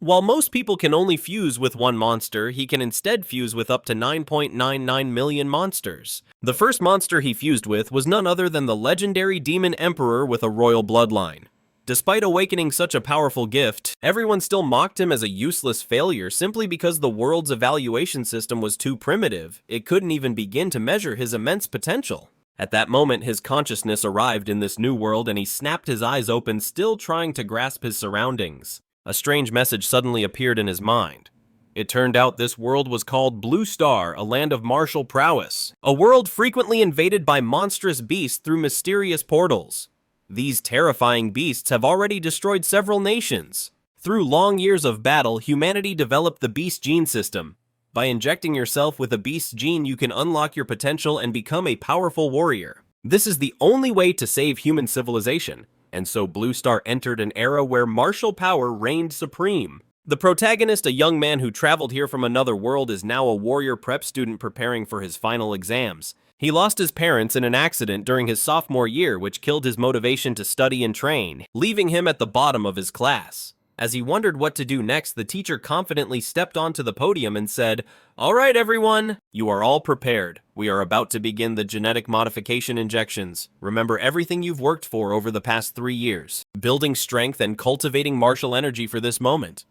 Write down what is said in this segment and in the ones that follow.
While most people can only fuse with one monster, he can instead fuse with up to 9.99 million monsters. The first monster he fused with was none other than the legendary Demon Emperor with a royal bloodline. Despite awakening such a powerful gift, everyone still mocked him as a useless failure simply because the world's evaluation system was too primitive. It couldn't even begin to measure his immense potential. At that moment, his consciousness arrived in this new world and he snapped his eyes open, still trying to grasp his surroundings. A strange message suddenly appeared in his mind. It turned out this world was called Blue Star, a land of martial prowess. A world frequently invaded by monstrous beasts through mysterious portals. These terrifying beasts have already destroyed several nations. Through long years of battle, humanity developed the Beast Gene system. By injecting yourself with a Beast Gene, you can unlock your potential and become a powerful warrior. This is the only way to save human civilization. And so Blue Star entered an era where martial power reigned supreme. The protagonist, a young man who traveled here from another world, is now a warrior prep student preparing for his final exams. He lost his parents in an accident during his sophomore year, which killed his motivation to study and train, leaving him at the bottom of his class. As he wondered what to do next, the teacher confidently stepped onto the podium and said, "All right, everyone, you are all prepared. We are about to begin the genetic modification injections. Remember everything you've worked for over the past 3 years, building strength and cultivating martial energy for this moment."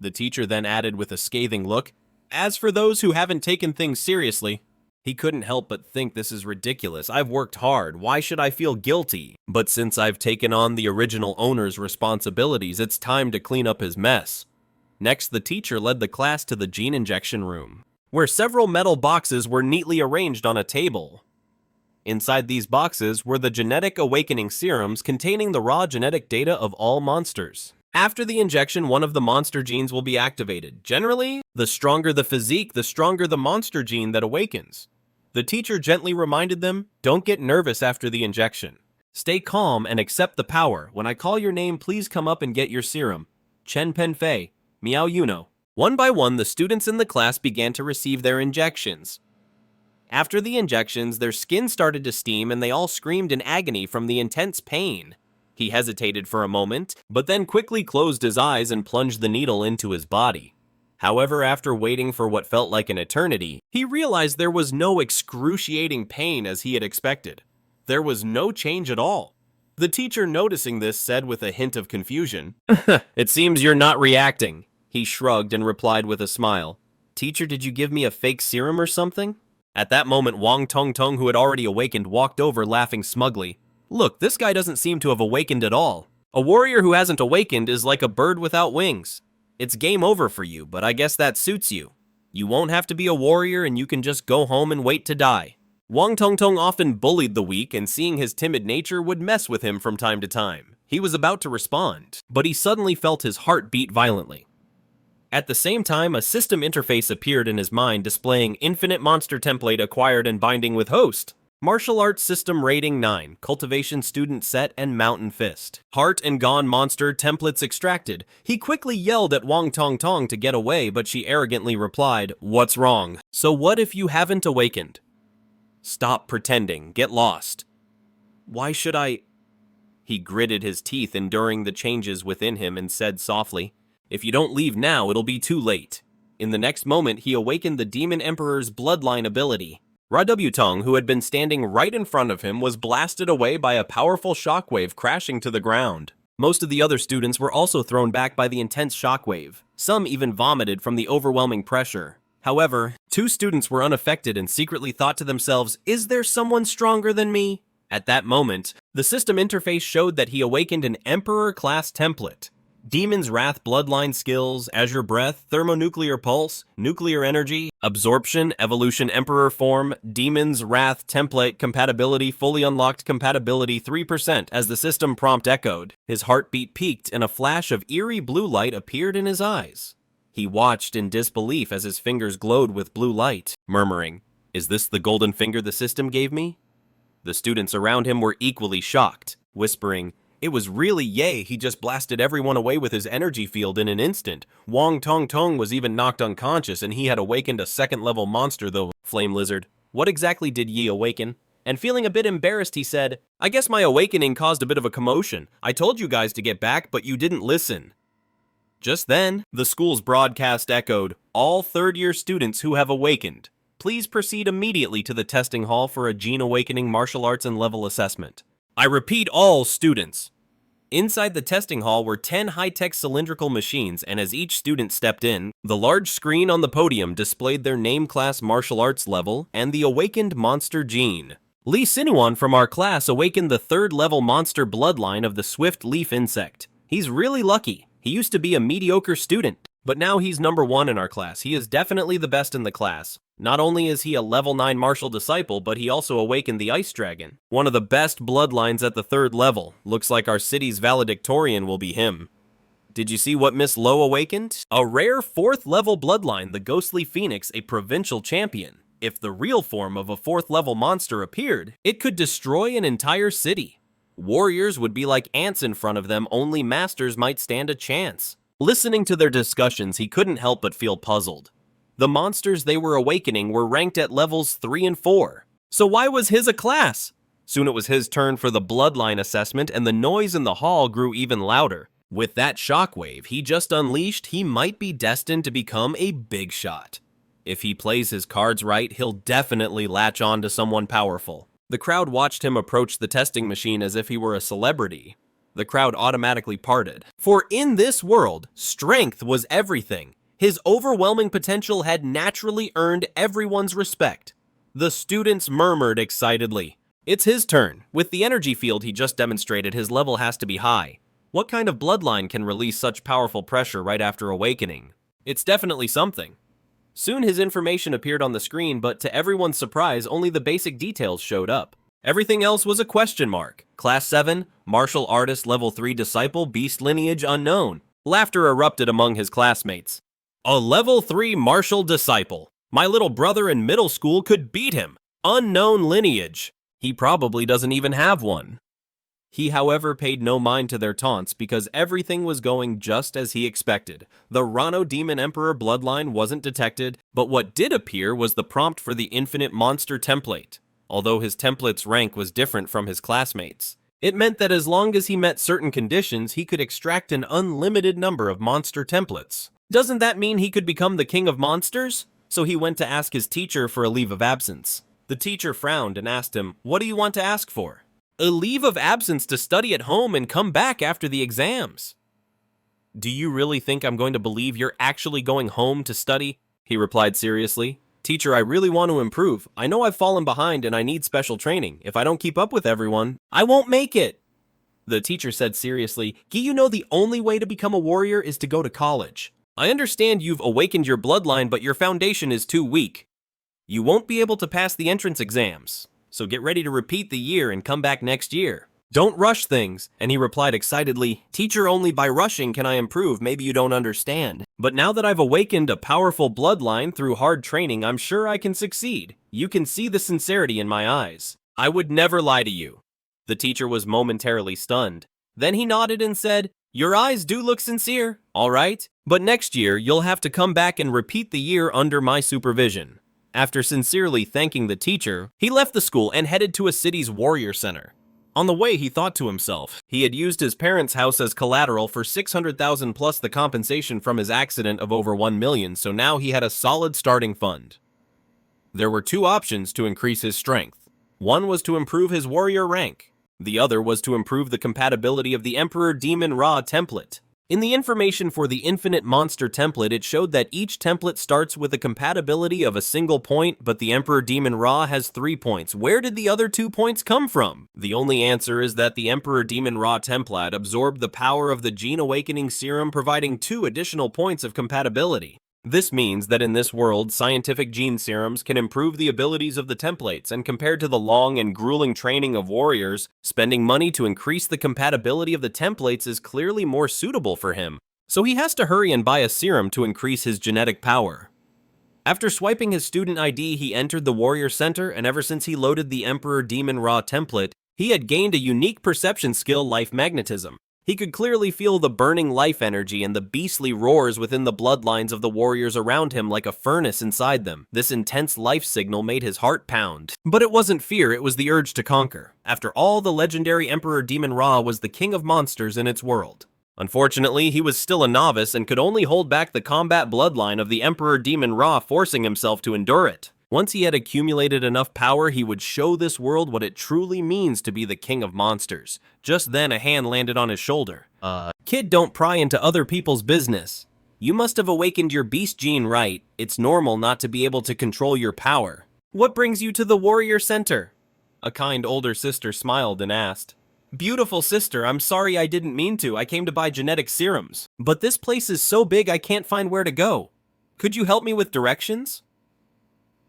The teacher then added with a scathing look, "As for those who haven't taken things seriously," he couldn't help but think, this is ridiculous. I've worked hard. Why should I feel guilty? But since I've taken on the original owner's responsibilities, it's time to clean up his mess. Next, the teacher led the class to the gene injection room, where several metal boxes were neatly arranged on a table. Inside these boxes were the genetic awakening serums containing the raw genetic data of all monsters. After the injection, one of the monster genes will be activated. Generally, the stronger the physique, the stronger the monster gene that awakens. The teacher gently reminded them, "Don't get nervous after the injection. Stay calm and accept the power. When I call your name, please come up and get your serum. Chen Pen Fei, Miao Yuno." One by one, the students in the class began to receive their injections. After the injections, their skin started to steam and they all screamed in agony from the intense pain. He hesitated for a moment, but then quickly closed his eyes and plunged the needle into his body. However, after waiting for what felt like an eternity, he realized there was no excruciating pain as he had expected. There was no change at all. The teacher, noticing this, said with a hint of confusion, "It seems you're not reacting." He shrugged and replied with a smile, "Teacher, did you give me a fake serum or something?" At that moment, Wang Tongtong, who had already awakened, walked over, laughing smugly. "Look, this guy doesn't seem to have awakened at all. A warrior who hasn't awakened is like a bird without wings. It's game over for you, but I guess that suits you. You won't have to be a warrior and you can just go home and wait to die." Wang Tongtong often bullied the weak, and seeing his timid nature would mess with him from time to time. He was about to respond, but he suddenly felt his heart beat violently. At the same time, a system interface appeared in his mind displaying infinite monster template acquired and binding with host. Martial arts system rating 9, cultivation student set and mountain fist. Heart and gone monster templates extracted. He quickly yelled at Wang Tongtong to get away, but she arrogantly replied, "What's wrong? So what if you haven't awakened? Stop pretending, get lost." "Why should I?" He gritted his teeth, enduring the changes within him, and said softly, "If you don't leave now, it'll be too late." In the next moment, he awakened the Demon Emperor's bloodline ability. Radubutong, who had been standing right in front of him, was blasted away by a powerful shockwave, crashing to the ground. Most of the other students were also thrown back by the intense shockwave. Some even vomited from the overwhelming pressure. However, 2 students were unaffected and secretly thought to themselves, "Is there someone stronger than me?" At that moment, the system interface showed that he awakened an Emperor-class template. Demon's Wrath bloodline skills, Azure Breath, Thermonuclear Pulse, Nuclear Energy, Absorption, Evolution Emperor Form, Demon's Wrath template compatibility, fully unlocked compatibility 3%. As the system prompt echoed, his heartbeat peaked and a flash of eerie blue light appeared in his eyes. He watched in disbelief as his fingers glowed with blue light, murmuring, "Is this the golden finger the system gave me?" The students around him were equally shocked, whispering, "It was really yay, he just blasted everyone away with his energy field in an instant. Wang Tongtong was even knocked unconscious and he had awakened a 2nd level monster though." Flame Lizard, "What exactly did ye awaken?" And feeling a bit embarrassed, he said, "I guess my awakening caused a bit of a commotion. I told you guys to get back, but you didn't listen." Just then, the school's broadcast echoed, "All third-year students who have awakened, please proceed immediately to the testing hall for a Gene Awakening martial arts and level assessment. I repeat, all students." Inside the testing hall were 10 high-tech cylindrical machines, and as each student stepped in, the large screen on the podium displayed their name, class, martial arts level, and the awakened monster gene. Lee Sinuan from our class awakened the 3rd level monster bloodline of the swift leaf insect. He's really lucky. He used to be a mediocre student, but now he's number 1 in our class. He is definitely the best in the class. Not only is he a level 9 martial disciple, but he also awakened the ice dragon. One of the best bloodlines at the 3rd level. Looks like our city's valedictorian will be him. Did you see what Miss Lowe awakened? A rare 4th level bloodline, the ghostly phoenix, a provincial champion. If the real form of a 4th level monster appeared, it could destroy an entire city. Warriors would be like ants in front of them, only masters might stand a chance. Listening to their discussions, he couldn't help but feel puzzled. The monsters they were awakening were ranked at levels 3 and 4. So why was his a class? Soon it was his turn for the bloodline assessment, and the noise in the hall grew even louder. With that shockwave he just unleashed, he might be destined to become a big shot. If he plays his cards right, he'll definitely latch on to someone powerful. The crowd watched him approach the testing machine as if he were a celebrity. The crowd automatically parted. For in this world, strength was everything. His overwhelming potential had naturally earned everyone's respect. The students murmured excitedly. It's his turn. With the energy field he just demonstrated, his level has to be high. What kind of bloodline can release such powerful pressure right after awakening? It's definitely something. Soon his information appeared on the screen, but to everyone's surprise, only the basic details showed up. Everything else was a question mark. Class 7, martial artist level 3 disciple, beast lineage unknown. Laughter erupted among his classmates. A level 3 martial disciple. My little brother in middle school could beat him. Unknown lineage. He probably doesn't even have one. He, however, paid no mind to their taunts because everything was going just as he expected. The Rano Demon Emperor bloodline wasn't detected, but what did appear was the prompt for the infinite monster template. Although his template's rank was different from his classmates, it meant that as long as he met certain conditions, he could extract an unlimited number of monster templates. Doesn't that mean he could become the king of monsters? So he went to ask his teacher for a leave of absence. The teacher frowned and asked him, "What do you want to ask for?" "A leave of absence to study at home and come back after the exams." "Do you really think I'm going to believe you're actually going home to study?" he replied seriously. "Teacher, I really want to improve. I know I've fallen behind and I need special training. If I don't keep up with everyone, I won't make it." The teacher said seriously, "You know the only way to become a warrior is to go to college. I understand you've awakened your bloodline, but your foundation is too weak. You won't be able to pass the entrance exams, so get ready to repeat the year and come back next year. Don't rush things." And he replied excitedly, "Teacher, only by rushing can I improve. Maybe you don't understand. But now that I've awakened a powerful bloodline through hard training, I'm sure I can succeed. You can see the sincerity in my eyes. I would never lie to you." The teacher was momentarily stunned. Then he nodded and said, "Your eyes do look sincere, all right, but next year you'll have to come back and repeat the year under my supervision." After sincerely thanking the teacher, he left the school and headed to a city's warrior center. On the way, he thought to himself, he had used his parents' house as collateral for 600,000 plus the compensation from his accident of over 1 million, so now he had a solid starting fund. There were 2 options to increase his strength. One was to improve his warrior rank. The other was to improve the compatibility of the Emperor Demon Ra template. In the information for the Infinite Monster template, it showed that each template starts with a compatibility of a single point, but the Emperor Demon Ra has 3 points. Where did the other 2 points come from? The only answer is that the Emperor Demon Ra template absorbed the power of the Gene Awakening Serum, providing 2 additional points of compatibility. This means that in this world, scientific gene serums can improve the abilities of the templates, and compared to the long and grueling training of warriors, spending money to increase the compatibility of the templates is clearly more suitable for him. So he has to hurry and buy a serum to increase his genetic power. After swiping his student ID, he entered the warrior center, and ever since he loaded the Emperor Demon Ra template, he had gained a unique perception skill, life magnetism. He could clearly feel the burning life energy and the beastly roars within the bloodlines of the warriors around him like a furnace inside them. This intense life signal made his heart pound. But it wasn't fear, it was the urge to conquer. After all, the legendary Emperor Demon Ra was the king of monsters in its world. Unfortunately, he was still a novice and could only hold back the combat bloodline of the Emperor Demon Ra, forcing himself to endure it. Once he had accumulated enough power, he would show this world what it truly means to be the king of monsters. Just then, a hand landed on his shoulder. Kid, don't pry into other people's business. You must have awakened your beast gene right. It's normal not to be able to control your power. What brings you to the warrior center? A kind older sister smiled and asked. Beautiful sister, I'm sorry I didn't mean to. I came to buy genetic serums. But this place is so big I can't find where to go. Could you help me with directions?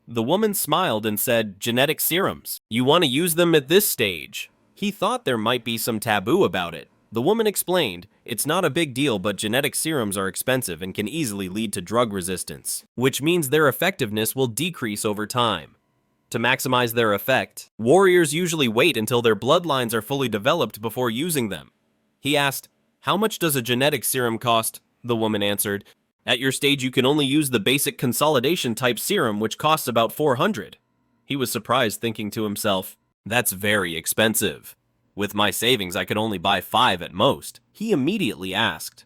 The woman smiled and said, genetic serums. You want to use them at this stage. He thought there might be some taboo about it. The woman explained, it's not a big deal, but genetic serums are expensive and can easily lead to drug resistance, which means their effectiveness will decrease over time. To maximize their effect, warriors usually wait until their bloodlines are fully developed before using them. He asked, how much does a genetic serum cost? The woman answered, at your stage you can only use the basic consolidation type serum, which costs about 400. He was surprised, thinking to himself, that's very expensive. With my savings I could only buy 5 at most. He immediately asked,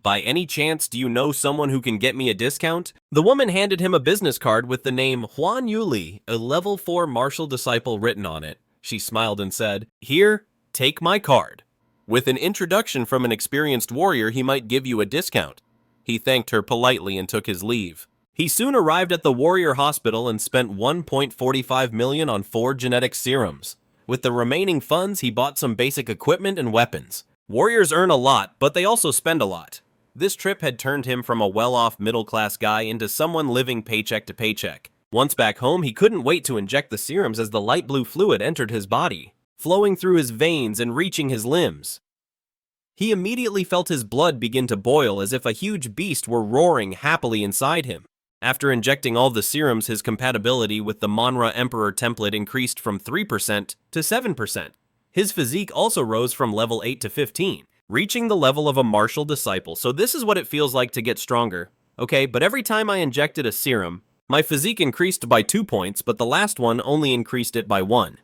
by any chance do you know someone who can get me a discount? The woman handed him a business card with the name Huan Yuli, a level 4 martial disciple, written on it. She smiled and said, here, take my card. With an introduction from an experienced warrior, he might give you a discount. He thanked her politely and took his leave. He soon arrived at the warrior hospital and spent 1.45 million on 4 genetic serums. With the remaining funds, he bought some basic equipment and weapons. Warriors earn a lot, but they also spend a lot. This trip had turned him from a well-off middle-class guy into someone living paycheck to paycheck. Once back home, he couldn't wait to inject the serums as the light blue fluid entered his body, flowing through his veins and reaching his limbs. He immediately felt his blood begin to boil as if a huge beast were roaring happily inside him. After injecting all the serums, his compatibility with the Manhwa Emperor template increased from 3% to 7%. His physique also rose from level 8 to 15, reaching the level of a martial disciple. So this is what it feels like to get stronger. Okay, but every time I injected a serum, my physique increased by 2 points, but the last one only increased it by 1.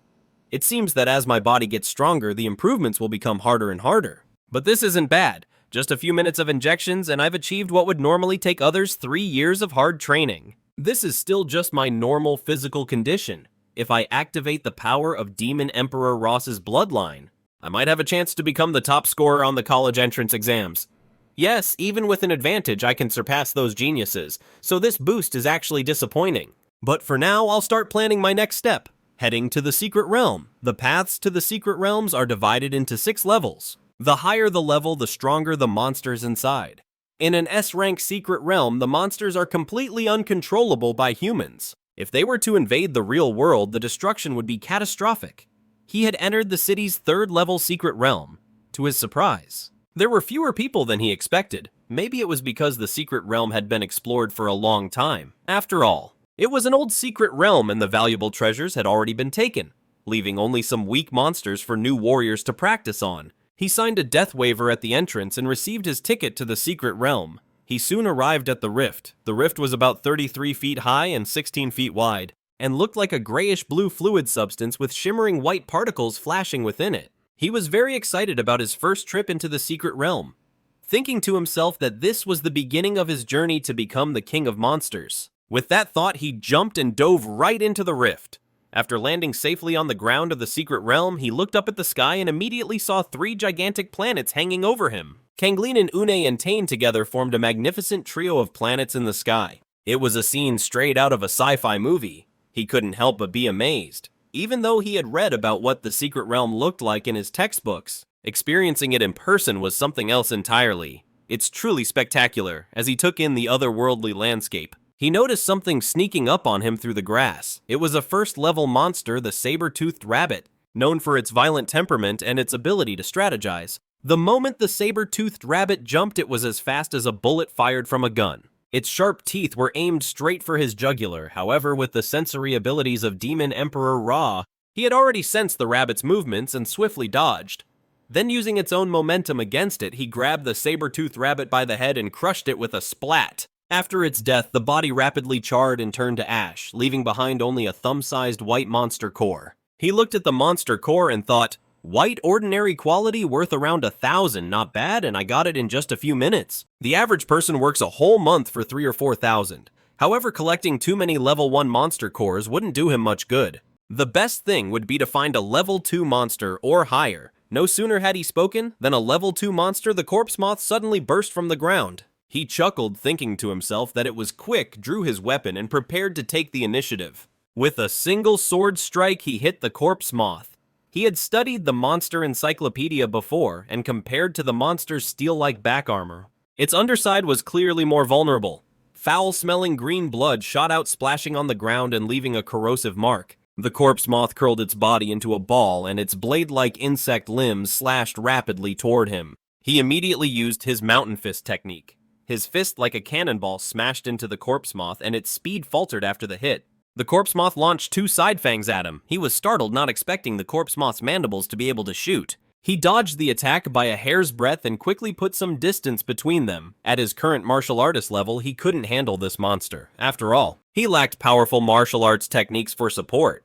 It seems that as my body gets stronger, the improvements will become harder and harder. But this isn't bad. Just a few minutes of injections and I've achieved what would normally take others 3 years of hard training. This is still just my normal physical condition. If I activate the power of Demon Emperor Ross's bloodline, I might have a chance to become the top scorer on the college entrance exams. Yes, even with an advantage I can surpass those geniuses, so this boost is actually disappointing. But for now, I'll start planning my next step, heading to the Secret Realm. The paths to the Secret Realms are divided into 6 levels. The higher the level, the stronger the monsters inside. In an S-rank Secret Realm, the monsters are completely uncontrollable by humans. If they were to invade the real world, the destruction would be catastrophic. He had entered the city's 3rd level Secret Realm. To his surprise, there were fewer people than he expected. Maybe it was because the Secret Realm had been explored for a long time. After all, it was an old secret realm and the valuable treasures had already been taken, leaving only some weak monsters for new warriors to practice on. He signed a death waiver at the entrance and received his ticket to the Secret Realm. He soon arrived at the rift. The rift was about 33 feet high and 16 feet wide, and looked like a grayish-blue fluid substance with shimmering white particles flashing within it. He was very excited about his first trip into the Secret Realm, thinking to himself that this was the beginning of his journey to become the king of monsters. With that thought, he jumped and dove right into the rift. After landing safely on the ground of the Secret Realm, he looked up at the sky and immediately saw 3 gigantic planets hanging over him. Kanglin and Une and Tain together formed a magnificent trio of planets in the sky. It was a scene straight out of a sci-fi movie. He couldn't help but be amazed. Even though he had read about what the Secret Realm looked like in his textbooks, experiencing it in person was something else entirely. It's truly spectacular. As he took in the otherworldly landscape, he noticed something sneaking up on him through the grass. It was a first-level monster, the saber-toothed rabbit, known for its violent temperament and its ability to strategize. The moment the saber-toothed rabbit jumped, it was as fast as a bullet fired from a gun. Its sharp teeth were aimed straight for his jugular. However, with the sensory abilities of Demon Emperor Ra, he had already sensed the rabbit's movements and swiftly dodged. Then, using its own momentum against it, he grabbed the saber-toothed rabbit by the head and crushed it with a splat. After its death, the body rapidly charred and turned to ash, leaving behind only a thumb-sized white monster core. He looked at the monster core and thought, White ordinary quality worth around 1,000, not bad, and I got it in just a few minutes. The average person works a whole month for 3 or 4,000. However, collecting too many level 1 monster cores wouldn't do him much good. The best thing would be to find a level 2 monster or higher. No sooner had he spoken than a level 2 monster, the corpse moth, suddenly burst from the ground. He chuckled, thinking to himself that it was quick, drew his weapon, and prepared to take the initiative. With a single sword strike, he hit the corpse moth. He had studied the monster encyclopedia before and compared to the monster's steel-like back armor. Its underside was clearly more vulnerable. Foul-smelling green blood shot out, splashing on the ground and leaving a corrosive mark. The corpse moth curled its body into a ball, and its blade-like insect limbs slashed rapidly toward him. He immediately used his mountain fist technique. His fist, like a cannonball, smashed into the corpse moth, and its speed faltered after the hit. The corpse moth launched 2 side fangs at him. He was startled, not expecting the corpse moth's mandibles to be able to shoot. He dodged the attack by a hair's breadth and quickly put some distance between them. At his current martial artist level, he couldn't handle this monster. After all, he lacked powerful martial arts techniques for support.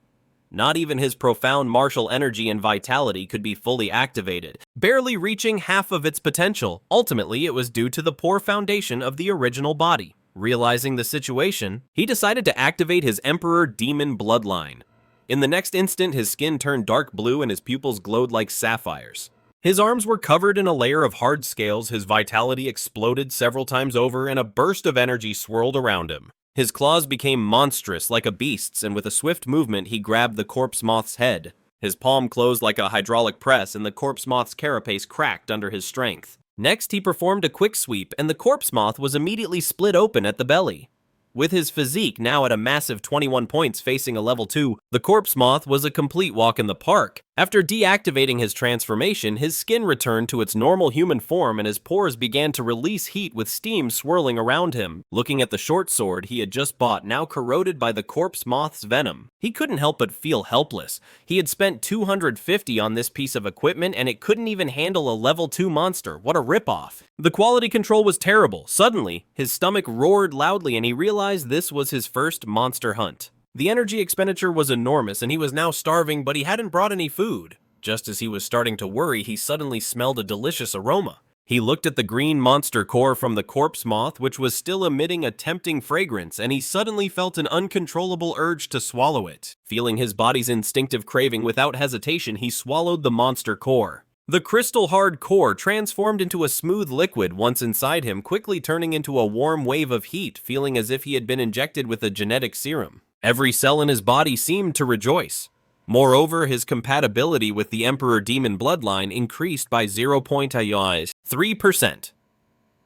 Not even his profound martial energy and vitality could be fully activated, barely reaching half of its potential. Ultimately, it was due to the poor foundation of the original body. Realizing the situation, he decided to activate his Emperor Demon bloodline. In the next instant, his skin turned dark blue and his pupils glowed like sapphires. His arms were covered in a layer of hard scales, his vitality exploded several times over, and a burst of energy swirled around him. His claws became monstrous like a beast's, and with a swift movement, he grabbed the corpse moth's head. His palm closed like a hydraulic press, and the corpse moth's carapace cracked under his strength. Next, he performed a quick sweep, and the corpse moth was immediately split open at the belly. With his physique now at a massive 21 points facing a level 2, the corpse moth was a complete walk in the park. After deactivating his transformation, his skin returned to its normal human form and his pores began to release heat with steam swirling around him. Looking at the short sword he had just bought, now corroded by the corpse moth's venom, he couldn't help but feel helpless. He had spent 250 on this piece of equipment and it couldn't even handle a level 2 monster. What a ripoff. The quality control was terrible. Suddenly, his stomach roared loudly and he realized this was his first monster hunt. The energy expenditure was enormous and he was now starving, but he hadn't brought any food. Just as he was starting to worry, he suddenly smelled a delicious aroma. He looked at the green monster core from the corpse moth, which was still emitting a tempting fragrance, and he suddenly felt an uncontrollable urge to swallow it. Feeling his body's instinctive craving, without hesitation, he swallowed the monster core. The crystal-hard core transformed into a smooth liquid once inside him, quickly turning into a warm wave of heat, feeling as if he had been injected with a genetic serum. Every cell in his body seemed to rejoice. Moreover, his compatibility with the Emperor Demon bloodline increased by 0.3%.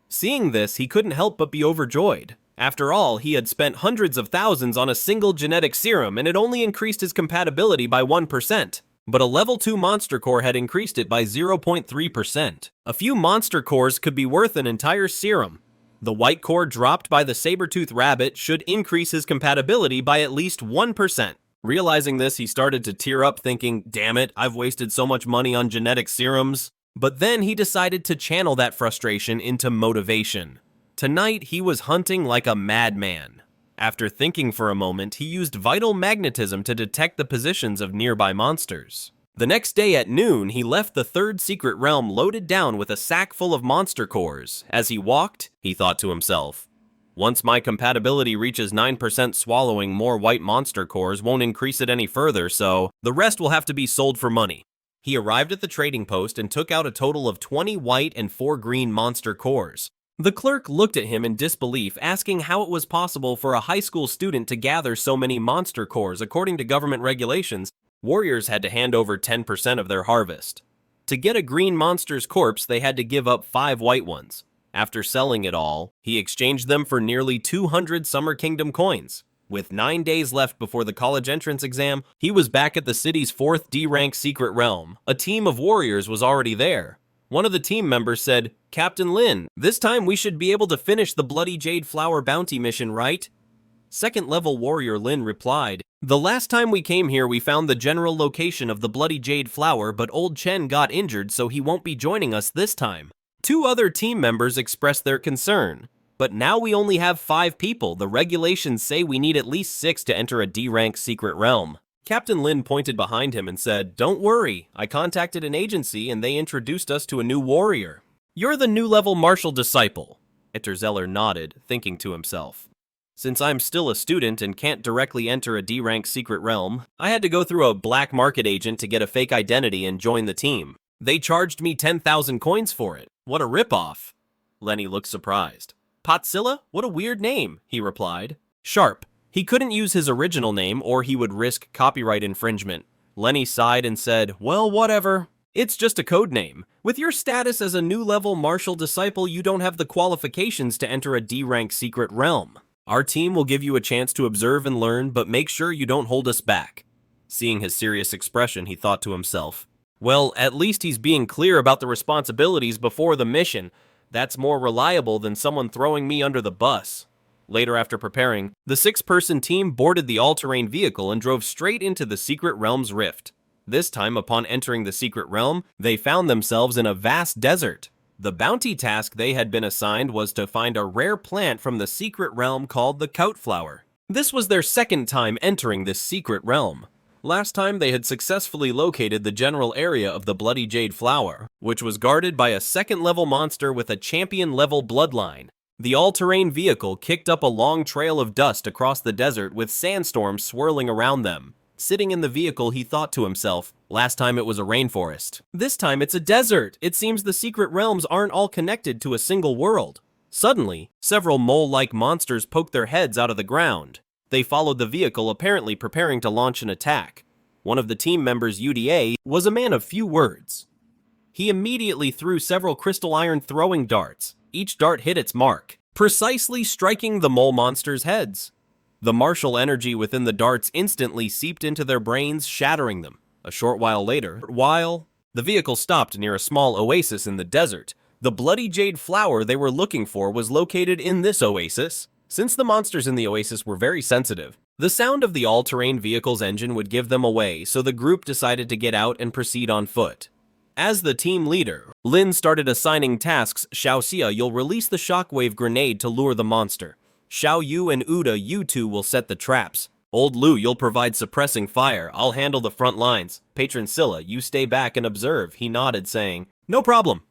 Seeing this, he couldn't help but be overjoyed. After all, he had spent hundreds of thousands on a single genetic serum and it only increased his compatibility by 1%. But a level 2 monster core had increased it by 0.3%. A few monster cores could be worth an entire serum. The white core dropped by the saber-tooth rabbit should increase his compatibility by at least 1%. Realizing this, he started to tear up, thinking, damn it, I've wasted so much money on genetic serums. But then he decided to channel that frustration into motivation. Tonight, he was hunting like a madman. After thinking for a moment, he used vital magnetism to detect the positions of nearby monsters. The next day at noon, he left the third secret realm loaded down with a sack full of monster cores. As he walked, he thought to himself, once my compatibility reaches 9%, swallowing more white monster cores won't increase it any further, so the rest will have to be sold for money. He arrived at the trading post and took out a total of 20 white and 4 green monster cores. The clerk looked at him in disbelief, asking how it was possible for a high school student to gather so many monster cores. According to government regulations, warriors had to hand over 10% of their harvest. To get a green monster's corpse, they had to give up 5 white ones. After selling it all, he exchanged them for nearly 200 Summer Kingdom coins. With 9 days left before the college entrance exam, he was back at the city's 4th D-rank secret realm. A team of warriors was already there. One of the team members said, "Captain Lin, this time we should be able to finish the Bloody Jade Flower bounty mission, right?" Second-level warrior Lin replied, "The last time we came here we found the general location of the Bloody Jade Flower, but old Chen got injured so he won't be joining us this time." 2 other team members expressed their concern. "But now we only have 5 people. The regulations say we need at least 6 to enter a D-rank secret realm." Captain Lin pointed behind him and said, "Don't worry, I contacted an agency and they introduced us to a new warrior. You're the new level martial disciple." Zeller nodded, thinking to himself, "Since I'm still a student and can't directly enter a D-rank secret realm, I had to go through a black market agent to get a fake identity and join the team. They charged me 10,000 coins for it. What a ripoff." Lenny looked surprised. "Potzilla? What a weird name," he replied. Sharp. He couldn't use his original name or he would risk copyright infringement. Lenny sighed and said, "Well, whatever. It's just a code name. With your status as a new level martial disciple, you don't have the qualifications to enter a D-rank secret realm. Our team will give you a chance to observe and learn, but make sure you don't hold us back." Seeing his serious expression, he thought to himself, "Well, at least he's being clear about the responsibilities before the mission. That's more reliable than someone throwing me under the bus." Later, after preparing, the 6-person team boarded the all-terrain vehicle and drove straight into the secret realm's rift. This time, upon entering the secret realm, they found themselves in a vast desert. The bounty task they had been assigned was to find a rare plant from the secret realm called the Kout Flower. This was their second time entering this secret realm. Last time they had successfully located the general area of the Bloody Jade Flower, which was guarded by a second-level monster with a champion-level bloodline. The all-terrain vehicle kicked up a long trail of dust across the desert with sandstorms swirling around them. Sitting in the vehicle, he thought to himself, "Last time it was a rainforest. This time it's a desert. It seems the secret realms aren't all connected to a single world." Suddenly, several mole-like monsters poked their heads out of the ground. They followed the vehicle, apparently preparing to launch an attack. One of the team members, UDA, was a man of few words. He immediately threw several crystal iron throwing darts. Each dart hit its mark, precisely striking the mole monsters' heads. The martial energy within the darts instantly seeped into their brains, shattering them. A short while later, the vehicle stopped near a small oasis in the desert. The Bloody Jade Flower they were looking for was located in this oasis. Since the monsters in the oasis were very sensitive, the sound of the all-terrain vehicle's engine would give them away, so the group decided to get out and proceed on foot. As the team leader, Lin started assigning tasks. Xiaoxia, you'll release the shockwave grenade to lure the monster. Xiao Yu and Uda, you two will set the traps. Old Lu, you'll provide suppressing fire. I'll handle the front lines. Patron Scylla, you stay back and observe. He nodded, saying, "No problem."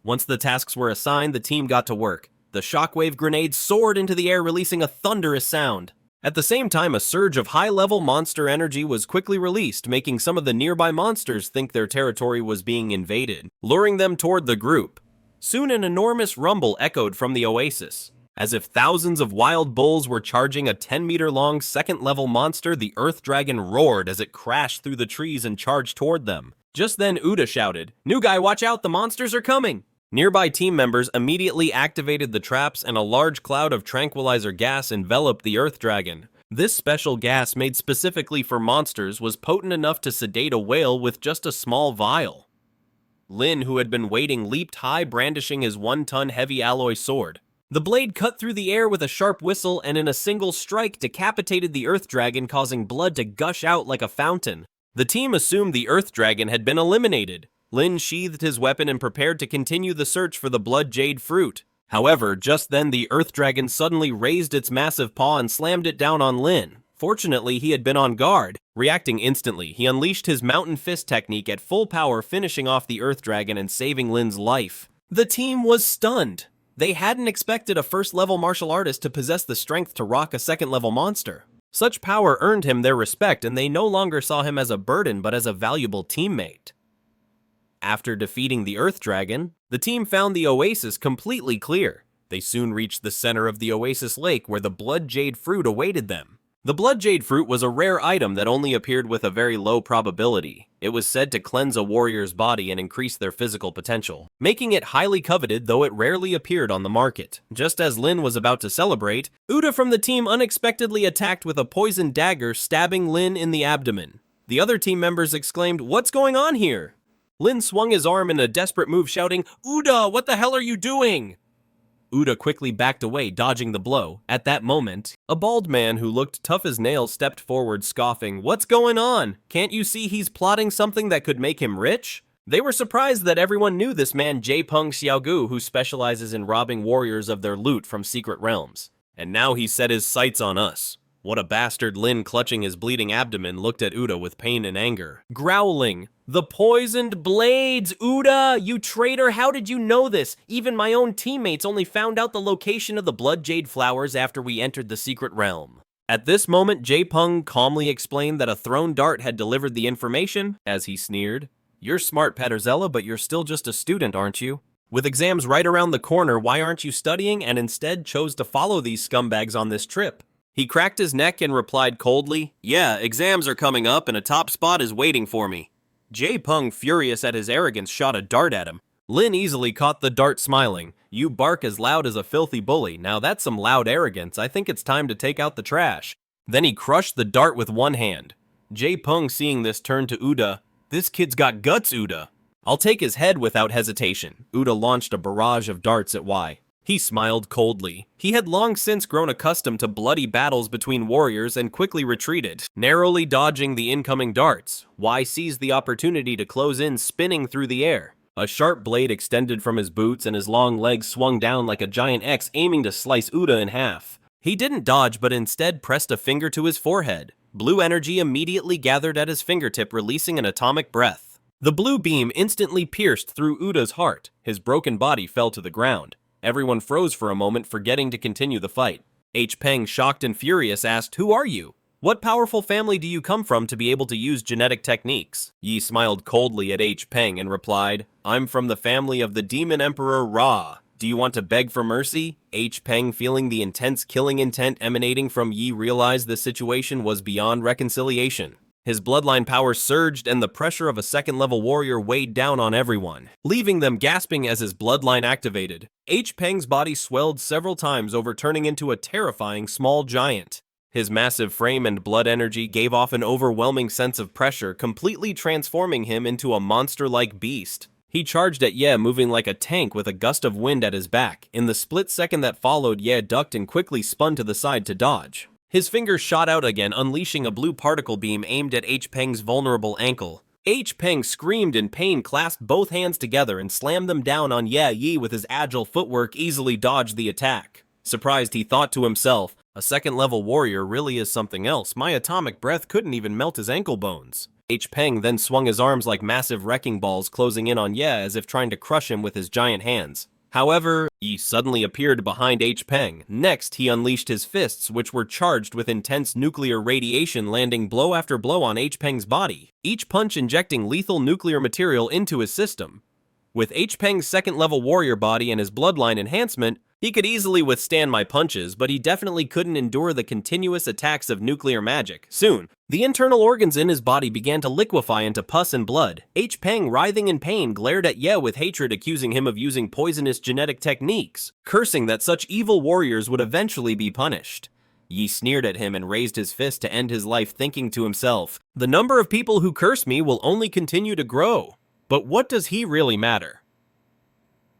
Once the tasks were assigned, the team got to work. The shockwave grenade soared into the air, releasing a thunderous sound. At the same time, a surge of high-level monster energy was quickly released, making some of the nearby monsters think their territory was being invaded, luring them toward the group. Soon an enormous rumble echoed from the oasis. As if thousands of wild bulls were charging a 10-meter-long second-level monster, the Earth Dragon roared as it crashed through the trees and charged toward them. Just then, Uda shouted, "New guy, watch out, the monsters are coming!" Nearby team members immediately activated the traps and a large cloud of tranquilizer gas enveloped the Earth Dragon. This special gas made specifically for monsters was potent enough to sedate a whale with just a small vial. Lin, who had been waiting, leaped high, brandishing his 1-ton heavy alloy sword. The blade cut through the air with a sharp whistle and in a single strike decapitated the Earth Dragon, causing blood to gush out like a fountain. The team assumed the Earth Dragon had been eliminated. Lin sheathed his weapon and prepared to continue the search for the Blood Jade fruit. However, just then the Earth Dragon suddenly raised its massive paw and slammed it down on Lin. Fortunately, he had been on guard. Reacting instantly, he unleashed his Mountain Fist technique at full power, finishing off the Earth Dragon and saving Lin's life. The team was stunned. They hadn't expected a first-level martial artist to possess the strength to rock a second-level monster. Such power earned him their respect, and they no longer saw him as a burden but as a valuable teammate. After defeating the Earth Dragon, the team found the oasis completely clear. They soon reached the center of the oasis lake where the Blood Jade fruit awaited them. The Blood Jade fruit was a rare item that only appeared with a very low probability. It was said to cleanse a warrior's body and increase their physical potential, making it highly coveted, though it rarely appeared on the market. Just as Lin was about to celebrate, Uda from the team unexpectedly attacked with a poisoned dagger, stabbing Lin in the abdomen. The other team members exclaimed, "What's going on here?" Lin swung his arm in a desperate move, shouting, "Uda, what the hell are you doing?" Uda quickly backed away, dodging the blow. At that moment, a bald man who looked tough as nails stepped forward, scoffing, "What's going on? Can't you see he's plotting something that could make him rich?" They were surprised that everyone knew this man Jaepeng Xiaogu, who specializes in robbing warriors of their loot from secret realms. "And now he set his sights on us." What a bastard! Lin, clutching his bleeding abdomen, looked at Uda with pain and anger, growling, "The poisoned blades! Uda, you traitor! How did you know this? Even my own teammates only found out the location of the blood jade flowers after we entered the secret realm." At this moment, Jae-pung calmly explained that a thrown dart had delivered the information, as he sneered. "You're smart, Patterzella, but you're still just a student, aren't you? With exams right around the corner, why aren't you studying and instead chose to follow these scumbags on this trip?" He cracked his neck and replied coldly, "Yeah, exams are coming up and a top spot is waiting for me." Jae-pung, furious at his arrogance, shot a dart at him. Lin easily caught the dart, smiling. "You bark as loud as a filthy bully. Now that's some loud arrogance. I think it's time to take out the trash." Then he crushed the dart with one hand. Jae-pung, seeing this, turned to Uda. "This kid's got guts, Uda." "I'll take his head without hesitation." Uda launched a barrage of darts at Y. He smiled coldly. He had long since grown accustomed to bloody battles between warriors and quickly retreated, narrowly dodging the incoming darts. Y seized the opportunity to close in, spinning through the air. A sharp blade extended from his boots and his long legs swung down like a giant X, aiming to slice Uda in half. He didn't dodge, but instead pressed a finger to his forehead. Blue energy immediately gathered at his fingertip, releasing an atomic breath. The blue beam instantly pierced through Uda's heart. His broken body fell to the ground. Everyone froze for a moment, forgetting to continue the fight. H-peng, shocked and furious, asked, "Who are you? What powerful family do you come from to be able to use genetic techniques?" Yi smiled coldly at H-peng and replied, "I'm from the family of the Demon Emperor Ra. Do you want to beg for mercy?" H-peng, feeling the intense killing intent emanating from Yi, realized the situation was beyond reconciliation. His bloodline power surged and the pressure of a second-level warrior weighed down on everyone, leaving them gasping as his bloodline activated. H-peng's body swelled several times, overturning into a terrifying small giant. His massive frame and blood energy gave off an overwhelming sense of pressure, completely transforming him into a monster-like beast. He charged at Ye, moving like a tank with a gust of wind at his back. In the split second that followed, Ye ducked and quickly spun to the side to dodge. His fingers shot out again, unleashing a blue particle beam aimed at H-peng's vulnerable ankle. H-peng screamed in pain, clasped both hands together, and slammed them down on Ye. Yi, with his agile footwork, easily dodged the attack. Surprised, he thought to himself, "A second-level warrior really is something else. My atomic breath couldn't even melt his ankle bones." H-peng then swung his arms like massive wrecking balls, closing in on Ye as if trying to crush him with his giant hands. However, Yi suddenly appeared behind H-peng. Next, he unleashed his fists, which were charged with intense nuclear radiation, landing blow after blow on H-peng's body, each punch injecting lethal nuclear material into his system. With H-peng's second-level warrior body and his bloodline enhancement, he could easily withstand my punches, but he definitely couldn't endure the continuous attacks of nuclear magic. Soon, the internal organs in his body began to liquefy into pus and blood. H-peng, writhing in pain, glared at Ye with hatred, accusing him of using poisonous genetic techniques, cursing that such evil warriors would eventually be punished. Yi sneered at him and raised his fist to end his life, thinking to himself, "The number of people who curse me will only continue to grow." But what does he really matter?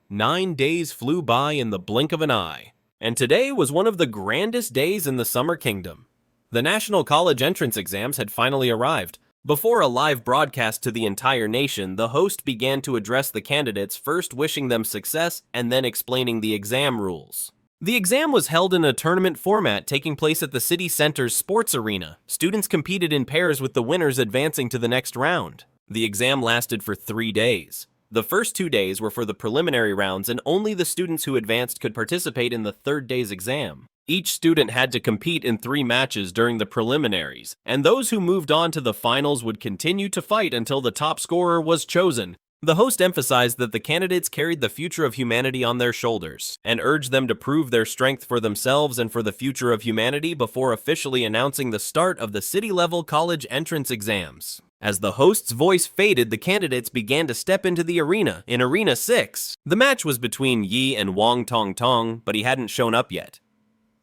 9 days flew by in the blink of an eye, and today was one of the grandest days in the Summer Kingdom. The National College entrance exams had finally arrived. Before a live broadcast to the entire nation, the host began to address the candidates, first wishing them success and then explaining the exam rules. The exam was held in a tournament format, taking place at the city center's sports arena. Students competed in pairs, with the winners advancing to the next round. The exam lasted for 3 days. The first 2 days were for the preliminary rounds, and only the students who advanced could participate in the third day's exam. Each student had to compete in 3 matches during the preliminaries, and those who moved on to the finals would continue to fight until the top scorer was chosen. The host emphasized that the candidates carried the future of humanity on their shoulders, and urged them to prove their strength for themselves and for the future of humanity before officially announcing the start of the city-level college entrance exams. As the host's voice faded, the candidates began to step into the arena, in Arena 6. The match was between Yi and Wang Tong Tong, but he hadn't shown up yet.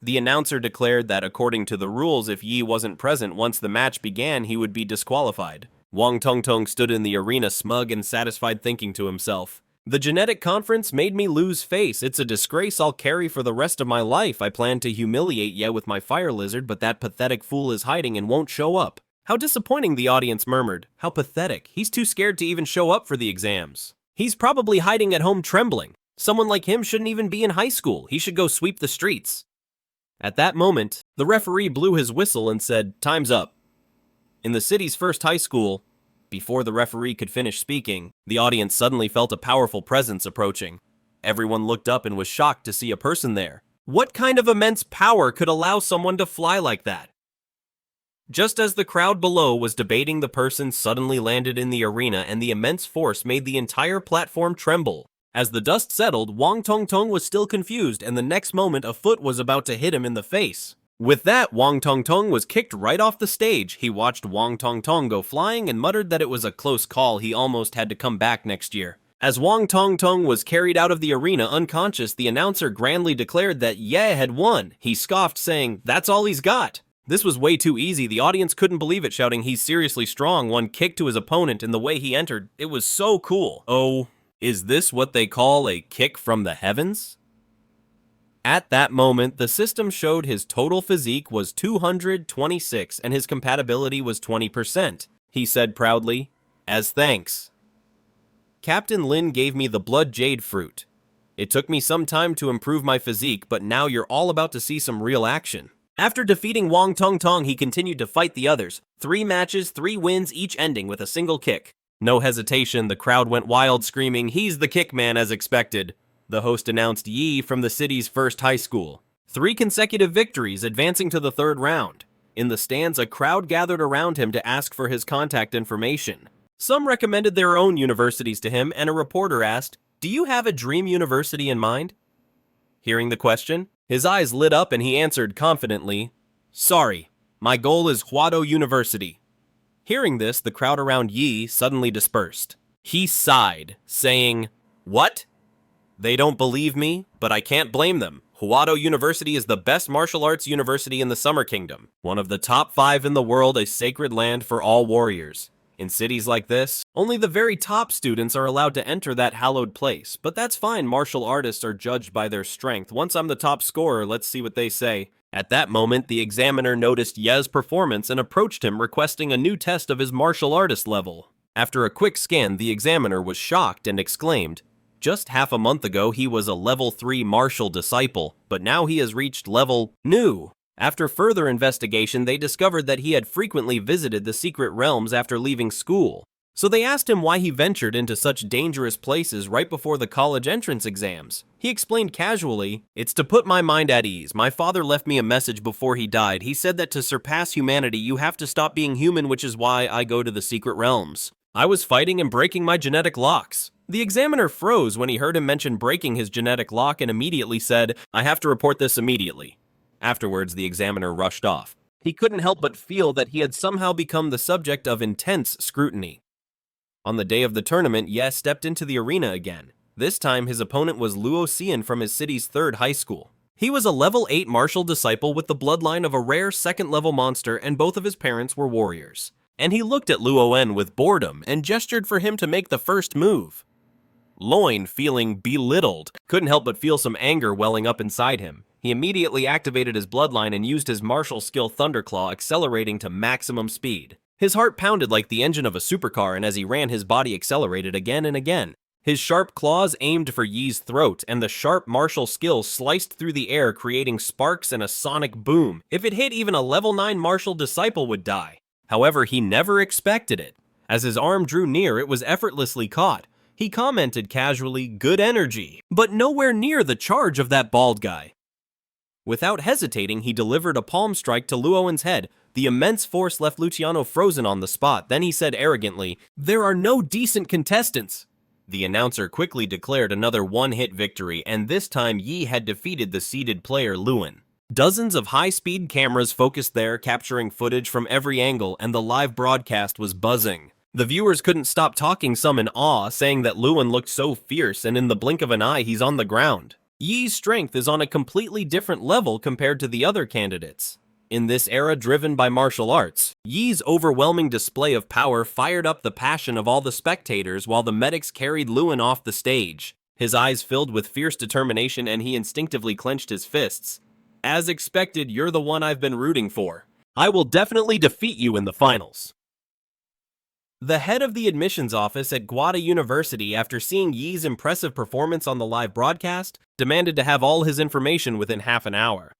The announcer declared that according to the rules, if Yi wasn't present once the match began, he would be disqualified. Wang Tong Tong stood in the arena, smug and satisfied, thinking to himself, "The genetic conference made me lose face. It's a disgrace I'll carry for the rest of my life. I plan to humiliate Ye with my fire lizard, but that pathetic fool is hiding and won't show up." "How disappointing," the audience murmured. "How pathetic. He's too scared to even show up for the exams. He's probably hiding at home trembling. Someone like him shouldn't even be in high school. He should go sweep the streets." At that moment, The referee blew his whistle and said, "Time's up." In the city's first high school, before the referee could finish speaking, the audience suddenly felt a powerful presence approaching. Everyone looked up and was shocked to see a person there. What kind of immense power could allow someone to fly like that? Just as the crowd below was debating, the person suddenly landed in the arena and the immense force made the entire platform tremble. As the dust settled, Wang Tongtong was still confused, and the next moment a foot was about to hit him in the face. With that, Wang Tongtong was kicked right off the stage. He watched Wang Tongtong go flying and muttered that it was a close call. He almost had to come back next year. As Wang Tongtong was carried out of the arena unconscious, the announcer grandly declared that Ye had won. He scoffed, saying, "That's all he's got." This was way too easy. The audience couldn't believe it, shouting, "He's seriously strong." One kick to his opponent, and the way he entered, it was so cool. Oh, is this what they call a kick from the heavens? At that moment, the system showed his total physique was 226 and his compatibility was 20%. He said proudly, "As thanks, Captain Lin gave me the blood jade fruit. It took me some time to improve my physique, but now you're all about to see some real action." After defeating Wang Tongtong, he continued to fight the others. 3 matches, 3 wins, each ending with a single kick. No hesitation, the crowd went wild, screaming, "He's the kick man," as expected. The host announced Yi from the city's first high school. 3 consecutive victories, advancing to the 3rd round. In the stands, a crowd gathered around him to ask for his contact information. Some recommended their own universities to him, and a reporter asked, "Do you have a dream university in mind?" Hearing the question, his eyes lit up and he answered confidently, "Sorry, my goal is Huado University." Hearing this, the crowd around Yi suddenly dispersed. He sighed, saying, "What? They don't believe me, but I can't blame them. Huado University is the best martial arts university in the Summer Kingdom, one of the top 5 in the world, a sacred land for all warriors. In cities like this, only the very top students are allowed to enter that hallowed place, but that's fine. Martial artists are judged by their strength. Once I'm the top scorer, let's see what they say." At that moment, the examiner noticed Ye's performance and approached him, requesting a new test of his martial artist level. After a quick scan, the examiner was shocked and exclaimed, "Just half a month ago, he was a level 3 martial disciple, but now he has reached level new." After further investigation, they discovered that he had frequently visited the secret realms after leaving school. So they asked him why he ventured into such dangerous places right before the college entrance exams. He explained casually, "It's to put my mind at ease. My father left me a message before he died. He said that to surpass humanity, you have to stop being human, which is why I go to the secret realms. I was fighting and breaking my genetic locks." The examiner froze when he heard him mention breaking his genetic lock and immediately said, "I have to report this immediately." Afterwards, the examiner rushed off. He couldn't help but feel that he had somehow become the subject of intense scrutiny. On the day of the tournament, Ye stepped into the arena again. This time, his opponent was Luo Xian from his city's 3rd high school. He was a level 8 martial disciple with the bloodline of a rare 2nd-level monster, and both of his parents were warriors. And he looked at Luo En with boredom and gestured for him to make the first move. Loin, feeling belittled, couldn't help but feel some anger welling up inside him. He immediately activated his bloodline and used his martial skill Thunderclaw, accelerating to maximum speed. His heart pounded like the engine of a supercar, and as he ran, his body accelerated again and again. His sharp claws aimed for Yi's throat, and the sharp martial skill sliced through the air, creating sparks and a sonic boom. If it hit, even a level 9 martial disciple would die. However, he never expected it. As his arm drew near, it was effortlessly caught. He commented casually, "Good energy," but nowhere near the charge of that bald guy. Without hesitating, he delivered a palm strike to Luowen's head. The immense force left Luciano frozen on the spot. Then he said arrogantly, "There are no decent contestants." The announcer quickly declared another one-hit victory, and this time Yi had defeated the seeded player Luen. Dozens of high-speed cameras focused there, capturing footage from every angle, and the live broadcast was buzzing. The viewers couldn't stop talking, some in awe, saying that Luen looked so fierce, and in the blink of an eye, he's on the ground. Yi's strength is on a completely different level compared to the other candidates. In this era driven by martial arts, Yi's overwhelming display of power fired up the passion of all the spectators while the medics carried Luen off the stage. His eyes filled with fierce determination and he instinctively clenched his fists. "As expected, you're the one I've been rooting for. I will definitely defeat you in the finals." The head of the admissions office at Guada University, after seeing Yi's impressive performance on the live broadcast, demanded to have all his information within half an hour.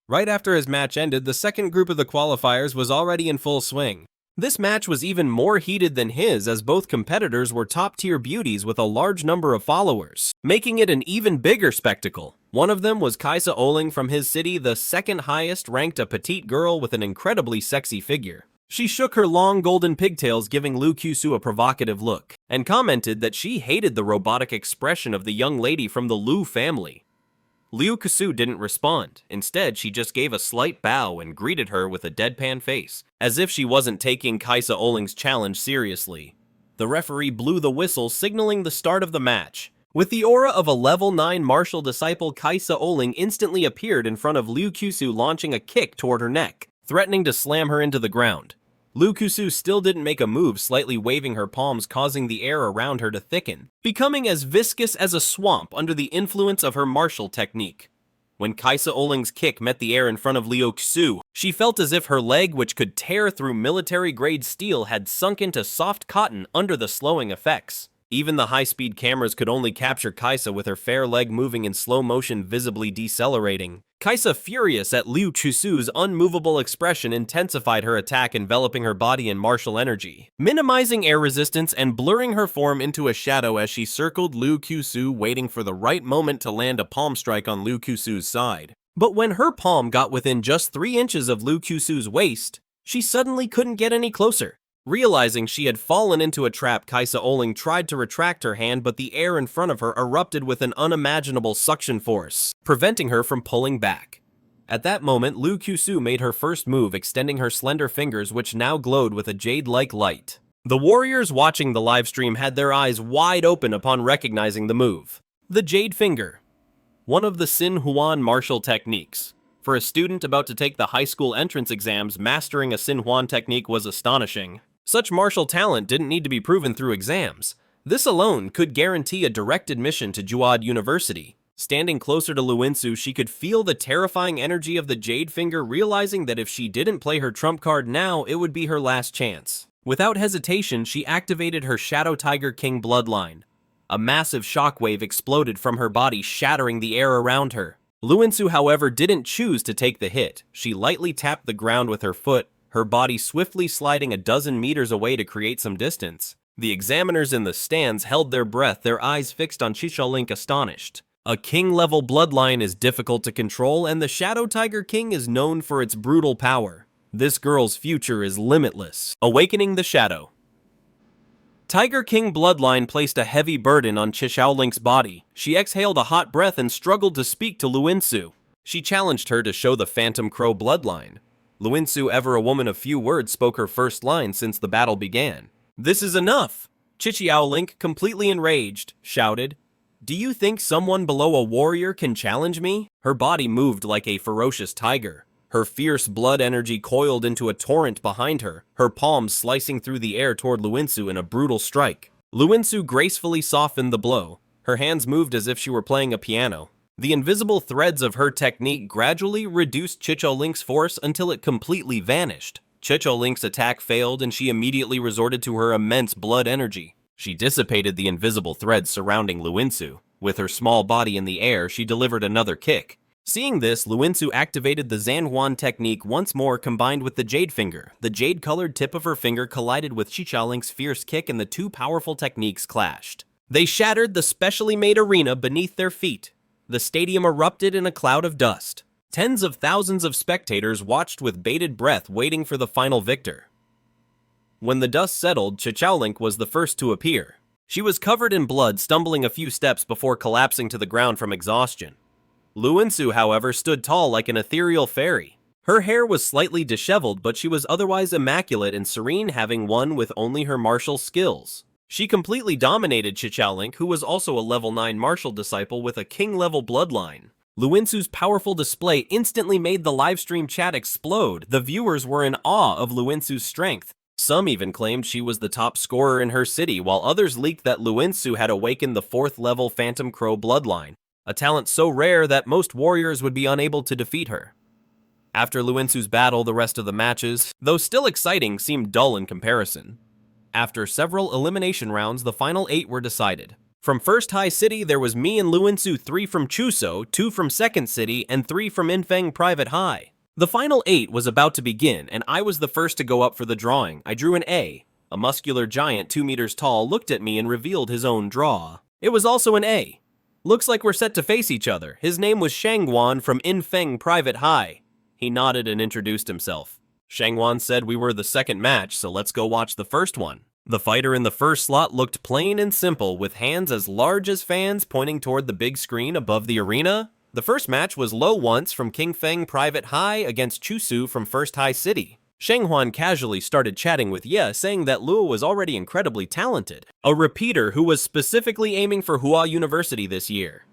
Right after his match ended, the second group of the qualifiers was already in full swing. This match was even more heated than his, as both competitors were top-tier beauties with a large number of followers, making it an even bigger spectacle. One of them was Kaisa Oling from his city, the second highest ranked, a petite girl with an incredibly sexy figure. She shook her long golden pigtails, giving Liu Qisu a provocative look, and commented that she hated the robotic expression of the young lady from the Liu family. Liu Qisu didn't respond. Instead, she just gave a slight bow and greeted her with a deadpan face, as if she wasn't taking Kaisa Oling's challenge seriously. The referee blew the whistle, signaling the start of the match. With the aura of a level 9 martial disciple, Kaisa Oling instantly appeared in front of Liu Qisu, launching a kick toward her neck, threatening to slam her into the ground. Liu Qisu still didn't make a move, slightly waving her palms, causing the air around her to thicken, becoming as viscous as a swamp under the influence of her martial technique. When Kaisa Oling's kick met the air in front of Liu Qisu, she felt as if her leg, which could tear through military-grade steel, had sunk into soft cotton under the slowing effects. Even the high-speed cameras could only capture Kaisa with her fair leg moving in slow motion, visibly decelerating. Kaisa, furious at Liu Qisu's unmovable expression, intensified her attack, enveloping her body in martial energy, minimizing air resistance and blurring her form into a shadow as she circled Liu Qisu, waiting for the right moment to land a palm strike on Liu Qisu's side. But when her palm got within just 3 inches of Liu Qisu's waist, she suddenly couldn't get any closer. Realizing she had fallen into a trap, Kaisa Oling tried to retract her hand, but the air in front of her erupted with an unimaginable suction force, preventing her from pulling back. At that moment, Liu Qisu made her first move, extending her slender fingers, which now glowed with a jade-like light. The warriors watching the livestream had their eyes wide open upon recognizing the move. The Jade Finger, one of the Xin Huan martial techniques. For a student about to take the high school entrance exams, mastering a Xin Huan technique was astonishing. Such martial talent didn't need to be proven through exams. This alone could guarantee a direct admission to Juad University. Standing closer to Luinsu, she could feel the terrifying energy of the Jade Finger, realizing that if she didn't play her trump card now, it would be her last chance. Without hesitation, she activated her Shadow Tiger King bloodline. A massive shockwave exploded from her body, shattering the air around her. Luinsu, however, didn't choose to take the hit. She lightly tapped the ground with her foot, her body swiftly sliding a dozen meters away to create some distance. The examiners in the stands held their breath, their eyes fixed on Qiqiaolink, astonished. A king-level bloodline is difficult to control, and the Shadow Tiger King is known for its brutal power. This girl's future is limitless. Awakening the Shadow. Tiger King bloodline placed a heavy burden on Qiqiaolink's body. She exhaled a hot breath and struggled to speak to Luinsu. She challenged her to show the Phantom Crow bloodline. Luinsu, ever a woman of few words, spoke her first line since the battle began. "This is enough!" Qiqiaolink, completely enraged, shouted, "Do you think someone below a warrior can challenge me?" Her body moved like a ferocious tiger. Her fierce blood energy coiled into a torrent behind her, her palms slicing through the air toward Luinsu in a brutal strike. Luinsu gracefully softened the blow. Her hands moved as if she were playing a piano. The invisible threads of her technique gradually reduced Qiqiaolink's force until it completely vanished. Qiqiaolink's attack failed, and she immediately resorted to her immense blood energy. She dissipated the invisible threads surrounding Luinsu. With her small body in the air, she delivered another kick. Seeing this, Luinsu activated the Zanhuan technique once more, combined with the Jade Finger. The jade-colored tip of her finger collided with Qiqiaolink's fierce kick, and the two powerful techniques clashed. They shattered the specially made arena beneath their feet. The stadium erupted in a cloud of dust. Tens of thousands of spectators watched with bated breath, waiting for the final victor. When the dust settled, Qiqiaolink was the first to appear. She was covered in blood, stumbling a few steps before collapsing to the ground from exhaustion. Luinsu, however, stood tall like an ethereal fairy. Her hair was slightly disheveled, but she was otherwise immaculate and serene, having won with only her martial skills. She completely dominated Qiqiaolink, who was also a level 9 martial disciple with a king-level bloodline. Luinsu's powerful display instantly made the livestream chat explode. The viewers were in awe of Luinsu's strength. Some even claimed she was the top scorer in her city, while others leaked that Luinsu had awakened the 4th-level Phantom Crow bloodline, a talent so rare that most warriors would be unable to defeat her. After Luinsu's battle, the rest of the matches, though still exciting, seemed dull in comparison. After several elimination rounds, the final 8 were decided. From First High City, there was me and Luinsu, 3 from Chuso, 2 from Second City, and 3 from Infeng Private High. The final 8 was about to begin, and I was the first to go up for the drawing. I drew an A. A muscular giant 2 meters tall looked at me and revealed his own draw. It was also an A. Looks like we're set to face each other. His name was Shangwan from Infeng Private High. He nodded and introduced himself. Shangwan said we were the second match, so let's go watch the first one. The fighter in the first slot looked plain and simple, with hands as large as fans pointing toward the big screen above the arena. The first match was Lo Once from King Feng Private High against Chusu from First High City. Shanghuan casually started chatting with Ye, saying that Luo was already incredibly talented, a repeater who was specifically aiming for Hua University this year.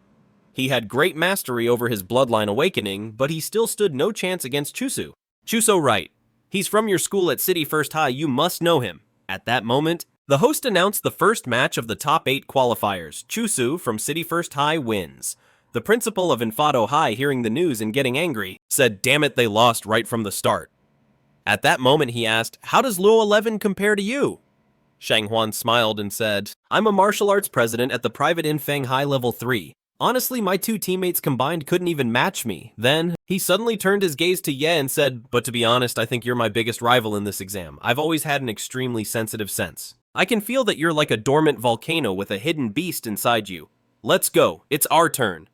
He had great mastery over his bloodline awakening, but he still stood no chance against Chusu. Chuso right. He's from your school at City First High, you must know him. At that moment, the host announced the first match of the top 8 qualifiers. Chusu from City First High wins. The principal of Enfado High, hearing the news and getting angry, said, "Damn it, they lost right from the start." At that moment, he asked, "How does Luo 11 compare to you?" Shanghuan smiled and said, "I'm a martial arts president at the private Infeng High Level 3. Honestly, my 2 teammates combined couldn't even match me." Then, he suddenly turned his gaze to Ye and said, "But to be honest, I think you're my biggest rival in this exam. I've always had an extremely sensitive sense. I can feel that you're like a dormant volcano with a hidden beast inside you. Let's go, it's our turn."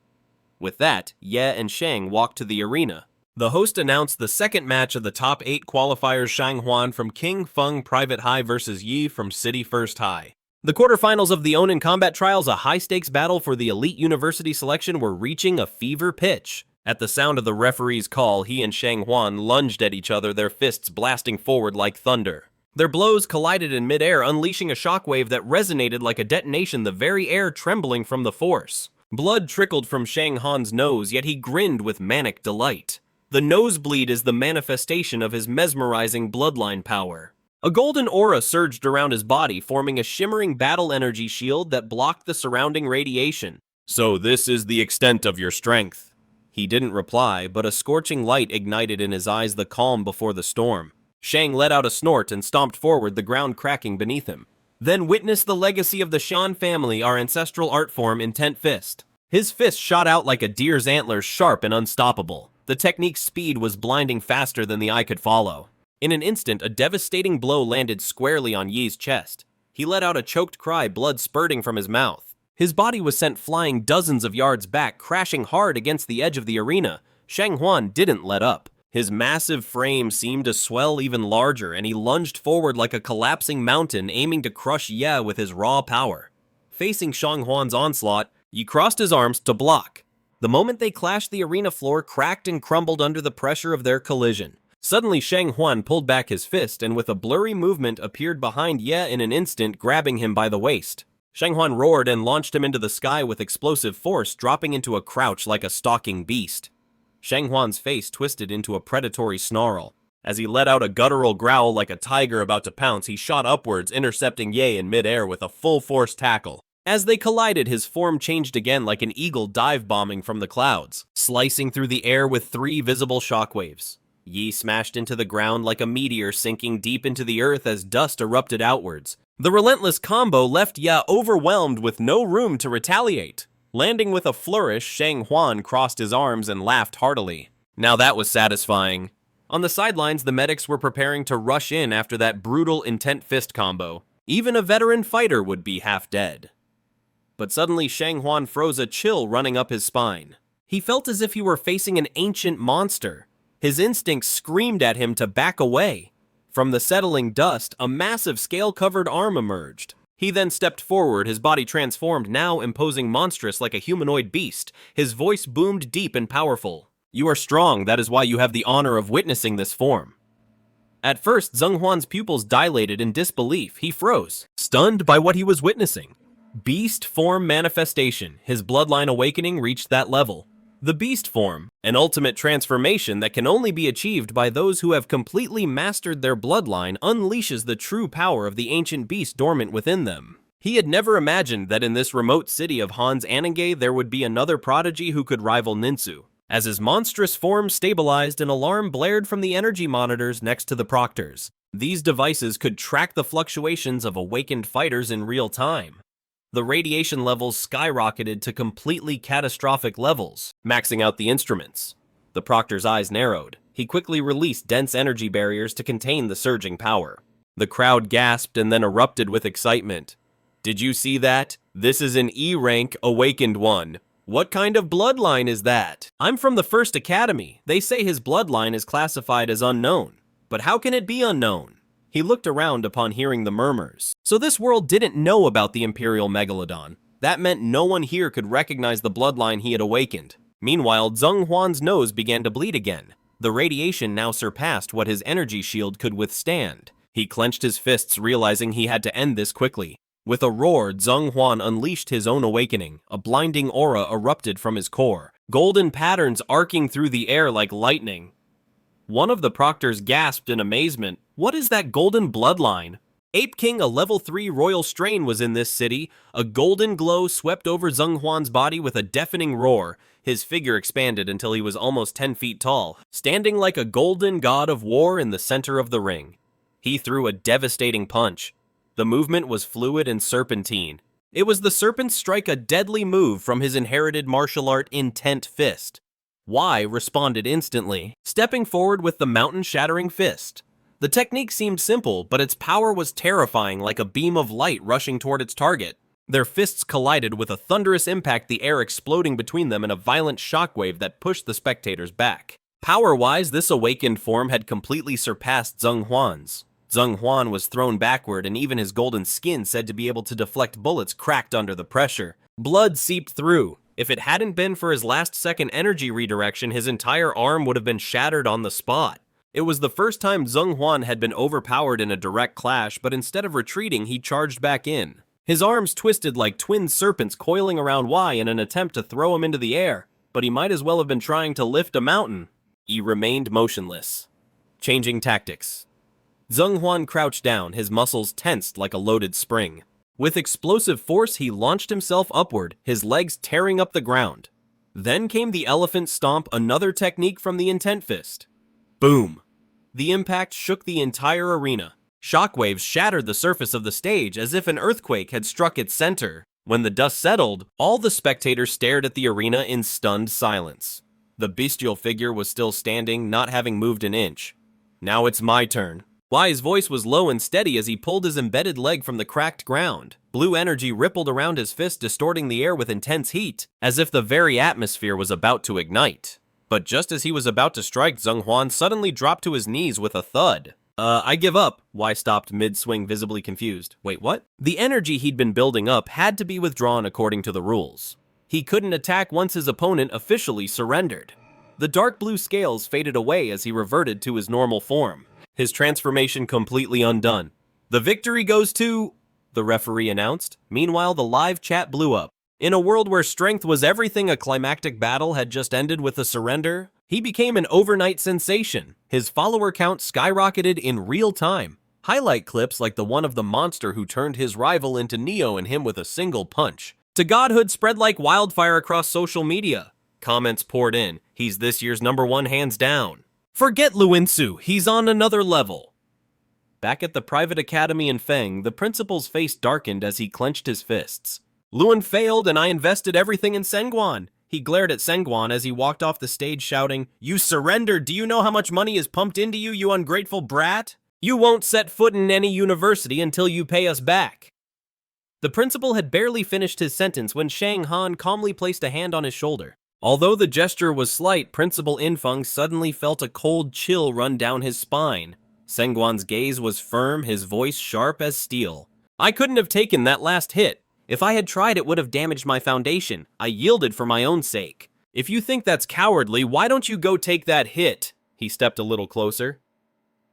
With that, Ye and Shang walked to the arena. The host announced the second match of the top 8 qualifiers, Shanghuan from King Feng Private High versus Yi from City First High. The quarterfinals of the Onin Combat Trials, a high-stakes battle for the elite university selection, were reaching a fever pitch. At the sound of the referee's call, he and Shanghuan lunged at each other, their fists blasting forward like thunder. Their blows collided in midair, unleashing a shockwave that resonated like a detonation, the very air trembling from the force. Blood trickled from Shanghuan's nose, yet he grinned with manic delight. The nosebleed is the manifestation of his mesmerizing bloodline power. A golden aura surged around his body, forming a shimmering battle energy shield that blocked the surrounding radiation. "So this is the extent of your strength." He didn't reply, but a scorching light ignited in his eyes, the calm before the storm. Shang let out a snort and stomped forward, the ground cracking beneath him. Then witnessed the legacy of the Shan family, our ancestral art form, Intent Fist. His fist shot out like a deer's antlers, sharp and unstoppable. The technique's speed was blinding, faster than the eye could follow. In an instant, a devastating blow landed squarely on Yi's chest. He let out a choked cry, blood spurting from his mouth. His body was sent flying dozens of yards back, crashing hard against the edge of the arena. Shanghuan didn't let up. His massive frame seemed to swell even larger, and he lunged forward like a collapsing mountain, aiming to crush Ye with his raw power. Facing Shanghuan's onslaught, Yi crossed his arms to block. The moment they clashed, the arena floor cracked and crumbled under the pressure of their collision. Suddenly, Shanghuan pulled back his fist and with a blurry movement appeared behind Ye in an instant, grabbing him by the waist. Shanghuan roared and launched him into the sky with explosive force, dropping into a crouch like a stalking beast. Shanghuan's face twisted into a predatory snarl. As he let out a guttural growl like a tiger about to pounce, he shot upwards, intercepting Ye in midair with a full-force tackle. As they collided, his form changed again like an eagle dive-bombing from the clouds, slicing through the air with 3 visible shockwaves. Yi smashed into the ground like a meteor, sinking deep into the earth as dust erupted outwards. The relentless combo left Ye overwhelmed with no room to retaliate. Landing with a flourish, Shanghuan crossed his arms and laughed heartily. Now that was satisfying. On the sidelines, the medics were preparing to rush in after that brutal Intent Fist combo. Even a veteran fighter would be half dead. But suddenly Shanghuan froze, a chill running up his spine. He felt as if he were facing an ancient monster. His instincts screamed at him to back away. From the settling dust, a massive scale-covered arm emerged. He then stepped forward, his body transformed, now imposing monstrous like a humanoid beast. His voice boomed deep and powerful. "You are strong, that is why you have the honor of witnessing this form." At first, Zhenghuan's pupils dilated in disbelief. He froze, stunned by what he was witnessing. Beast form manifestation. His bloodline awakening reached that level. The beast form, an ultimate transformation that can only be achieved by those who have completely mastered their bloodline, unleashes the true power of the ancient beast dormant within them. He had never imagined that in this remote city of Hans Anange there would be another prodigy who could rival Ninsu. As his monstrous form stabilized, an alarm blared from the energy monitors next to the proctors. These devices could track the fluctuations of awakened fighters in real time. The radiation levels skyrocketed to completely catastrophic levels, maxing out the instruments. The proctor's eyes narrowed. He quickly released dense energy barriers to contain the surging power. The crowd gasped and then erupted with excitement. Did you see that? This is an E-rank awakened one. What kind of bloodline is that? I'm from the First Academy. They say his bloodline is classified as unknown. But how can it be unknown? He looked around upon hearing the murmurs. So this world didn't know about the Imperial Megalodon. That meant no one here could recognize the bloodline he had awakened. Meanwhile, Zheng Huan's nose began to bleed again. The radiation now surpassed what his energy shield could withstand. He clenched his fists, realizing he had to end this quickly. With a roar, Zheng Huan unleashed his own awakening. A blinding aura erupted from his core, golden patterns arcing through the air like lightning. One of the proctors gasped in amazement. What is that golden bloodline? Ape King, a level 3 royal strain, was in this city. A golden glow swept over Zheng Huan's body with a deafening roar. His figure expanded until he was almost 10 feet tall, standing like a golden god of war in the center of the ring. He threw a devastating punch. The movement was fluid and serpentine. It was the serpent's strike, a deadly move from his inherited martial art Intent Fist. Y responded instantly, stepping forward with the mountain-shattering fist. The technique seemed simple, but its power was terrifying, like a beam of light rushing toward its target. Their fists collided with a thunderous impact, the air exploding between them in a violent shockwave that pushed the spectators back. Power-wise, this awakened form had completely surpassed Zheng Huan's. Zheng Huan was thrown backward, and even his golden skin, said to be able to deflect bullets, cracked under the pressure. Blood seeped through. If it hadn't been for his last-second energy redirection, his entire arm would have been shattered on the spot. It was the first time Zheng Huan had been overpowered in a direct clash, but instead of retreating, he charged back in. His arms twisted like twin serpents coiling around Y in an attempt to throw him into the air, but he might as well have been trying to lift a mountain. He remained motionless. Changing tactics. Zheng Huan crouched down, his muscles tensed like a loaded spring. With explosive force, he launched himself upward, his legs tearing up the ground. Then came the elephant stomp, another technique from the Intent Fist. Boom! The impact shook the entire arena. Shockwaves shattered the surface of the stage as if an earthquake had struck its center. When the dust settled, all the spectators stared at the arena in stunned silence. The bestial figure was still standing, not having moved an inch. Now it's my turn. Y's voice was low and steady as he pulled his embedded leg from the cracked ground. Blue energy rippled around his fist, distorting the air with intense heat, as if the very atmosphere was about to ignite. But just as he was about to strike, Zheng Huan suddenly dropped to his knees with a thud. I give up. Y stopped mid-swing, visibly confused. Wait, what? The energy he'd been building up had to be withdrawn according to the rules. He couldn't attack once his opponent officially surrendered. The dark blue scales faded away as he reverted to his normal form, his transformation completely undone. The victory goes to... the referee announced. Meanwhile, the live chat blew up. In a world where strength was everything, a climactic battle had just ended with a surrender. He became an overnight sensation. His follower count skyrocketed in real time. Highlight clips like the one of the monster who turned his rival into Neo and him with a single punch. To godhood spread like wildfire across social media. Comments poured in. He's this year's #1 hands down. Forget Luinsu, he's on another level. Back at the private academy in Feng, the principal's face darkened as he clenched his fists. Luin failed and I invested everything in Sengguan. He glared at Sengguan as he walked off the stage shouting, "You surrendered! Do you know how much money is pumped into you, you ungrateful brat? You won't set foot in any university until you pay us back." The principal had barely finished his sentence when Shang Han calmly placed a hand on his shoulder. Although the gesture was slight, Principal Infeng suddenly felt a cold chill run down his spine. Sengguan's gaze was firm, his voice sharp as steel. "I couldn't have taken that last hit. If I had tried, it would have damaged my foundation. I yielded for my own sake. If you think that's cowardly, why don't you go take that hit?" He stepped a little closer.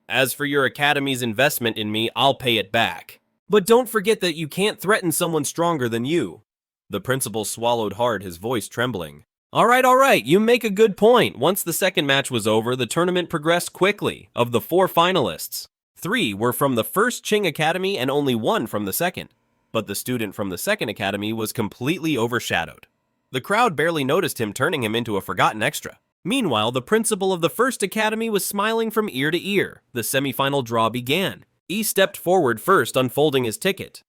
"As for your academy's investment in me, I'll pay it back. But don't forget that you can't threaten someone stronger than you." The principal swallowed hard, his voice trembling. All right, you make a good point. Once the second match was over, the tournament progressed quickly. Of the 4 finalists, 3 were from the first Qing Academy and only 1 from the second. But the student from the second academy was completely overshadowed. The crowd barely noticed him, turning him into a forgotten extra. Meanwhile, the principal of the first academy was smiling from ear to ear. The semifinal draw began. He stepped forward first, unfolding his ticket.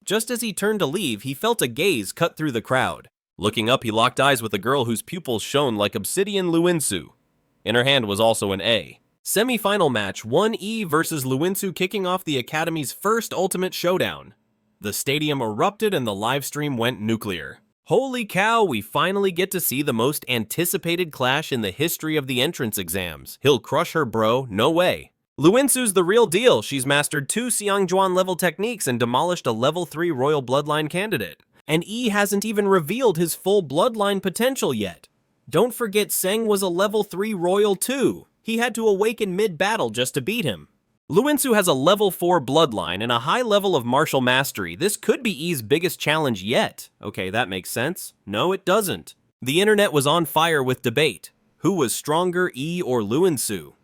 Just as he turned to leave, he felt a gaze cut through the crowd. Looking up, he locked eyes with a girl whose pupils shone like obsidian, Luinsu. In her hand was also an A. Semi-final match, 1E versus Luinsu, kicking off the Academy's first Ultimate Showdown. The stadium erupted and the livestream went nuclear. Holy cow, we finally get to see the most anticipated clash in the history of the entrance exams. He'll crush her, bro, no way. Luinsu's the real deal. She's mastered 2 Xiangjuan level techniques and demolished a level 3 royal bloodline candidate. And E hasn't even revealed his full bloodline potential yet. Don't forget Seng was a level 3 royal too. He had to awaken mid-battle just to beat him. Luinsu has a level 4 bloodline and a high level of martial mastery. This could be E's biggest challenge yet. Okay, that makes sense. No, it doesn't. The internet was on fire with debate. Who was stronger, E or Luinsu?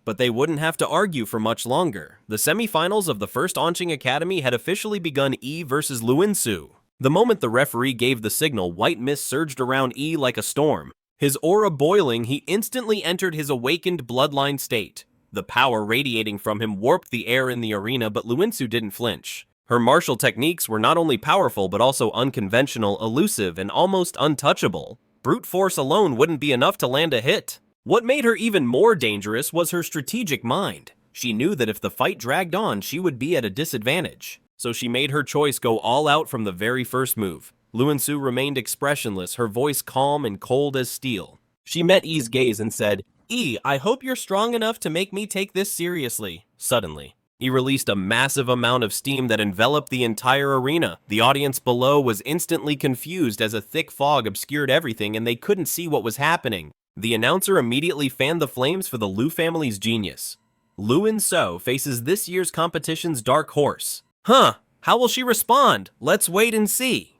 But they wouldn't have to argue for much longer. The semifinals of the first Onqing Academy had officially begun, E versus Luinsu. The moment the referee gave the signal, white mist surged around E like a storm. His aura boiling, he instantly entered his awakened bloodline state. The power radiating from him warped the air in the arena, but Luinsu didn't flinch. Her martial techniques were not only powerful but also unconventional, elusive, and almost untouchable. Brute force alone wouldn't be enough to land a hit. What made her even more dangerous was her strategic mind. She knew that if the fight dragged on, she would be at a disadvantage. So she made her choice go all out from the very first move. Luinsu remained expressionless, her voice calm and cold as steel. She met E's gaze and said, "E, I hope you're strong enough to make me take this seriously." Suddenly, he released a massive amount of steam that enveloped the entire arena. The audience below was instantly confused as a thick fog obscured everything and they couldn't see what was happening. The announcer immediately fanned the flames for the Lu family's genius. Luinsu faces this year's competition's dark horse. Huh, how will she respond? Let's wait and see.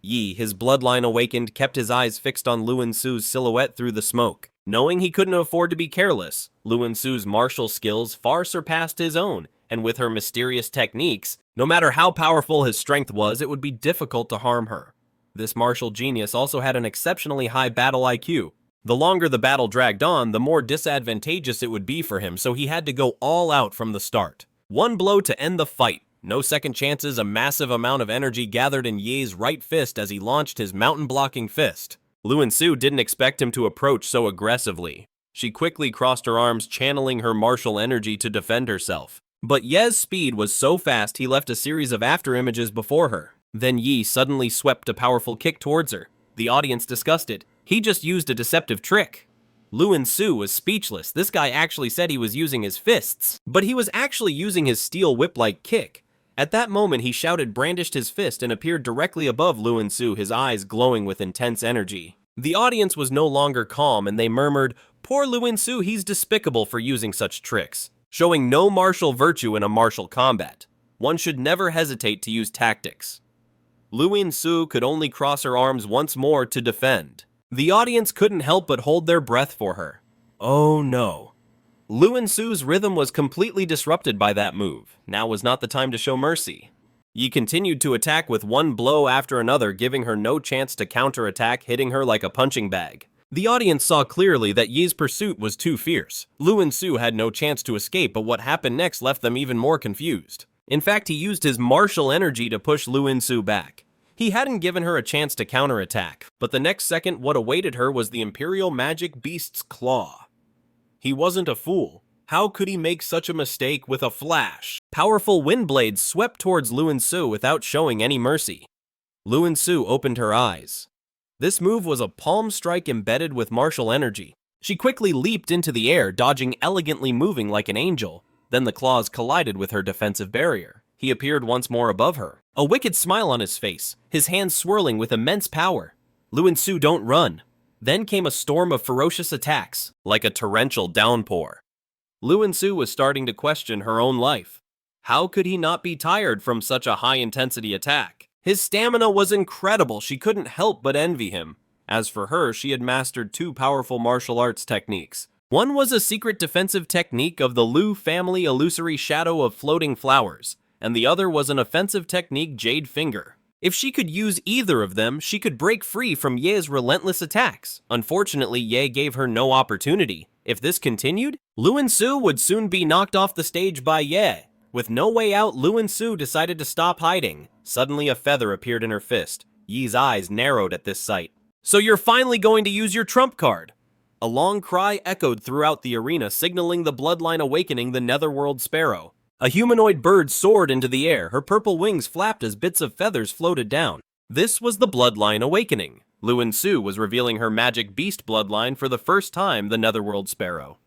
Yi, his bloodline awakened, kept his eyes fixed on Luinsu's silhouette through the smoke. Knowing he couldn't afford to be careless, Luinsu's martial skills far surpassed his own, and with her mysterious techniques, no matter how powerful his strength was, it would be difficult to harm her. This martial genius also had an exceptionally high battle IQ. The longer the battle dragged on, the more disadvantageous it would be for him, so he had to go all out from the start. One blow to end the fight. No second chances, a massive amount of energy gathered in Ye's right fist as he launched his mountain-blocking fist. Luinsu didn't expect him to approach so aggressively. She quickly crossed her arms, channeling her martial energy to defend herself. But Ye's speed was so fast he left a series of afterimages before her. Then Yi suddenly swept a powerful kick towards her. The audience discussed it. He just used a deceptive trick. Luinsu was speechless. This guy actually said he was using his fists, but he was actually using his steel whip-like kick. At that moment, he shouted, brandished his fist, and appeared directly above Luinsu, his eyes glowing with intense energy. The audience was no longer calm, and they murmured, "Poor Luinsu, he's despicable for using such tricks," showing no martial virtue in a martial combat. One should never hesitate to use tactics. Luinsu could only cross her arms once more to defend. The audience couldn't help but hold their breath for her. Oh no. Luinsu's rhythm was completely disrupted by that move. Now was not the time to show mercy. Yi continued to attack with one blow after another, giving her no chance to counterattack, hitting her like a punching bag. The audience saw clearly that Yi's pursuit was too fierce. Luinsu had no chance to escape, but what happened next left them even more confused. In fact, he used his martial energy to push Luinsu back. He hadn't given her a chance to counterattack, but the next second what awaited her was the Imperial Magic Beast's claw. He wasn't a fool. How could he make such a mistake with a flash? Powerful wind blades swept towards Luinsu without showing any mercy. Luinsu opened her eyes. This move was a palm strike embedded with martial energy. She quickly leaped into the air, dodging elegantly, moving like an angel. Then the claws collided with her defensive barrier. He appeared once more above her, a wicked smile on his face, his hands swirling with immense power. Luinsu, don't run. Then came a storm of ferocious attacks, like a torrential downpour. Luinsu was starting to question her own life. How could he not be tired from such a high-intensity attack? His stamina was incredible, she couldn't help but envy him. As for her, she had mastered 2 powerful martial arts techniques. One was a secret defensive technique of the Lu family illusory shadow of floating flowers, and the other was an offensive technique, Jade Finger. If she could use either of them, she could break free from Ye's relentless attacks. Unfortunately, Ye gave her no opportunity. If this continued, Luinsu would soon be knocked off the stage by Ye. With no way out, Lu Su decided to stop hiding. Suddenly a feather appeared in her fist. Yi's eyes narrowed at this sight. "So you're finally going to use your trump card!" A long cry echoed throughout the arena, signaling the bloodline awakening the netherworld sparrow. A humanoid bird soared into the air, her purple wings flapped as bits of feathers floated down. This was the bloodline awakening. Lu Su was revealing her magic beast bloodline for the first time, the netherworld sparrow.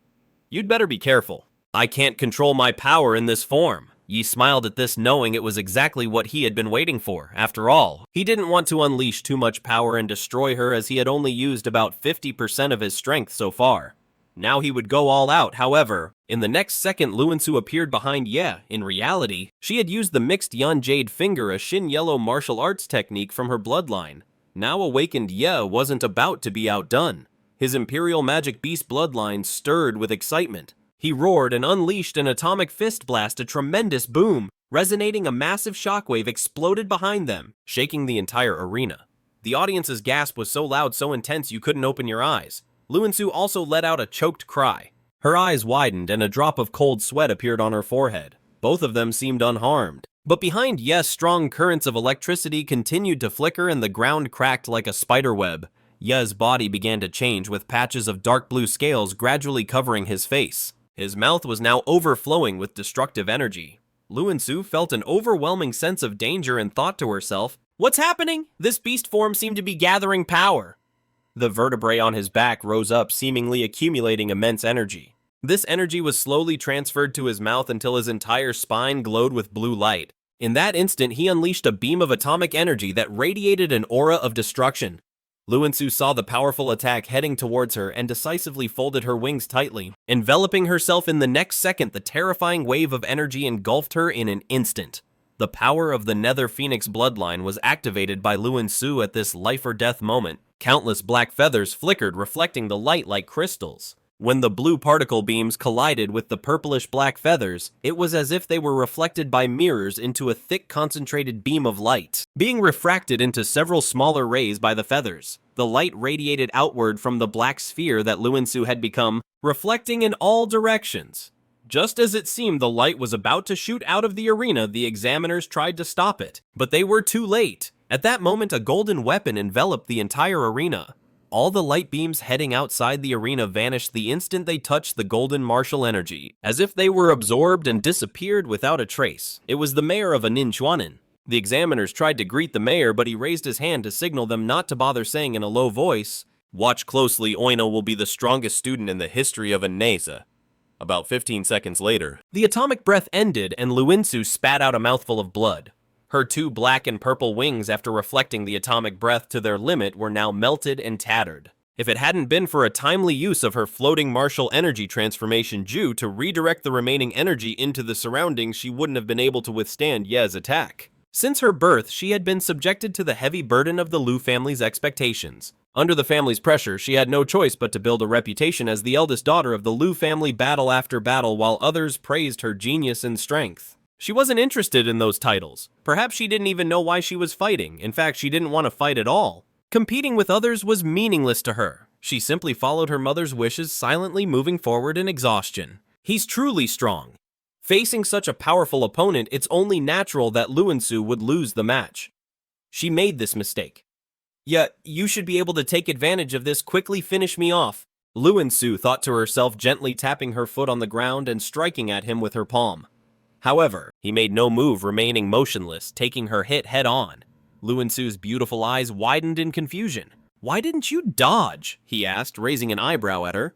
"You'd better be careful. I can't control my power in this form." Yi smiled at this, knowing it was exactly what he had been waiting for. After all, he didn't want to unleash too much power and destroy her, as he had only used about 50% of his strength so far. Now he would go all out. However, in the next second, Lu Su appeared behind Ye. In reality, she had used the mixed Yan Jade Finger, a Shin Yellow martial arts technique from her bloodline. Now awakened Ye wasn't about to be outdone. His Imperial Magic Beast bloodline stirred with excitement. He roared and unleashed an atomic fist blast, a tremendous boom. Resonating, a massive shockwave exploded behind them, shaking the entire arena. The audience's gasp was so loud, so intense you couldn't open your eyes. Lu Su also let out a choked cry. Her eyes widened and a drop of cold sweat appeared on her forehead. Both of them seemed unharmed. But behind Ye's strong currents of electricity continued to flicker and the ground cracked like a spider web. Ye's body began to change, with patches of dark blue scales gradually covering his face. His mouth was now overflowing with destructive energy. Lu Su felt an overwhelming sense of danger and thought to herself, "What's happening? This beast form seemed to be gathering power." The vertebrae on his back rose up, seemingly accumulating immense energy. This energy was slowly transferred to his mouth until his entire spine glowed with blue light. In that instant, he unleashed a beam of atomic energy that radiated an aura of destruction. Lu Su saw the powerful attack heading towards her and decisively folded her wings tightly. Enveloping herself in the next second, the terrifying wave of energy engulfed her in an instant. The power of the Nether Phoenix bloodline was activated by Lu Su at this life-or-death moment. Countless black feathers flickered, reflecting the light like crystals. When the blue particle beams collided with the purplish black feathers, it was as if they were reflected by mirrors into a thick, concentrated beam of light, being refracted into several smaller rays by the feathers. The light radiated outward from the black sphere that Lu Su had become, reflecting in all directions. Just as it seemed the light was about to shoot out of the arena, the examiners tried to stop it, but they were too late. At that moment, a golden weapon enveloped the entire arena. All the light beams heading outside the arena vanished the instant they touched the golden martial energy, as if they were absorbed and disappeared without a trace. It was the mayor of Aninchuanin. The examiners tried to greet the mayor, but he raised his hand to signal them not to bother, saying in a low voice, "Watch closely, Oino will be the strongest student in the history of Aneza." About 15 seconds later, the atomic breath ended and Lu Su spat out a mouthful of blood. Her two black and purple wings, after reflecting the atomic breath to their limit, were now melted and tattered. If it hadn't been for a timely use of her floating martial energy transformation Ju to redirect the remaining energy into the surroundings, she wouldn't have been able to withstand Ye's attack. Since her birth, she had been subjected to the heavy burden of the Lu family's expectations. Under the family's pressure, she had no choice but to build a reputation as the eldest daughter of the Lu family battle after battle, while others praised her genius and strength. She wasn't interested in those titles. Perhaps she didn't even know why she was fighting. In fact, she didn't want to fight at all. Competing with others was meaningless to her. She simply followed her mother's wishes, silently moving forward in exhaustion. He's truly strong. Facing such a powerful opponent, it's only natural that Lu Su would lose the match. She made this mistake. "Yeah, you should be able to take advantage of this, quickly finish me off." Lu Su thought to herself, gently tapping her foot on the ground and striking at him with her palm. However, he made no move, remaining motionless, taking her hit head on. Lu Su's beautiful eyes widened in confusion. "Why didn't you dodge?" he asked, raising an eyebrow at her.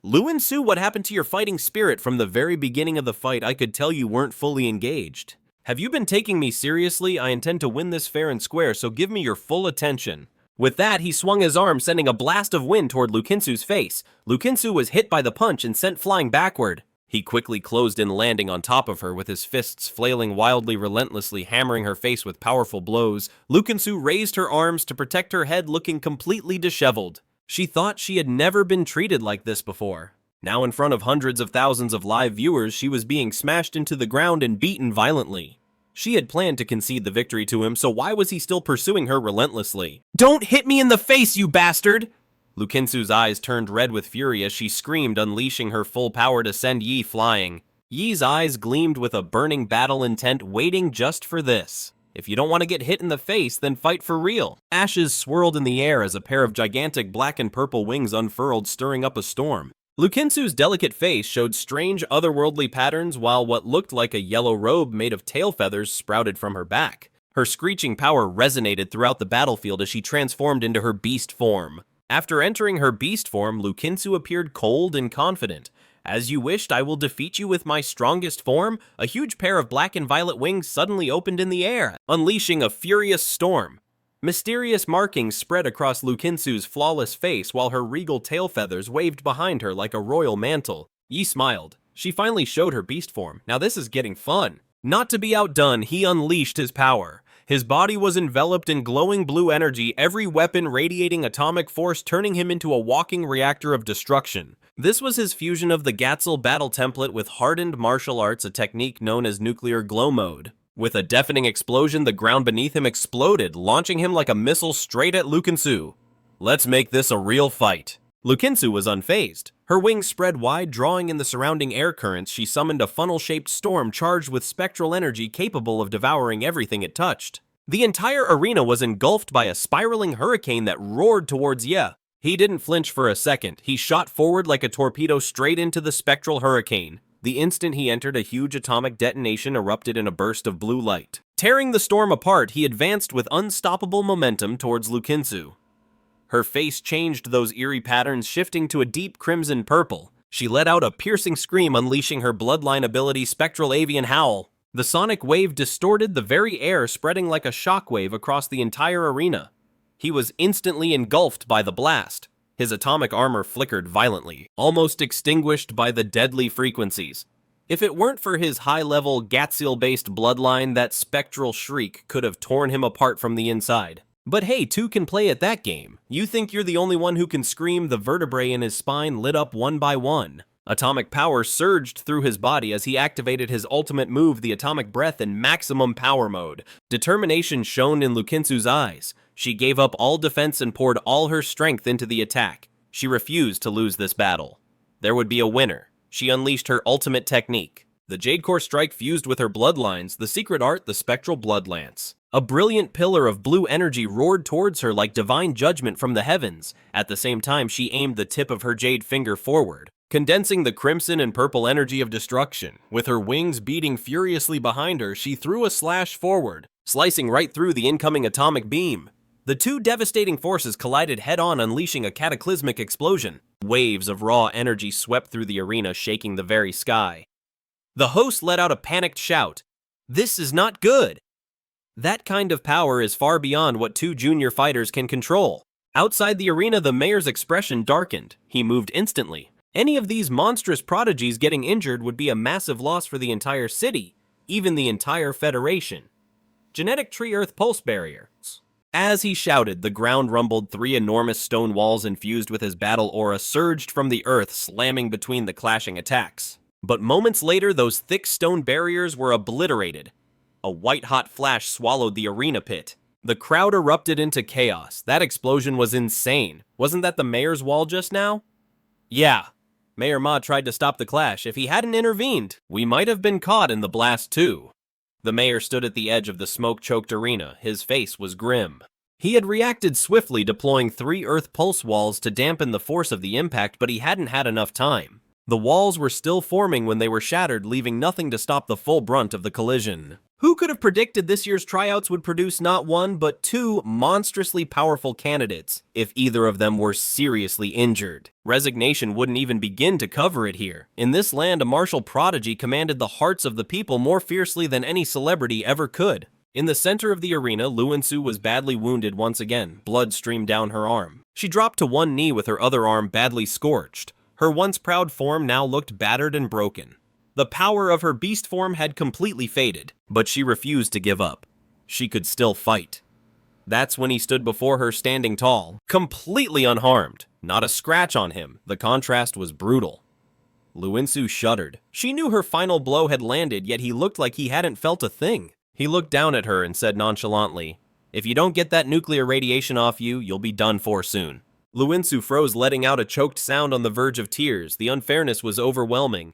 "Lu Su, what happened to your fighting spirit? From the very beginning of the fight, I could tell you weren't fully engaged. Have you been taking me seriously? I intend to win this fair and square, so give me your full attention." With that, he swung his arm, sending a blast of wind toward Lu Su's face. Lu Su was hit by the punch and sent flying backward. He quickly closed in, landing on top of her with his fists flailing wildly, relentlessly hammering her face with powerful blows. Lu Su raised her arms to protect her head, looking completely disheveled. She thought she had never been treated like this before. Now in front of hundreds of thousands of live viewers, she was being smashed into the ground and beaten violently. She had planned to concede the victory to him, so why was he still pursuing her relentlessly? "Don't hit me in the face, you bastard!" Lu Su's eyes turned red with fury as she screamed, unleashing her full power to send Yi flying. Yi's eyes gleamed with a burning battle intent waiting just for this. If you don't want to get hit in the face, then fight for real. Ashes swirled in the air as a pair of gigantic black and purple wings unfurled, stirring up a storm. Lukinsu's delicate face showed strange otherworldly patterns while what looked like a yellow robe made of tail feathers sprouted from her back. Her screeching power resonated throughout the battlefield as she transformed into her beast form. After entering her beast form, Lukinsu appeared cold and confident. As you wished, I will defeat you with my strongest form. A huge pair of black and violet wings suddenly opened in the air, unleashing a furious storm. Mysterious markings spread across Lukinsu's flawless face while her regal tail feathers waved behind her like a royal mantle. Yi smiled. She finally showed her beast form. Now this is getting fun. Not to be outdone, he unleashed his power. His body was enveloped in glowing blue energy, every weapon radiating atomic force, turning him into a walking reactor of destruction. This was his fusion of the Gatzel battle template with hardened martial arts, a technique known as nuclear glow mode. With a deafening explosion, the ground beneath him exploded, launching him like a missile straight at Lukinsu. Let's make this a real fight. Lukinsu was unfazed. Her wings spread wide, drawing in the surrounding air currents. She summoned a funnel-shaped storm charged with spectral energy capable of devouring everything it touched. The entire arena was engulfed by a spiraling hurricane that roared towards Ye. He didn't flinch for a second. He shot forward like a torpedo straight into the spectral hurricane. The instant he entered, a huge atomic detonation erupted in a burst of blue light. Tearing the storm apart, he advanced with unstoppable momentum towards Lukinsu. Her face changed, those eerie patterns shifting to a deep crimson purple. She let out a piercing scream, unleashing her bloodline ability, Spectral Avian Howl. The sonic wave distorted the very air, spreading like a shockwave across the entire arena. He was instantly engulfed by the blast. His atomic armor flickered violently, almost extinguished by the deadly frequencies. If it weren't for his high-level Gatsil-based bloodline, that spectral shriek could have torn him apart from the inside. But hey, two can play at that game. You think you're the only one who can scream? The vertebrae in his spine lit up one by one. Atomic power surged through his body as he activated his ultimate move, the Atomic Breath, in maximum power mode. Determination shone in Lukinsu's eyes. She gave up all defense and poured all her strength into the attack. She refused to lose this battle. There would be a winner. She unleashed her ultimate technique. The Jade Core Strike fused with her bloodlines, the secret art, the Spectral Blood Lance. A brilliant pillar of blue energy roared towards her like divine judgment from the heavens. At the same time, she aimed the tip of her jade finger forward, condensing the crimson and purple energy of destruction. With her wings beating furiously behind her, she threw a slash forward, slicing right through the incoming atomic beam. The two devastating forces collided head-on, unleashing a cataclysmic explosion. Waves of raw energy swept through the arena, shaking the very sky. The host let out a panicked shout. "This is not good!" That kind of power is far beyond what two junior fighters can control. Outside the arena, the mayor's expression darkened. He moved instantly. Any of these monstrous prodigies getting injured would be a massive loss for the entire city, even the entire Federation. Genetic Tree Earth Pulse Barriers. As he shouted, the ground rumbled. 3 enormous stone walls infused with his battle aura surged from the earth, slamming between the clashing attacks. But moments later, those thick stone barriers were obliterated. A white-hot flash swallowed the arena pit. The crowd erupted into chaos. That explosion was insane. Wasn't that the mayor's wall just now? Yeah. Mayor Ma tried to stop the clash. If he hadn't intervened, we might have been caught in the blast too. The mayor stood at the edge of the smoke-choked arena. His face was grim. He had reacted swiftly, deploying 3 Earth Pulse walls to dampen the force of the impact, but he hadn't had enough time. The walls were still forming when they were shattered, leaving nothing to stop the full brunt of the collision. Who could have predicted this year's tryouts would produce not 1 but 2 monstrously powerful candidates, if either of them were seriously injured? Resignation wouldn't even begin to cover it here. In this land, a martial prodigy commanded the hearts of the people more fiercely than any celebrity ever could. In the center of the arena, Luinsu was badly wounded once again. Blood streamed down her arm. She dropped to one knee with her other arm badly scorched. Her once proud form now looked battered and broken. The power of her beast form had completely faded, but she refused to give up. She could still fight. That's when he stood before her, standing tall, completely unharmed. Not a scratch on him. The contrast was brutal. Luinsu shuddered. She knew her final blow had landed, yet he looked like he hadn't felt a thing. He looked down at her and said nonchalantly, "If you don't get that nuclear radiation off you, you'll be done for soon." Luinsu froze, letting out a choked sound on the verge of tears. The unfairness was overwhelming.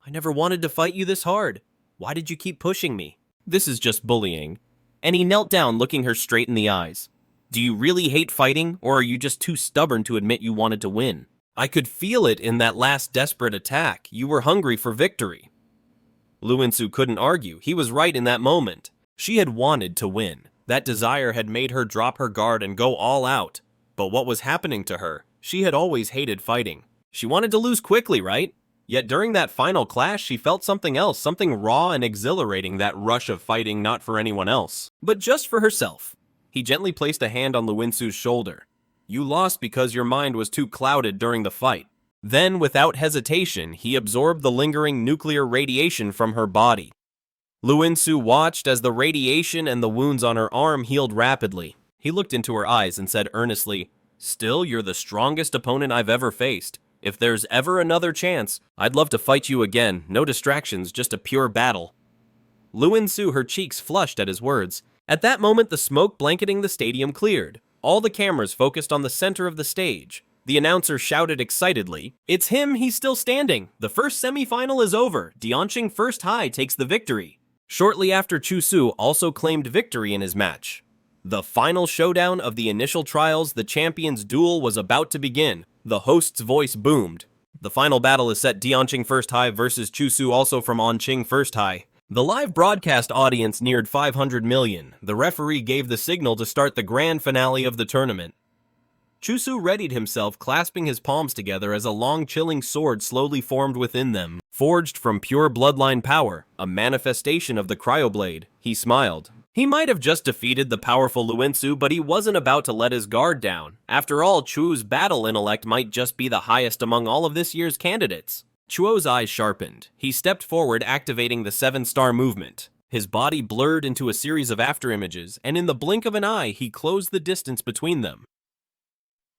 I never wanted to fight you this hard. Why did you keep pushing me? This is just bullying. And he knelt down, looking her straight in the eyes. Do you really hate fighting, or are you just too stubborn to admit you wanted to win? I could feel it in that last desperate attack. You were hungry for victory. Luinsu couldn't argue. He was right in that moment. She had wanted to win. That desire had made her drop her guard and go all out. But what was happening to her? She had always hated fighting. She wanted to lose quickly, right? Yet during that final clash, she felt something else, something raw and exhilarating, that rush of fighting not for anyone else, but just for herself. He gently placed a hand on Luinsu's shoulder. You lost because your mind was too clouded during the fight. Then, without hesitation, he absorbed the lingering nuclear radiation from her body. Luinsu watched as the radiation and the wounds on her arm healed rapidly. He looked into her eyes and said earnestly, "Still, you're the strongest opponent I've ever faced. If there's ever another chance, I'd love to fight you again. No distractions, just a pure battle." Luinsu, her cheeks flushed at his words. At that moment, the smoke blanketing the stadium cleared. All the cameras focused on the center of the stage. The announcer shouted excitedly, "It's him, he's still standing. The first semi-final is over. Dianqing First High takes the victory." Shortly after, Chusu also claimed victory in his match. The final showdown of the initial trials, the champions' duel, was about to begin. The host's voice boomed. The final battle is set, Dianqing First High versus Chusu, also from Onqing First High. The live broadcast audience neared 500 million. The referee gave the signal to start the grand finale of the tournament. Chusu readied himself, clasping his palms together as a long, chilling sword slowly formed within them. Forged from pure bloodline power, a manifestation of the cryoblade. He smiled. He might have just defeated the powerful Luinsu, but he wasn't about to let his guard down. After all, Chuo's battle intellect might just be the highest among all of this year's candidates. Chuo's eyes sharpened. He stepped forward, activating the 7-star movement. His body blurred into a series of afterimages, and in the blink of an eye, he closed the distance between them.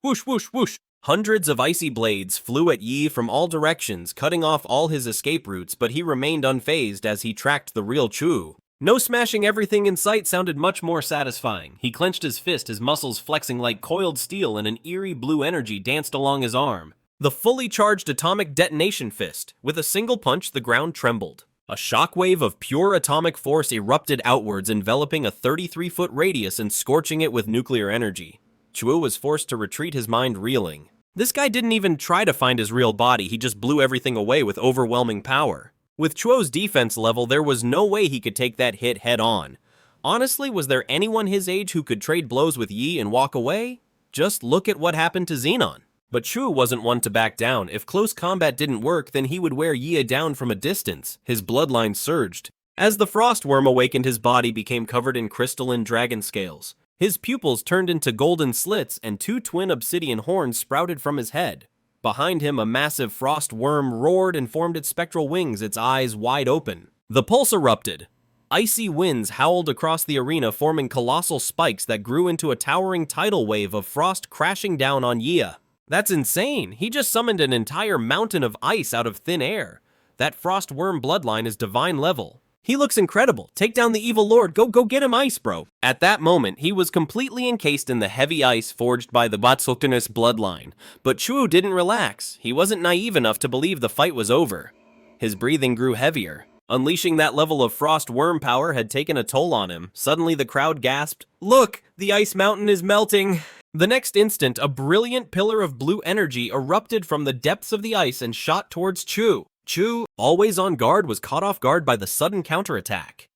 Whoosh, whoosh, whoosh! Hundreds of icy blades flew at Yi from all directions, cutting off all his escape routes, but he remained unfazed as he tracked the real Chuo. No smashing everything in sight sounded much more satisfying. He clenched his fist, his muscles flexing like coiled steel, and an eerie blue energy danced along his arm. The fully charged atomic detonation fist. With a single punch, the ground trembled. A shockwave of pure atomic force erupted outwards, enveloping a 33-foot radius and scorching it with nuclear energy. Chuo was forced to retreat, his mind reeling. This guy didn't even try to find his real body, he just blew everything away with overwhelming power. With Chuo's defense level, there was no way he could take that hit head on. Honestly, was there anyone his age who could trade blows with Yi and walk away? Just look at what happened to Xenon. But Chuo wasn't one to back down. If close combat didn't work, then he would wear Yi down from a distance. His bloodline surged. As the frost worm awakened, his body became covered in crystalline dragon scales. His pupils turned into golden slits, and 2 twin obsidian horns sprouted from his head. Behind him, a massive frost worm roared and formed its spectral wings, its eyes wide open. The pulse erupted. Icy winds howled across the arena, forming colossal spikes that grew into a towering tidal wave of frost crashing down on Yi. That's insane! He just summoned an entire mountain of ice out of thin air. That frost worm bloodline is divine level. He looks incredible. Take down the evil lord. Go get him ice, bro. At that moment, he was completely encased in the heavy ice forged by the Protagonist bloodline. But Chuo didn't relax. He wasn't naive enough to believe the fight was over. His breathing grew heavier. Unleashing that level of frost worm power had taken a toll on him. Suddenly, the crowd gasped, "Look! The ice mountain is melting!" The next instant, a brilliant pillar of blue energy erupted from the depths of the ice and shot towards Chuo. Chuo, always on guard, was caught off guard by the sudden counterattack.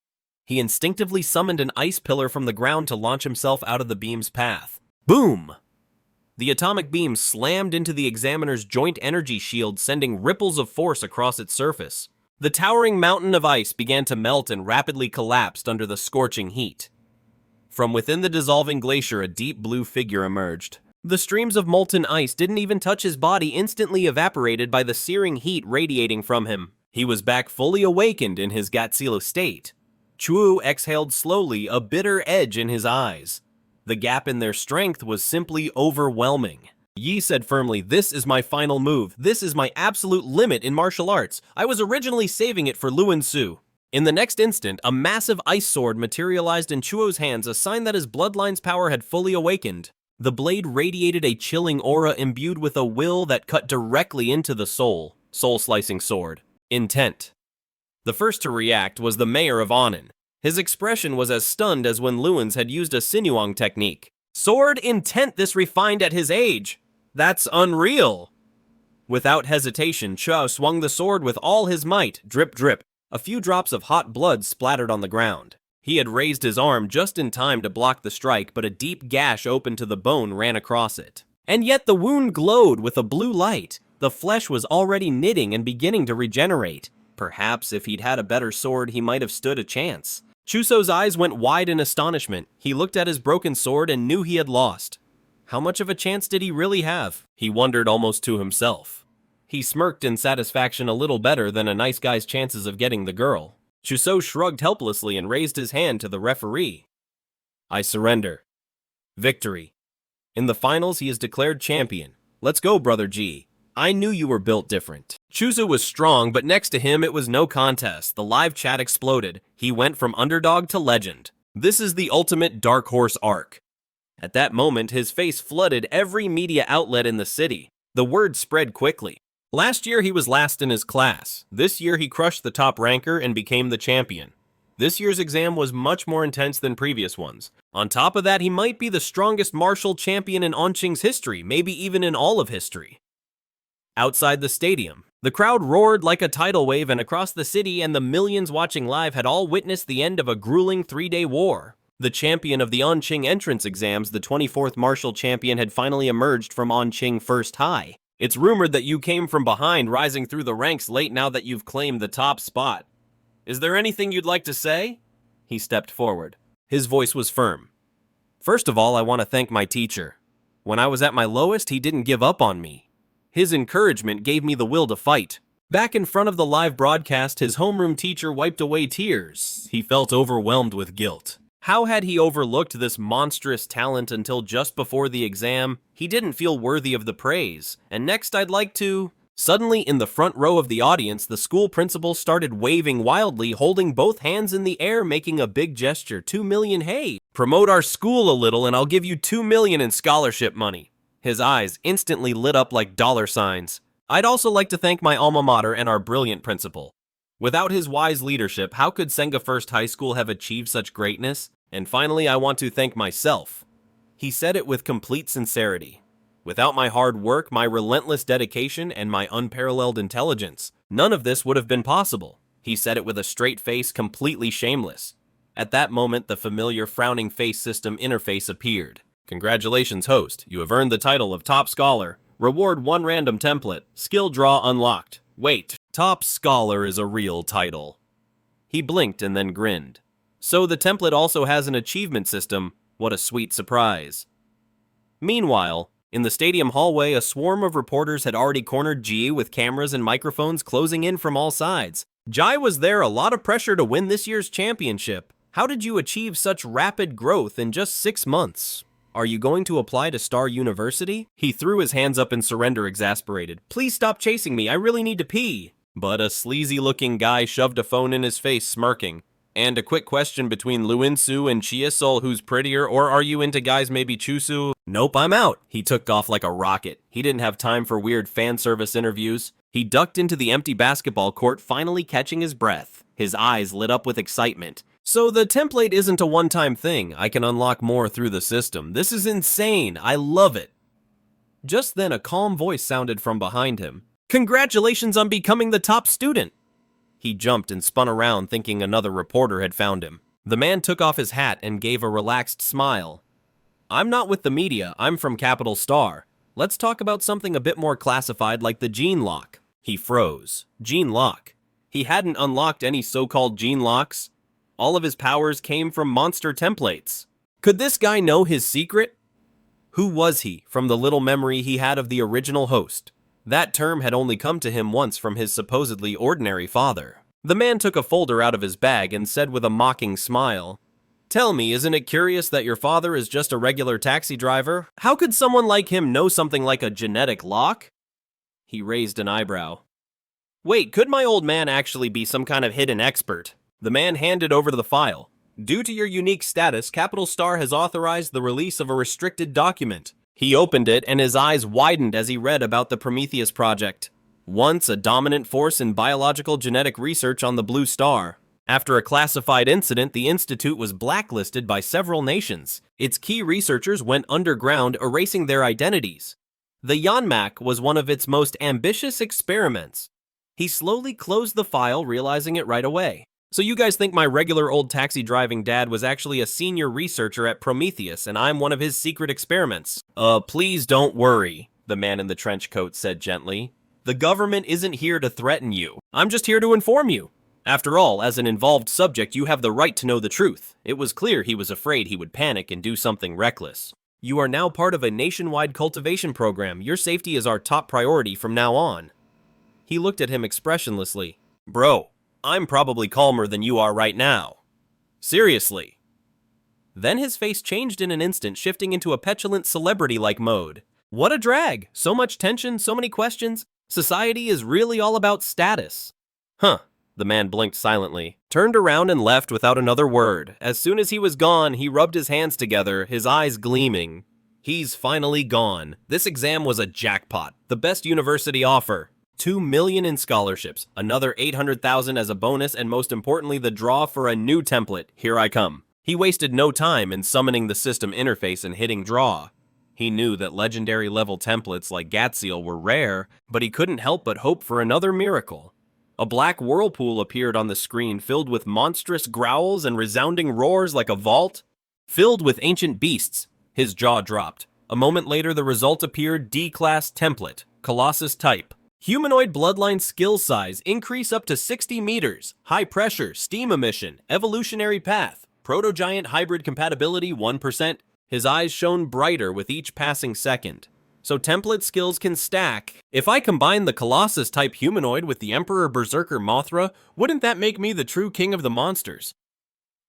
He instinctively summoned an ice pillar from the ground to launch himself out of the beam's path. Boom! The atomic beam slammed into the examiner's joint energy shield, sending ripples of force across its surface. The towering mountain of ice began to melt and rapidly collapsed under the scorching heat. From within the dissolving glacier, a deep blue figure emerged. The streams of molten ice didn't even touch his body, instantly evaporated by the searing heat radiating from him. He was back fully awakened in his Gatsilo state. Chuo exhaled slowly, a bitter edge in his eyes. The gap in their strength was simply overwhelming. Yi said firmly, "This is my final move. This is my absolute limit in martial arts. I was originally saving it for Luinsu." In the next instant, a massive ice sword materialized in Chuo's hands, a sign that his bloodline's power had fully awakened. The blade radiated a chilling aura imbued with a will that cut directly into the soul. Soul-slicing sword. Intent. The first to react was the mayor of Anan. His expression was as stunned as when Lewins had used a Sinuang technique. Sword intent this refined at his age. That's unreal. Without hesitation, Chao swung the sword with all his might, drip drip. A few drops of hot blood splattered on the ground. He had raised his arm just in time to block the strike, but a deep gash open to the bone ran across it. And yet the wound glowed with a blue light. The flesh was already knitting and beginning to regenerate. Perhaps if he'd had a better sword, he might have stood a chance. Chuso's eyes went wide in astonishment. He looked at his broken sword and knew he had lost. How much of a chance did he really have? He wondered almost to himself. He smirked in satisfaction, a little better than a nice guy's chances of getting the girl. Chuso shrugged helplessly and raised his hand to the referee. I surrender. Victory. In the finals, he is declared champion. Let's go, Brother G. I knew you were built different. Chuso was strong, but next to him it was no contest. The live chat exploded. He went from underdog to legend. This is the ultimate Dark Horse arc. At that moment, his face flooded every media outlet in the city. The word spread quickly. Last year he was last in his class. This year he crushed the top ranker and became the champion. This year's exam was much more intense than previous ones. On top of that, he might be the strongest martial champion in Onqing's history, maybe even in all of history. Outside the stadium, the crowd roared like a tidal wave, and across the city and the millions watching live had all witnessed the end of a grueling 3-day war. The champion of the Onqing entrance exams, the 24th martial champion, had finally emerged from Onqing First High. It's rumored that you came from behind, rising through the ranks late now that you've claimed the top spot. Is there anything you'd like to say? He stepped forward. His voice was firm. First of all, I want to thank my teacher. When I was at my lowest, he didn't give up on me. His encouragement gave me the will to fight. Back in front of the live broadcast, his homeroom teacher wiped away tears. He felt overwhelmed with guilt. How had he overlooked this monstrous talent until just before the exam? He didn't feel worthy of the praise. And next I'd like to... Suddenly, in the front row of the audience, the school principal started waving wildly, holding both hands in the air, making a big gesture. 2 million, hey! Promote our school a little and I'll give you 2 million in scholarship money. His eyes instantly lit up like dollar signs. I'd also like to thank my alma mater and our brilliant principal. Without his wise leadership, how could Senga First High School have achieved such greatness? And finally, I want to thank myself. He said it with complete sincerity. Without my hard work, my relentless dedication, and my unparalleled intelligence, none of this would have been possible. He said it with a straight face, completely shameless. At that moment, the familiar frowning face system interface appeared. Congratulations, host. You have earned the title of Top Scholar. Reward 1 random template. Skill draw unlocked. Wait, Top Scholar is a real title. He blinked and then grinned. So the template also has an achievement system. What a sweet surprise. Meanwhile, in the stadium hallway, a swarm of reporters had already cornered Ji with cameras and microphones closing in from all sides. Jai was there, a lot of pressure to win this year's championship. How did you achieve such rapid growth in just 6 months? Are you going to apply to Star University? He threw his hands up in surrender, exasperated. Please stop chasing me, I really need to pee. But a sleazy-looking guy shoved a phone in his face, smirking. And a quick question between Luinsu and Chiasol, who's prettier, or are you into guys maybe Chusu? Nope, I'm out. He took off like a rocket. He didn't have time for weird fan service interviews. He ducked into the empty basketball court, finally catching his breath. His eyes lit up with excitement. So the template isn't a one-time thing. I can unlock more through the system. This is insane. I love it. Just then, a calm voice sounded from behind him. Congratulations on becoming the top student. He jumped and spun around, thinking another reporter had found him. The man took off his hat and gave a relaxed smile. I'm not with the media, I'm from Capital Star. Let's talk about something a bit more classified like the gene lock. He froze. Gene lock. He hadn't unlocked any so-called gene locks. All of his powers came from monster templates. Could this guy know his secret? Who was he, from the little memory he had of the original host? That term had only come to him once from his supposedly ordinary father. The man took a folder out of his bag and said with a mocking smile, Tell me, isn't it curious that your father is just a regular taxi driver? How could someone like him know something like a genetic lock? He raised an eyebrow. Wait, could my old man actually be some kind of hidden expert? The man handed over the file. Due to your unique status, Capital Star has authorized the release of a restricted document. He opened it and his eyes widened as he read about the Prometheus project. once a dominant force in biological genetic research on the Blue Star. After a classified incident, the institute was blacklisted by several nations. Its key researchers went underground, erasing their identities. The Yanmak was one of its most ambitious experiments. He slowly closed the file, realizing it right away. So you guys think my regular old taxi-driving dad was actually a senior researcher at Prometheus, and I'm one of his secret experiments? Please don't worry, the man in the trench coat said gently. The government isn't here to threaten you. I'm just here to inform you. After all, as an involved subject, you have the right to know the truth. It was clear he was afraid he would panic and do something reckless. You are now part of a nationwide cultivation program. Your safety is our top priority from now on. He looked at him expressionlessly. Bro, I'm probably calmer than you are right now. Seriously. Then his face changed in an instant, shifting into a petulant celebrity-like mode. What a drag! So much tension, so many questions. Society is really all about status. Huh. The man blinked silently, turned around and left without another word. As soon as he was gone, he rubbed his hands together, his eyes gleaming. He's finally gone. This exam was a jackpot. The best university offer. $2 million in scholarships, another $800,000 as a bonus, and most importantly, the draw for a new template. Here I come. He wasted no time in summoning the system interface and hitting draw. He knew that legendary level templates like Gatseal were rare, but he couldn't help but hope for another miracle. A black whirlpool appeared on the screen, filled with monstrous growls and resounding roars like a vault. Filled with ancient beasts. His jaw dropped. A moment later, the result appeared: D-class template, Colossus type. Humanoid bloodline skill size, increase up to 60 meters. High pressure, steam emission, evolutionary path. Proto-giant hybrid compatibility 1%. His eyes shone brighter with each passing second. So template skills can stack. If I combine the Colossus-type humanoid with the Emperor Berserker Mothra, wouldn't that make me the true king of the monsters?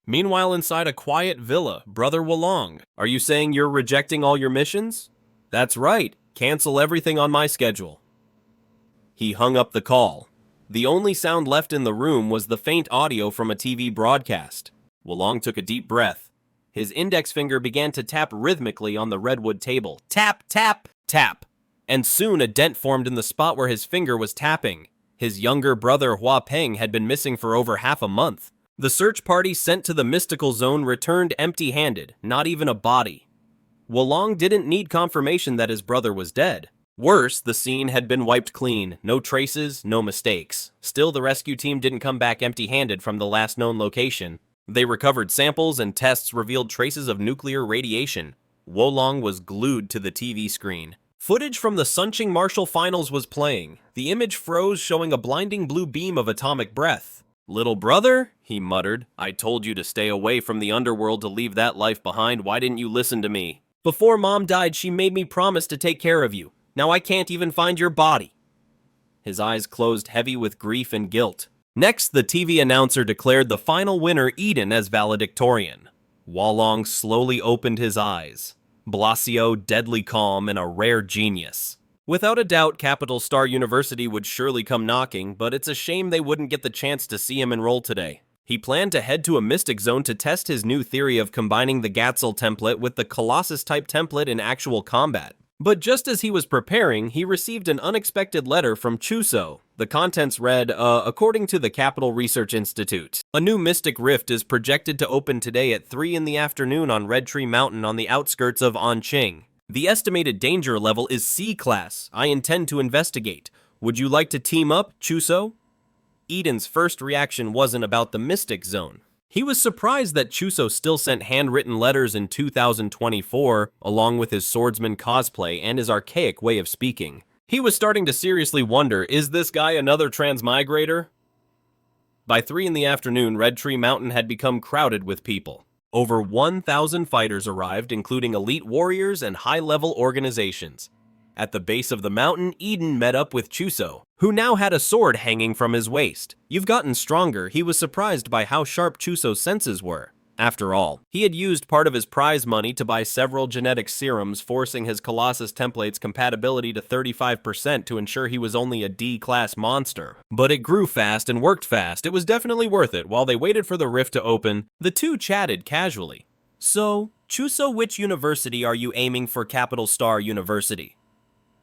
Meanwhile, inside a quiet villa, Brother Wolong, are you saying you're rejecting all your missions? That's right, cancel everything on my schedule. He hung up the call. The only sound left in the room was the faint audio from a TV broadcast. Wolong took a deep breath. His index finger began to tap rhythmically on the redwood table. Tap, tap, tap. And soon a dent formed in the spot where his finger was tapping. His younger brother Hua Peng had been missing for over half a month. The search party sent to the mystical zone returned empty-handed, not even a body. Wolong didn't need confirmation that his brother was dead. Worse, the scene had been wiped clean. No traces, no mistakes. Still, the rescue team didn't come back empty-handed from the last known location. They recovered samples, and tests revealed traces of nuclear radiation. Wolong was glued to the TV screen. Footage from the Sunching Martial Finals was playing. The image froze, showing a blinding blue beam of atomic breath. "Little brother," he muttered, "I told you to stay away from the underworld, to leave that life behind. Why didn't you listen to me? Before Mom died, she made me promise to take care of you. Now I can't even find your body." His eyes closed, heavy with grief and guilt. Next, the TV announcer declared the final winner Eden as valedictorian. Wolong slowly opened his eyes. Blasio, deadly calm, and a rare genius. Without a doubt, Capital Star University would surely come knocking, but it's a shame they wouldn't get the chance to see him enroll today. He planned to head to a Mystic Zone to test his new theory of combining the Gatseal template with the Colossus-type template in actual combat. But just as he was preparing, he received an unexpected letter from Chuso. The contents read, according to the Capital Research Institute, a new Mystic Rift is projected to open today at 3 in the afternoon on Red Tree Mountain on the outskirts of Anqing. The estimated danger level is C-class. I intend to investigate. Would you like to team up, Chuso? Eden's first reaction wasn't about the Mystic Zone. He was surprised that Chuso still sent handwritten letters in 2024, along with his swordsman cosplay and his archaic way of speaking. He was starting to seriously wonder, is this guy another transmigrator? By 3 in the afternoon, Red Tree Mountain had become crowded with people. Over 1,000 fighters arrived, including elite warriors and high-level organizations. At the base of the mountain, Eden met up with Chuso, who now had a sword hanging from his waist. "You've gotten stronger." He was surprised by how sharp Chuso's senses were. After all, he had used part of his prize money to buy several genetic serums, forcing his Colossus template's compatibility to 35% to ensure he was only a D-class monster. But it grew fast and worked fast. It was definitely worth it. While they waited for the rift to open, the two chatted casually. "So, Chuso, which university are you aiming for? Capital Star University?"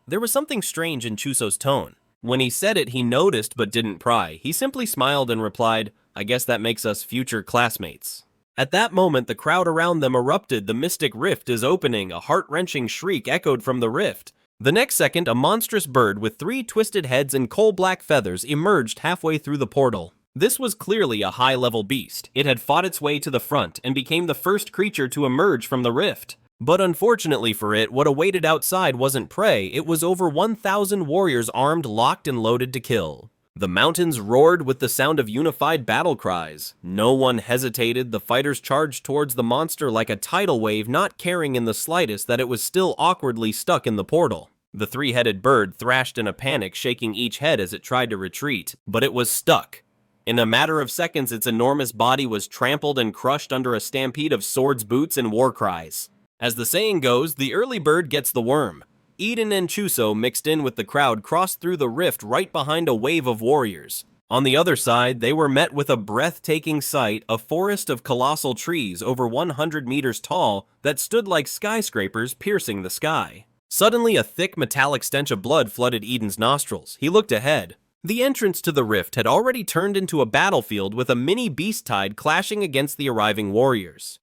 There was something strange in Chuso's tone. When he said it, he noticed but didn't pry. He simply smiled and replied, "I guess that makes us future classmates." At that moment, the crowd around them erupted. The mystic rift is opening. A heart-wrenching shriek echoed from the rift. The next second, a monstrous bird with 3 twisted heads and coal-black feathers emerged halfway through the portal. This was clearly a high-level beast. It had fought its way to the front and became the first creature to emerge from the rift. But unfortunately for it, what awaited outside wasn't prey. It was over 1,000 warriors armed, locked, and loaded to kill. The mountains roared with the sound of unified battle cries. No one hesitated. The fighters charged towards the monster like a tidal wave, not caring in the slightest that it was still awkwardly stuck in the portal. The 3-headed bird thrashed in a panic, shaking each head as it tried to retreat, but it was stuck. In a matter of seconds, its enormous body was trampled and crushed under a stampede of swords, boots, and war cries. As the saying goes, the early bird gets the worm. Eden and Chuso, mixed in with the crowd, crossed through the rift right behind a wave of warriors. On the other side, they were met with a breathtaking sight, a forest of colossal trees over 100 meters tall that stood like skyscrapers piercing the sky. Suddenly, a thick metallic stench of blood flooded Eden's nostrils. He looked ahead. The entrance to the rift had already turned into a battlefield with a mini beast tide clashing against the arriving warriors.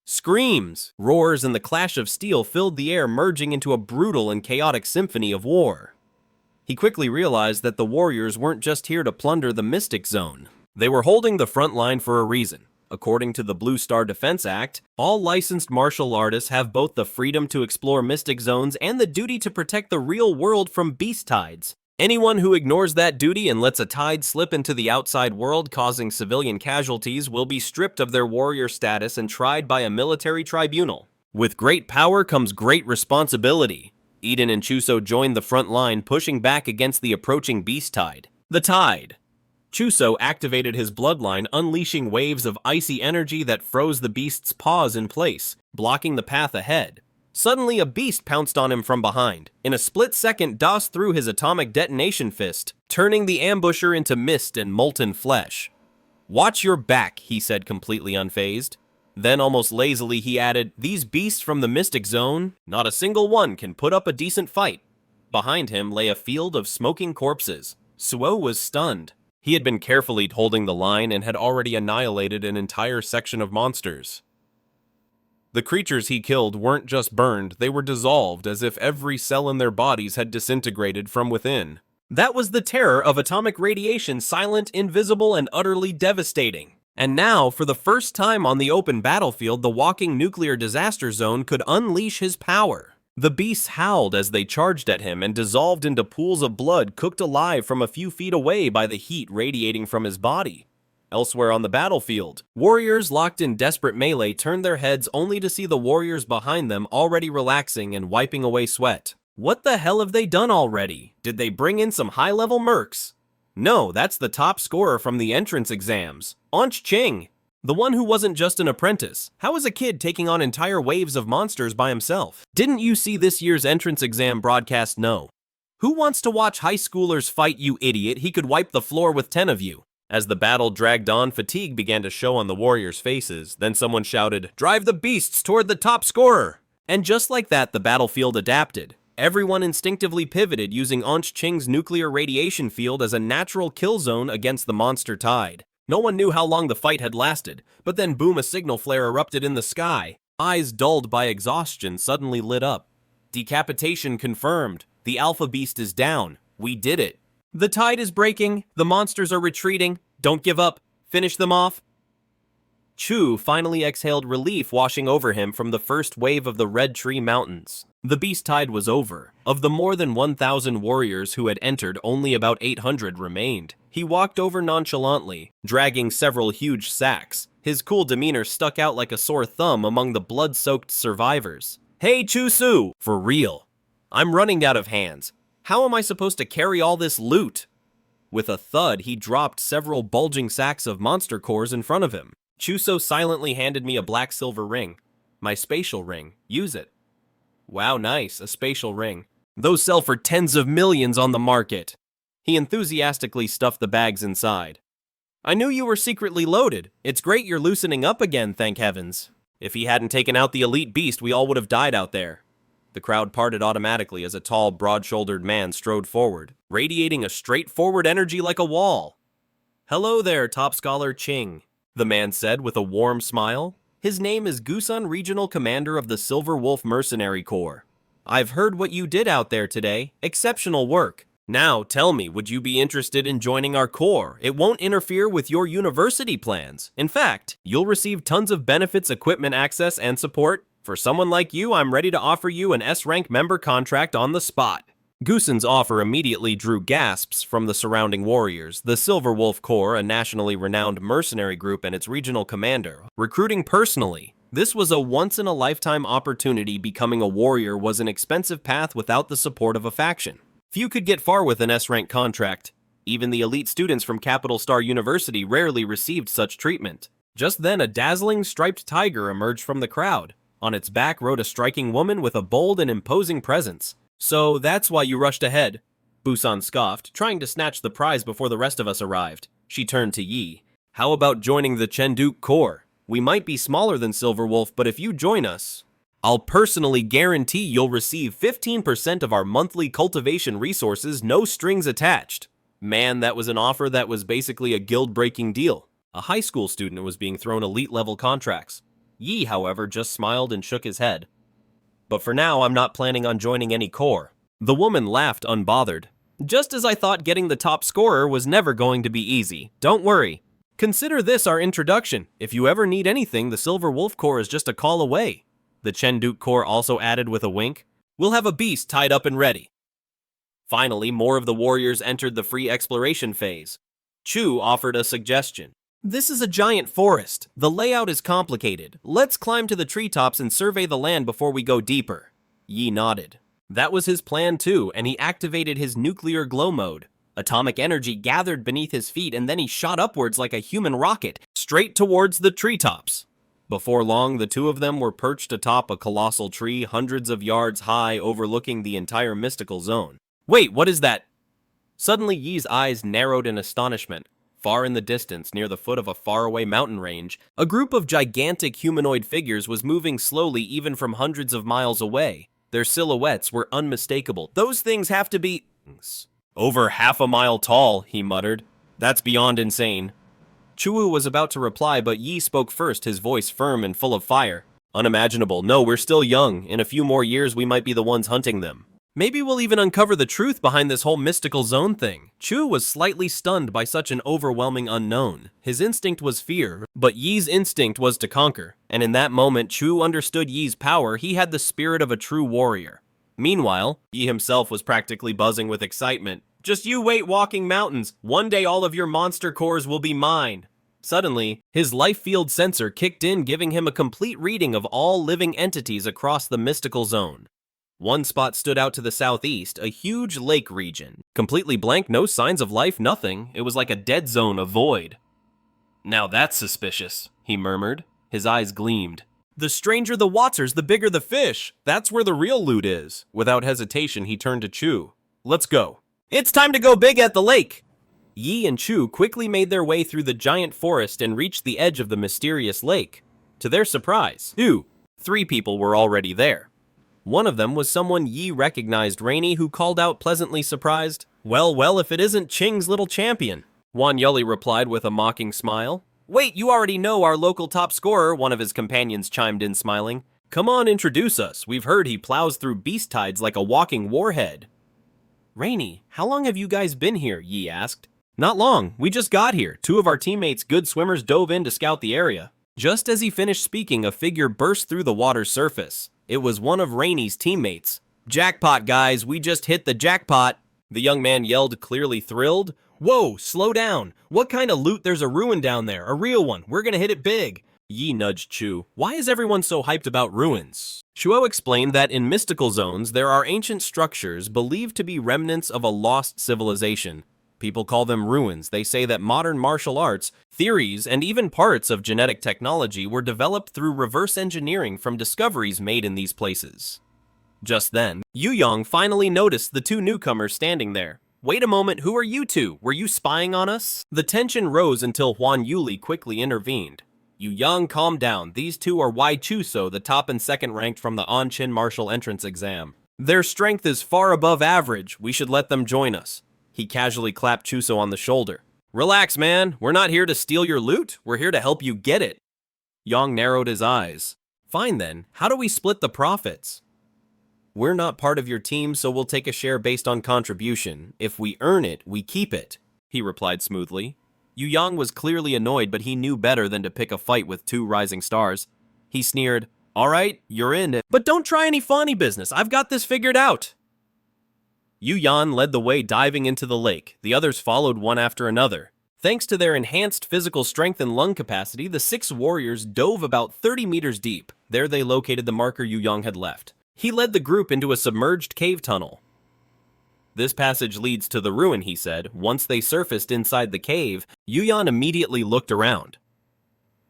Screams, roars, and the clash of steel filled the air, merging into a brutal and chaotic symphony of war. He quickly realized that the warriors weren't just here to plunder the Mystic Zone. They were holding the front line for a reason. According to the Blue Star Defense Act, all licensed martial artists have both the freedom to explore Mystic Zones and the duty to protect the real world from beast tides. Anyone who ignores that duty and lets a tide slip into the outside world, causing civilian casualties, will be stripped of their warrior status and tried by a military tribunal. With great power comes great responsibility. Eden and Chuso joined the front line, pushing back against the approaching beast tide. The tide! Chuso activated his bloodline, unleashing waves of icy energy that froze the beast's paws in place, blocking the path ahead. Suddenly, a beast pounced on him from behind. In a split second, Das threw his atomic detonation fist, turning the ambusher into mist and molten flesh. "Watch your back," he said, completely unfazed. Then, almost lazily, he added, "These beasts from the Mystic Zone, not a single one can put up a decent fight." Behind him lay a field of smoking corpses. Suo was stunned. He had been carefully holding the line and had already annihilated an entire section of monsters. The creatures he killed weren't just burned, they were dissolved as if every cell in their bodies had disintegrated from within. That was the terror of atomic radiation, silent, invisible, and utterly devastating. And now, for the first time on the open battlefield, the walking nuclear disaster zone could unleash his power. The beasts howled as they charged at him and dissolved into pools of blood, cooked alive from a few feet away by the heat radiating from his body. Elsewhere on the battlefield, warriors locked in desperate melee turned their heads only to see the warriors behind them already relaxing and wiping away sweat. What the hell have they done already? Did they bring in some high-level mercs? No, that's the top scorer from the entrance exams, Onch Ching. The one who wasn't just an apprentice. How is a kid taking on entire waves of monsters by himself? Didn't you see this year's entrance exam broadcast? No. Who wants to watch high schoolers fight, you idiot? He could wipe the floor with 10 of you. As the battle dragged on, fatigue began to show on the warriors' faces. Then someone shouted, "Drive the beasts toward the top scorer!" And just like that, the battlefield adapted. Everyone instinctively pivoted, using Onch Ching's nuclear radiation field as a natural kill zone against the monster tide. No one knew how long the fight had lasted, but then boom, a signal flare erupted in the sky. Eyes dulled by exhaustion suddenly lit up. Decapitation confirmed. The alpha beast is down. We did it. The tide is breaking. The monsters are retreating. Don't give up. Finish them off. Chu finally exhaled relief, washing over him from the first wave of the Red Tree Mountains. The beast tide was over. Of the more than 1,000 warriors who had entered, only about 800 remained. He walked over nonchalantly, dragging several huge sacks. His cool demeanor stuck out like a sore thumb among the blood-soaked survivors. "Hey, Chu-Su! For real. I'm running out of hands. How am I supposed to carry all this loot?" With a thud, he dropped several bulging sacks of monster cores in front of him. Chuso silently handed me a black-silver ring. "My spatial ring. Use it." "Wow, nice, a spatial ring. Those sell for tens of millions on the market." He enthusiastically stuffed the bags inside. "I knew you were secretly loaded. It's great you're loosening up again, thank heavens. If he hadn't taken out the elite beast, we all would have died out there." The crowd parted automatically as a tall, broad-shouldered man strode forward, radiating a straightforward energy like a wall. "Hello there, top scholar Ching," the man said with a warm smile. His name is Gusun, Regional Commander of the Silver Wolf Mercenary Corps. "I've heard what you did out there today. Exceptional work. Now, tell me, would you be interested in joining our corps? It won't interfere with your university plans. In fact, you'll receive tons of benefits, equipment access, and support. For someone like you, I'm ready to offer you an S-rank member contract on the spot." Gusun's offer immediately drew gasps from the surrounding warriors. The Silver Wolf Corps, a nationally renowned mercenary group, and its regional commander, recruiting personally. This was a once-in-a-lifetime opportunity. Becoming a warrior was an expensive path without the support of a faction. Few could get far with an S-rank contract. Even the elite students from Capital Star University rarely received such treatment. Just then, a dazzling striped tiger emerged from the crowd. On its back rode a striking woman with a bold and imposing presence. "So that's why you rushed ahead," Busan scoffed, trying to snatch the prize before the rest of us arrived. She turned to Yi. "How about joining the Chengdu Corps? We might be smaller than Silver Wolf, but if you join us, I'll personally guarantee you'll receive 15% of our monthly cultivation resources, no strings attached." Man, that was an offer that was basically a guild-breaking deal. A high school student was being thrown elite-level contracts. Yi, however, just smiled and shook his head. "But for now, I'm not planning on joining any corps." The woman laughed unbothered. "Just as I thought getting the top scorer was never going to be easy. Don't worry. Consider this our introduction. If you ever need anything, the Silver Wolf Corps is just a call away." The Chengdu Corps also added with a wink. "We'll have a beast tied up and ready." Finally, more of the warriors entered the free exploration phase. Chu offered a suggestion. "This is a giant forest. The layout is complicated. Let's climb to the treetops and survey the land before we go deeper." Yi nodded. That was his plan too, and he activated his nuclear glow mode. Atomic energy gathered beneath his feet, and then he shot upwards like a human rocket, straight towards the treetops. Before long, the two of them were perched atop a colossal tree hundreds of yards high, overlooking the entire mystical zone. "Wait, what is that?" Suddenly, Yi's eyes narrowed in astonishment. Far in the distance, near the foot of a faraway mountain range, a group of gigantic humanoid figures was moving slowly even from hundreds of miles away. Their silhouettes were unmistakable. "Those things have to be over half a mile tall," he muttered. "That's beyond insane." Chuwu was about to reply, but Yi spoke first, his voice firm and full of fire. "Unimaginable. No, we're still young. In a few more years, we might be the ones hunting them. Maybe we'll even uncover the truth behind this whole mystical zone thing." Chu was slightly stunned by such an overwhelming unknown. His instinct was fear, but Yi's instinct was to conquer. And in that moment, Chu understood Yi's power. He had the spirit of a true warrior. Meanwhile, Yi himself was practically buzzing with excitement. "Just you wait, walking mountains. One day all of your monster cores will be mine." Suddenly, his life field sensor kicked in, giving him a complete reading of all living entities across the mystical zone. One spot stood out to the southeast, a huge lake region. Completely blank, no signs of life, nothing. It was like a dead zone, a void. "Now that's suspicious," he murmured. His eyes gleamed. "The stranger the waters, the bigger the fish. That's where the real loot is." Without hesitation, he turned to Chu. "Let's go. It's time to go big at the lake." Yi and Chu quickly made their way through the giant forest and reached the edge of the mysterious lake. To their surprise, three people were already there. One of them was someone Yi recognized, Rainy, who called out pleasantly surprised, Well, if it isn't Ching's little champion." Wan Yuli replied with a mocking smile. "Wait, you already know our local top scorer," one of his companions chimed in smiling. "Come on, introduce us. We've heard he plows through beast tides like a walking warhead." "Rainy, how long have you guys been here?" Yi asked. "Not long. We just got here. Two of our teammates, good swimmers, dove in to scout the area." Just as he finished speaking, a figure burst through the water's surface. It was one of Rainy's teammates. "Jackpot, guys, we just hit the jackpot!" The young man yelled, clearly thrilled. "Whoa, slow down. What kind of loot? There's a ruin down there, a real one. We're gonna hit it big." Yi nudged Chu. "Why is everyone so hyped about ruins?" Chuo explained that in mystical zones, there are ancient structures believed to be remnants of a lost civilization. People call them ruins. They say that modern martial arts, theories, and even parts of genetic technology were developed through reverse engineering from discoveries made in these places. Just then, Yu Yong finally noticed the two newcomers standing there. "Wait a moment, who are you two? Were you spying on us?" The tension rose until Huan Yuli quickly intervened. Yu Yang, calm down. These two are Wai Chuso, the top and second ranked from the On-Chin Martial Entrance exam. Their strength is far above average. We should let them join us. He casually clapped Chuso on the shoulder. Relax, man. We're not here to steal your loot. We're here to help you get it. Yang narrowed his eyes. Fine then. How do we split the profits? We're not part of your team, so we'll take a share based on contribution. If we earn it, we keep it, he replied smoothly. Yu Yang was clearly annoyed, but he knew better than to pick a fight with two rising stars. He sneered, all right, you're in, but don't try any funny business. I've got this figured out. Yu Yan led the way, diving into the lake. The others followed one after another. Thanks to their enhanced physical strength and lung capacity, the 6 warriors dove about 30 meters deep. There they located the marker Yu Yang had left. He led the group into a submerged cave tunnel. This passage leads to the ruin, he said. Once they surfaced inside the cave, Yu Yan immediately looked around.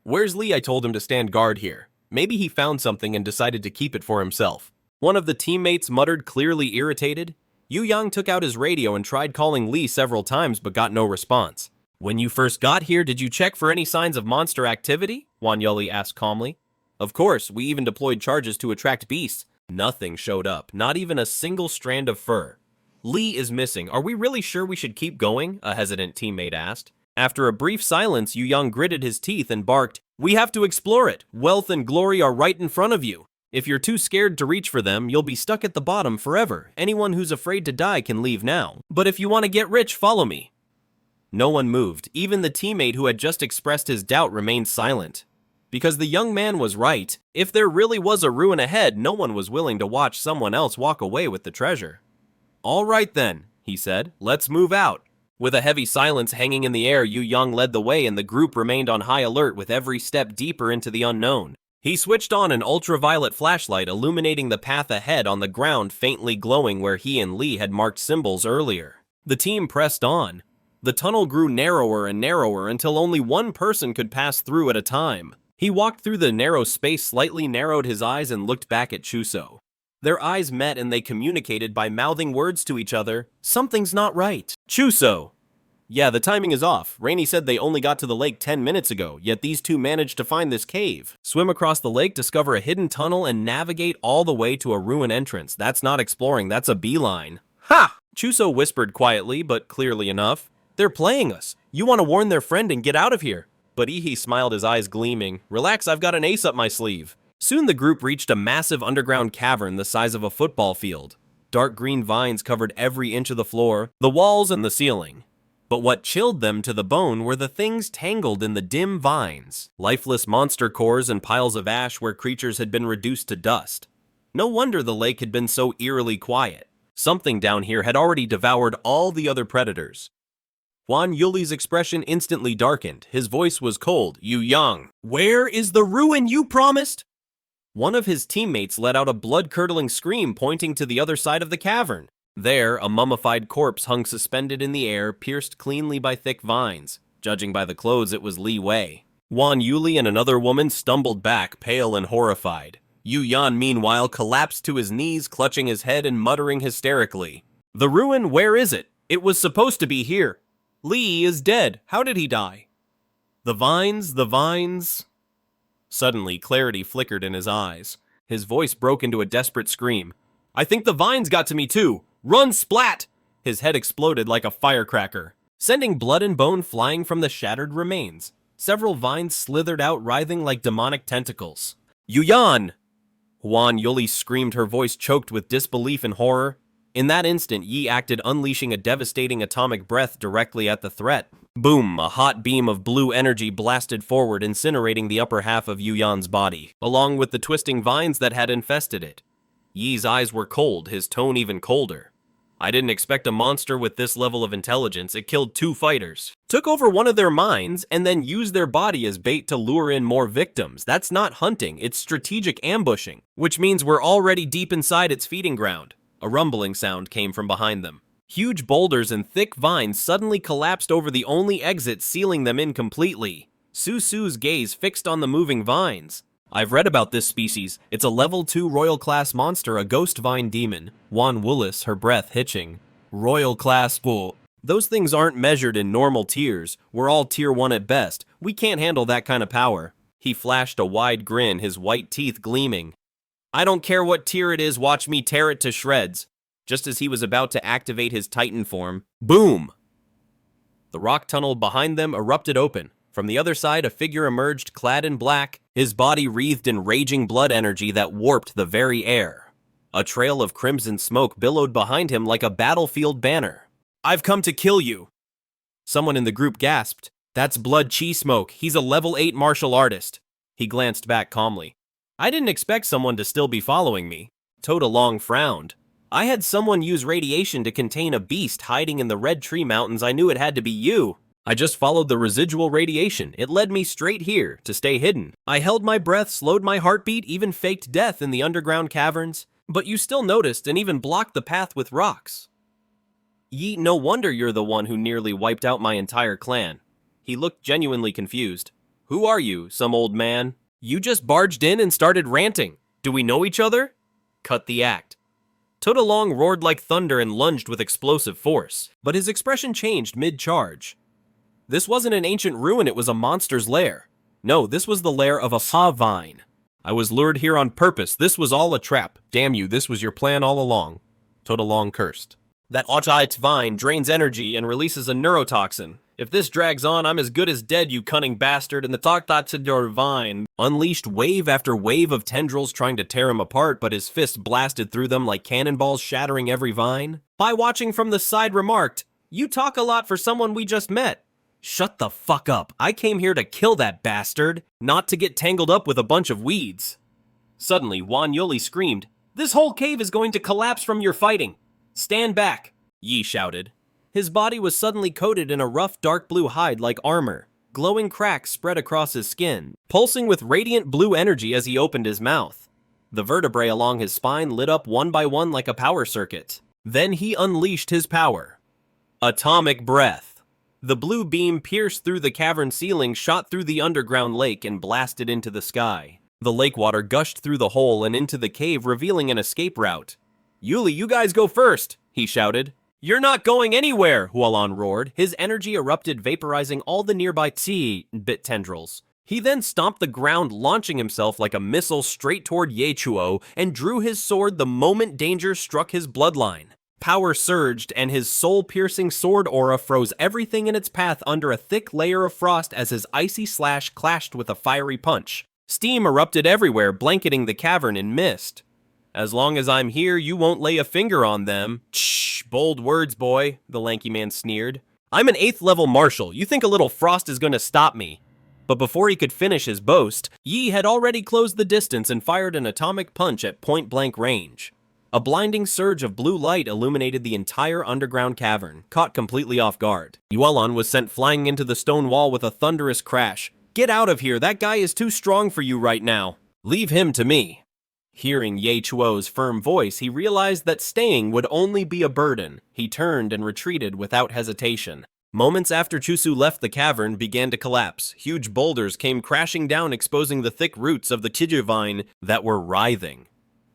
Where's Lee? I told him to stand guard here. Maybe he found something and decided to keep it for himself. One of the teammates muttered, clearly irritated. Yu Yang took out his radio and tried calling Lee several times but got no response. When you first got here, did you check for any signs of monster activity? Wan Yuli asked calmly. Of course, we even deployed charges to attract beasts. Nothing showed up, not even a single strand of fur. Lee is missing. Are we really sure we should keep going? A hesitant teammate asked. After a brief silence, Yu Yang gritted his teeth and barked, we have to explore it. Wealth and glory are right in front of you. If you're too scared to reach for them, you'll be stuck at the bottom forever. Anyone who's afraid to die can leave now. But if you want to get rich, follow me. No one moved. Even the teammate who had just expressed his doubt remained silent. Because the young man was right. If there really was a ruin ahead, no one was willing to watch someone else walk away with the treasure. All right then, he said. Let's move out. With a heavy silence hanging in the air, Yu Yang led the way and the group remained on high alert with every step deeper into the unknown. He switched on an ultraviolet flashlight, illuminating the path ahead on the ground, faintly glowing where he and Lee had marked symbols earlier. The team pressed on. The tunnel grew narrower and narrower until only one person could pass through at a time. He walked through the narrow space, slightly narrowed his eyes, and looked back at Chuso. Their eyes met and they communicated by mouthing words to each other. Something's not right. Chuso! Yeah, the timing is off. Rainey said they only got to the lake 10 minutes ago, yet these two managed to find this cave. Swim across the lake, discover a hidden tunnel, and navigate all the way to a ruin entrance. That's not exploring, that's a beeline. Ha! Chuso whispered quietly, but clearly enough. They're playing us. You want to warn their friend and get out of here. But Ihi smiled, his eyes gleaming. Relax, I've got an ace up my sleeve. Soon the group reached a massive underground cavern the size of a football field. Dark green vines covered every inch of the floor, the walls, and the ceiling. But what chilled them to the bone were the things tangled in the dim vines. Lifeless monster cores and piles of ash where creatures had been reduced to dust. No wonder the lake had been so eerily quiet. Something down here had already devoured all the other predators. Wan Yuli's expression instantly darkened. His voice was cold. Yu Yang, where is the ruin you promised? One of his teammates let out a blood-curdling scream, pointing to the other side of the cavern. There, a mummified corpse hung suspended in the air, pierced cleanly by thick vines. Judging by the clothes, it was Li Wei. Wan Yuli and another woman stumbled back, pale and horrified. Yu Yan, meanwhile, collapsed to his knees, clutching his head and muttering hysterically. The ruin, where is it? It was supposed to be here. Lee is dead. How did he die? The vines, the vines... Suddenly, clarity flickered in his eyes. His voice broke into a desperate scream. I think the vines got to me too. Run, splat! His head exploded like a firecracker, sending blood and bone flying from the shattered remains. Several vines slithered out, writhing like demonic tentacles. Yu Yan! Huan Yuli screamed, her voice choked with disbelief and horror. In that instant, Yi acted, unleashing a devastating atomic breath directly at the threat. Boom! A hot beam of blue energy blasted forward, incinerating the upper half of Yu Yan's body, along with the twisting vines that had infested it. Yi's eyes were cold, his tone even colder. I didn't expect a monster with this level of intelligence. It killed 2 fighters, took over one of their minds, and then used their body as bait to lure in more victims. That's not hunting, it's strategic ambushing, which means we're already deep inside its feeding ground. A rumbling sound came from behind them. Huge boulders and thick vines suddenly collapsed over the only exit, sealing them in completely. Su's gaze fixed on the moving vines. I've read about this species. It's a level 2 royal class monster, a ghost vine demon. Wan Willis, her breath hitching. Royal class bull. Those things aren't measured in normal tiers. We're all tier 1 at best. We can't handle that kind of power. He flashed a wide grin, his white teeth gleaming. I don't care what tier it is, watch me tear it to shreds. Just as he was about to activate his Titan form, boom! The rock tunnel behind them erupted open. From the other side, a figure emerged clad in black, his body wreathed in raging blood energy that warped the very air. A trail of crimson smoke billowed behind him like a battlefield banner. I've come to kill you. Someone in the group gasped. That's Blood Chi Smoke. He's a level 8 martial artist. He glanced back calmly. I didn't expect someone to still be following me. Toda Long frowned. I had someone use radiation to contain a beast hiding in the Red Tree Mountains. I knew it had to be you. I just followed the residual radiation. It led me straight here to stay hidden. I held my breath, slowed my heartbeat, even faked death in the underground caverns. But you still noticed and even blocked the path with rocks. Yi, no wonder you're the one who nearly wiped out my entire clan. He looked genuinely confused. Who are you, some old man? You just barged in and started ranting. Do we know each other? Cut the act. Toda Long roared like thunder and lunged with explosive force, but his expression changed mid-charge. This wasn't an ancient ruin, it was a monster's lair. No, this was the lair of a vine. I was lured here on purpose. This was all a trap. Damn you, this was your plan all along. Toda Long cursed. That Ojite vine drains energy and releases a neurotoxin. If this drags on, I'm as good as dead, you cunning bastard, and the Toktatsidor vine unleashed wave after wave of tendrils trying to tear him apart, but his fist blasted through them like cannonballs shattering every vine. By watching from the side remarked, you talk a lot for someone we just met. Shut the fuck up. I came here to kill that bastard, not to get tangled up with a bunch of weeds. Suddenly, Wan Yuli screamed, this whole cave is going to collapse from your fighting. Stand back, Yi shouted. His body was suddenly coated in a rough dark blue hide like armor. Glowing cracks spread across his skin, pulsing with radiant blue energy as he opened his mouth. The vertebrae along his spine lit up one by one like a power circuit. Then he unleashed his power. Atomic Breath. The blue beam pierced through the cavern ceiling, shot through the underground lake, and blasted into the sky. The lake water gushed through the hole and into the cave, revealing an escape route. Yuli, you guys go first, he shouted. You're not going anywhere, Hualan roared. His energy erupted, vaporizing all the nearby bit tendrils. He then stomped the ground, launching himself like a missile straight toward Yechuo, and drew his sword the moment danger struck his bloodline. Power surged, and his soul-piercing sword aura froze everything in its path under a thick layer of frost as his icy slash clashed with a fiery punch. Steam erupted everywhere, blanketing the cavern in mist. As long as I'm here, you won't lay a finger on them. Shh, bold words, boy, the lanky man sneered. I'm an 8th level marshal. You think a little frost is going to stop me? But before he could finish his boast, Yi had already closed the distance and fired an atomic punch at point-blank range. A blinding surge of blue light illuminated the entire underground cavern, caught completely off guard. Yualan was sent flying into the stone wall with a thunderous crash. Get out of here, that guy is too strong for you right now. Leave him to me. Hearing Ye Chuo's firm voice, he realized that staying would only be a burden. He turned and retreated without hesitation. Moments after Chusu left, the cavern began to collapse. Huge boulders came crashing down, exposing the thick roots of the Kiju vine that were writhing.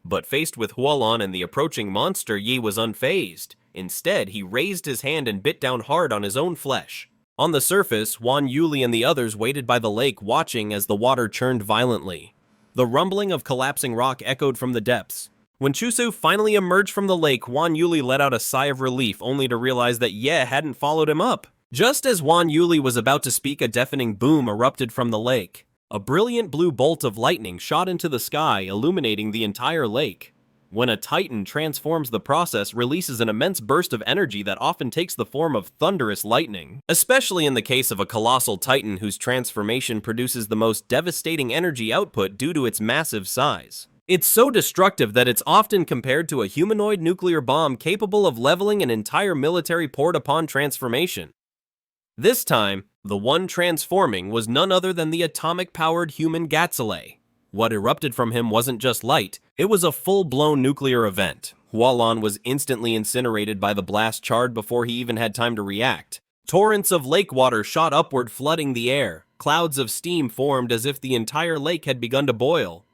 But faced with Hualan and the approaching monster, Yi was unfazed. Instead, he raised his hand and bit down hard on his own flesh. On the surface, Wan Yuli and the others waited by the lake, watching as the water churned violently. The rumbling of collapsing rock echoed from the depths. When Chusu finally emerged from the lake, Wan Yuli let out a sigh of relief, only to realize that Ye hadn't followed him up. Just as Wan Yuli was about to speak, a deafening boom erupted from the lake. A brilliant blue bolt of lightning shot into the sky, illuminating the entire lake. When a titan transforms, the process releases an immense burst of energy that often takes the form of thunderous lightning, especially in the case of a colossal titan whose transformation produces the most devastating energy output due to its massive size. It's so destructive that it's often compared to a humanoid nuclear bomb capable of leveling an entire military port upon transformation. This time, the one transforming was none other than the atomic-powered human Gatsile. What erupted from him wasn't just light, it was a full-blown nuclear event. Hualan was instantly incinerated by the blast, charred before he even had time to react. Torrents of lake water shot upward, flooding the air. Clouds of steam formed as if the entire lake had begun to boil.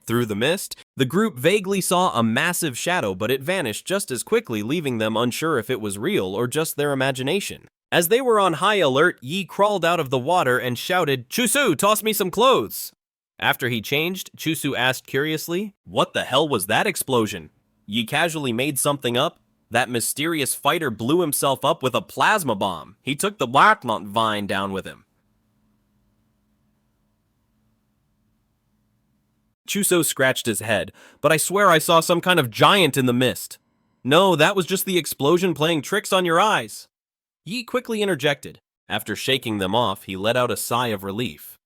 Through the mist, the group vaguely saw a massive shadow, but it vanished just as quickly, leaving them unsure if it was real or just their imagination. As they were on high alert, Yi crawled out of the water and shouted, "Chusu, toss me some clothes!" After he changed, Chusu asked curiously, "What the hell was that explosion? Ye casually made something up? That mysterious fighter blew himself up with a plasma bomb. He took the bloodline down with him." Chuso scratched his head, "But I swear I saw some kind of giant in the mist." "No, that was just the explosion playing tricks on your eyes." Yi quickly interjected. After shaking them off, he let out a sigh of relief.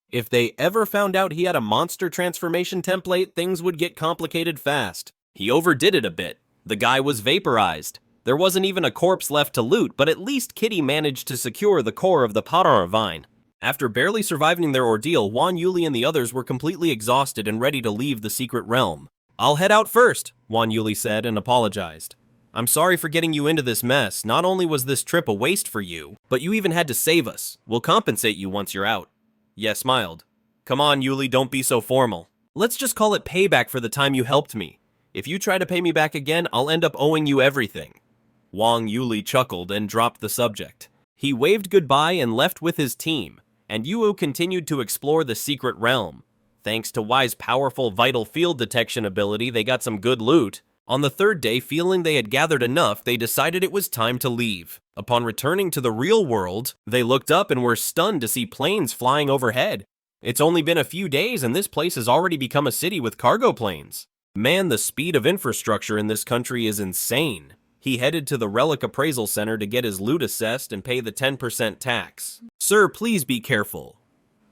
If they ever found out he had a monster transformation template, things would get complicated fast. He overdid it a bit. The guy was vaporized. There wasn't even a corpse left to loot, but at least Kitty managed to secure the core of the power vine. After barely surviving their ordeal, Wan Yuli and the others were completely exhausted and ready to leave the secret realm. "I'll head out first," Wan Yuli said and apologized. "I'm sorry for getting you into this mess. Not only was this trip a waste for you, but you even had to save us. We'll compensate you once you're out." Ye smiled. "Come on, Yuli, don't be so formal. Let's just call it payback for the time you helped me. If you try to pay me back again, I'll end up owing you everything." Wang Yuli chuckled and dropped the subject. He waved goodbye and left with his team, and Yuo continued to explore the secret realm. Thanks to Y's powerful vital field detection ability, they got some good loot. On the third day, feeling they had gathered enough, they decided it was time to leave. Upon returning to the real world, they looked up and were stunned to see planes flying overhead. It's only been a few days and this place has already become a city with cargo planes. Man, the speed of infrastructure in this country is insane. He headed to the Relic Appraisal Center to get his loot assessed and pay the 10% tax. "Sir, please be careful."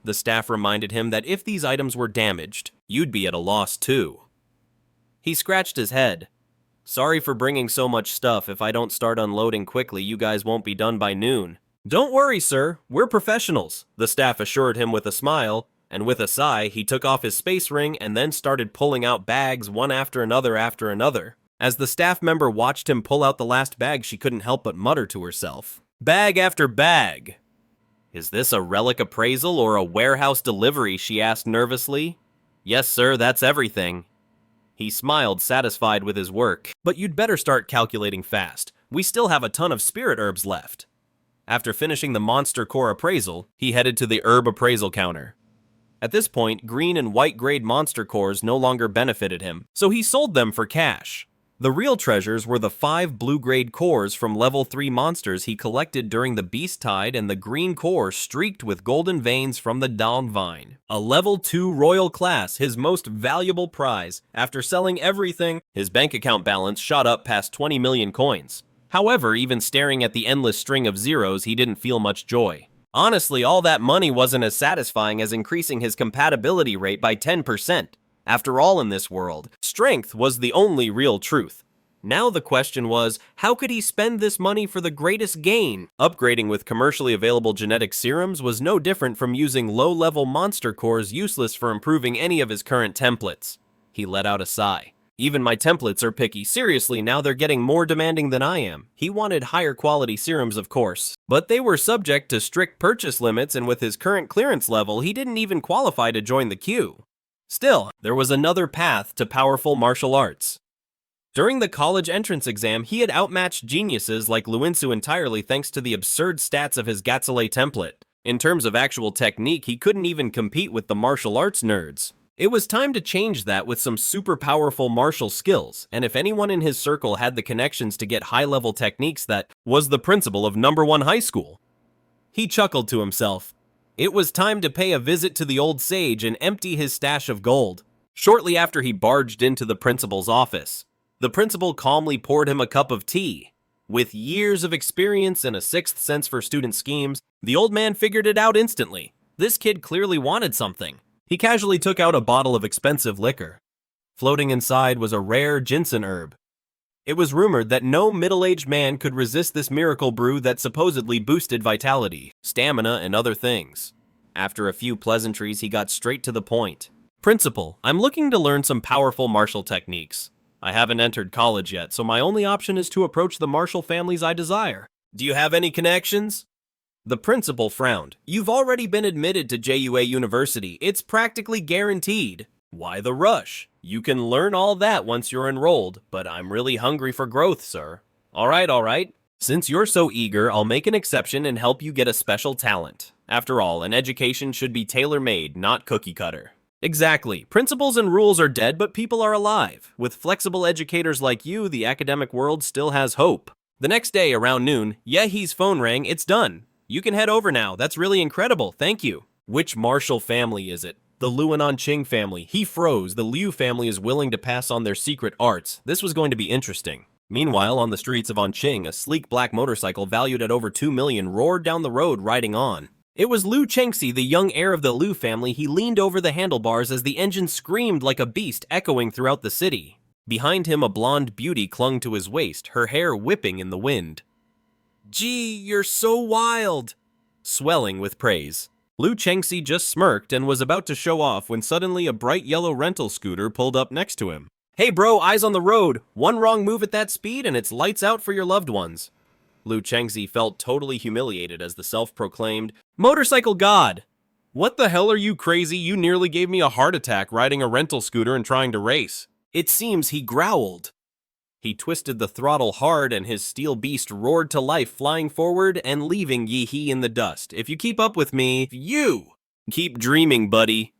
The staff reminded him that if these items were damaged, you'd be at a loss too. He scratched his head. "Sorry for bringing so much stuff. If I don't start unloading quickly, you guys won't be done by noon." "Don't worry, sir. We're professionals," the staff assured him with a smile, and with a sigh, he took off his space ring and then started pulling out bags one after another. As the staff member watched him pull out the last bag, she couldn't help but mutter to herself, "Bag after bag." "Is this a relic appraisal or a warehouse delivery?" she asked nervously. "Yes, sir, that's everything." He smiled, satisfied with his work. "But you'd better start calculating fast. We still have a ton of spirit herbs left." After finishing the monster core appraisal, he headed to the herb appraisal counter. At this point, green and white grade monster cores no longer benefited him, so he sold them for cash. The real treasures were the 5 blue-grade cores from level 3 monsters he collected during the Beast Tide and the green core streaked with golden veins from the Dawn Vine. A level 2 royal class, his most valuable prize. After selling everything, his bank account balance shot up past 20 million coins. However, even staring at the endless string of zeros, he didn't feel much joy. Honestly, all that money wasn't as satisfying as increasing his compatibility rate by 10%. After all, in this world, strength was the only real truth. Now the question was, how could he spend this money for the greatest gain? Upgrading with commercially available genetic serums was no different from using low-level monster cores useless for improving any of his current templates. He let out a sigh. "Even my templates are picky. Seriously, now they're getting more demanding than I am." He wanted higher quality serums, of course, but they were subject to strict purchase limits, and with his current clearance level, he didn't even qualify to join the queue. Still, there was another path to powerful martial arts. During the college entrance exam, he had outmatched geniuses like Luinsu entirely thanks to the absurd stats of his Gatsule template. In terms of actual technique, he couldn't even compete with the martial arts nerds. It was time to change that with some super powerful martial skills, and if anyone in his circle had the connections to get high-level techniques, that was the principal of number 1 high school. He chuckled to himself. It was time to pay a visit to the old sage and empty his stash of gold. Shortly after he barged into the principal's office, the principal calmly poured him a cup of tea. With years of experience and a sixth sense for student schemes, the old man figured it out instantly. This kid clearly wanted something. He casually took out a bottle of expensive liquor. Floating inside was a rare ginseng herb. It was rumored that no middle-aged man could resist this miracle brew that supposedly boosted vitality, stamina, and other things. After a few pleasantries, he got straight to the point. "Principal, I'm looking to learn some powerful martial techniques. I haven't entered college yet, so my only option is to approach the martial families I desire. Do you have any connections?" The principal frowned. "You've already been admitted to JUA University. It's practically guaranteed. Why the rush? You can learn all that once you're enrolled, but I'm really hungry for growth, sir." All right. Since you're so eager, I'll make an exception and help you get a special talent. After all, an education should be tailor-made, not cookie-cutter. Exactly. Principles and rules are dead, but people are alive. With flexible educators like you, the academic world still has hope. The next day, around noon, Yehi's phone rang. It's done. You can head over now. That's really incredible. Thank you. Which Marshall family is it? The Luanan Qing family. He froze. The Liu family is willing to pass on their secret arts. This was going to be interesting. Meanwhile, on the streets of Anqing, a sleek black motorcycle valued at over 2 million roared down the road riding on. It was Liu Chengxi, the young heir of the Liu family. He leaned over the handlebars as the engine screamed like a beast, echoing throughout the city. Behind him, a blonde beauty clung to his waist, her hair whipping in the wind. "Gee, you're so wild!" Swelling with praise. Liu Chengxi just smirked and was about to show off when suddenly a bright yellow rental scooter pulled up next to him. "Hey bro, eyes on the road! One wrong move at that speed and it's lights out for your loved ones." Liu Chengxi felt totally humiliated as the self-proclaimed motorcycle god. "What the hell are you crazy? You nearly gave me a heart attack riding a rental scooter and trying to race." It seems he growled. He twisted the throttle hard and his steel beast roared to life, flying forward and leaving Yi-He in the dust. "If you keep up with me, you keep dreaming, buddy."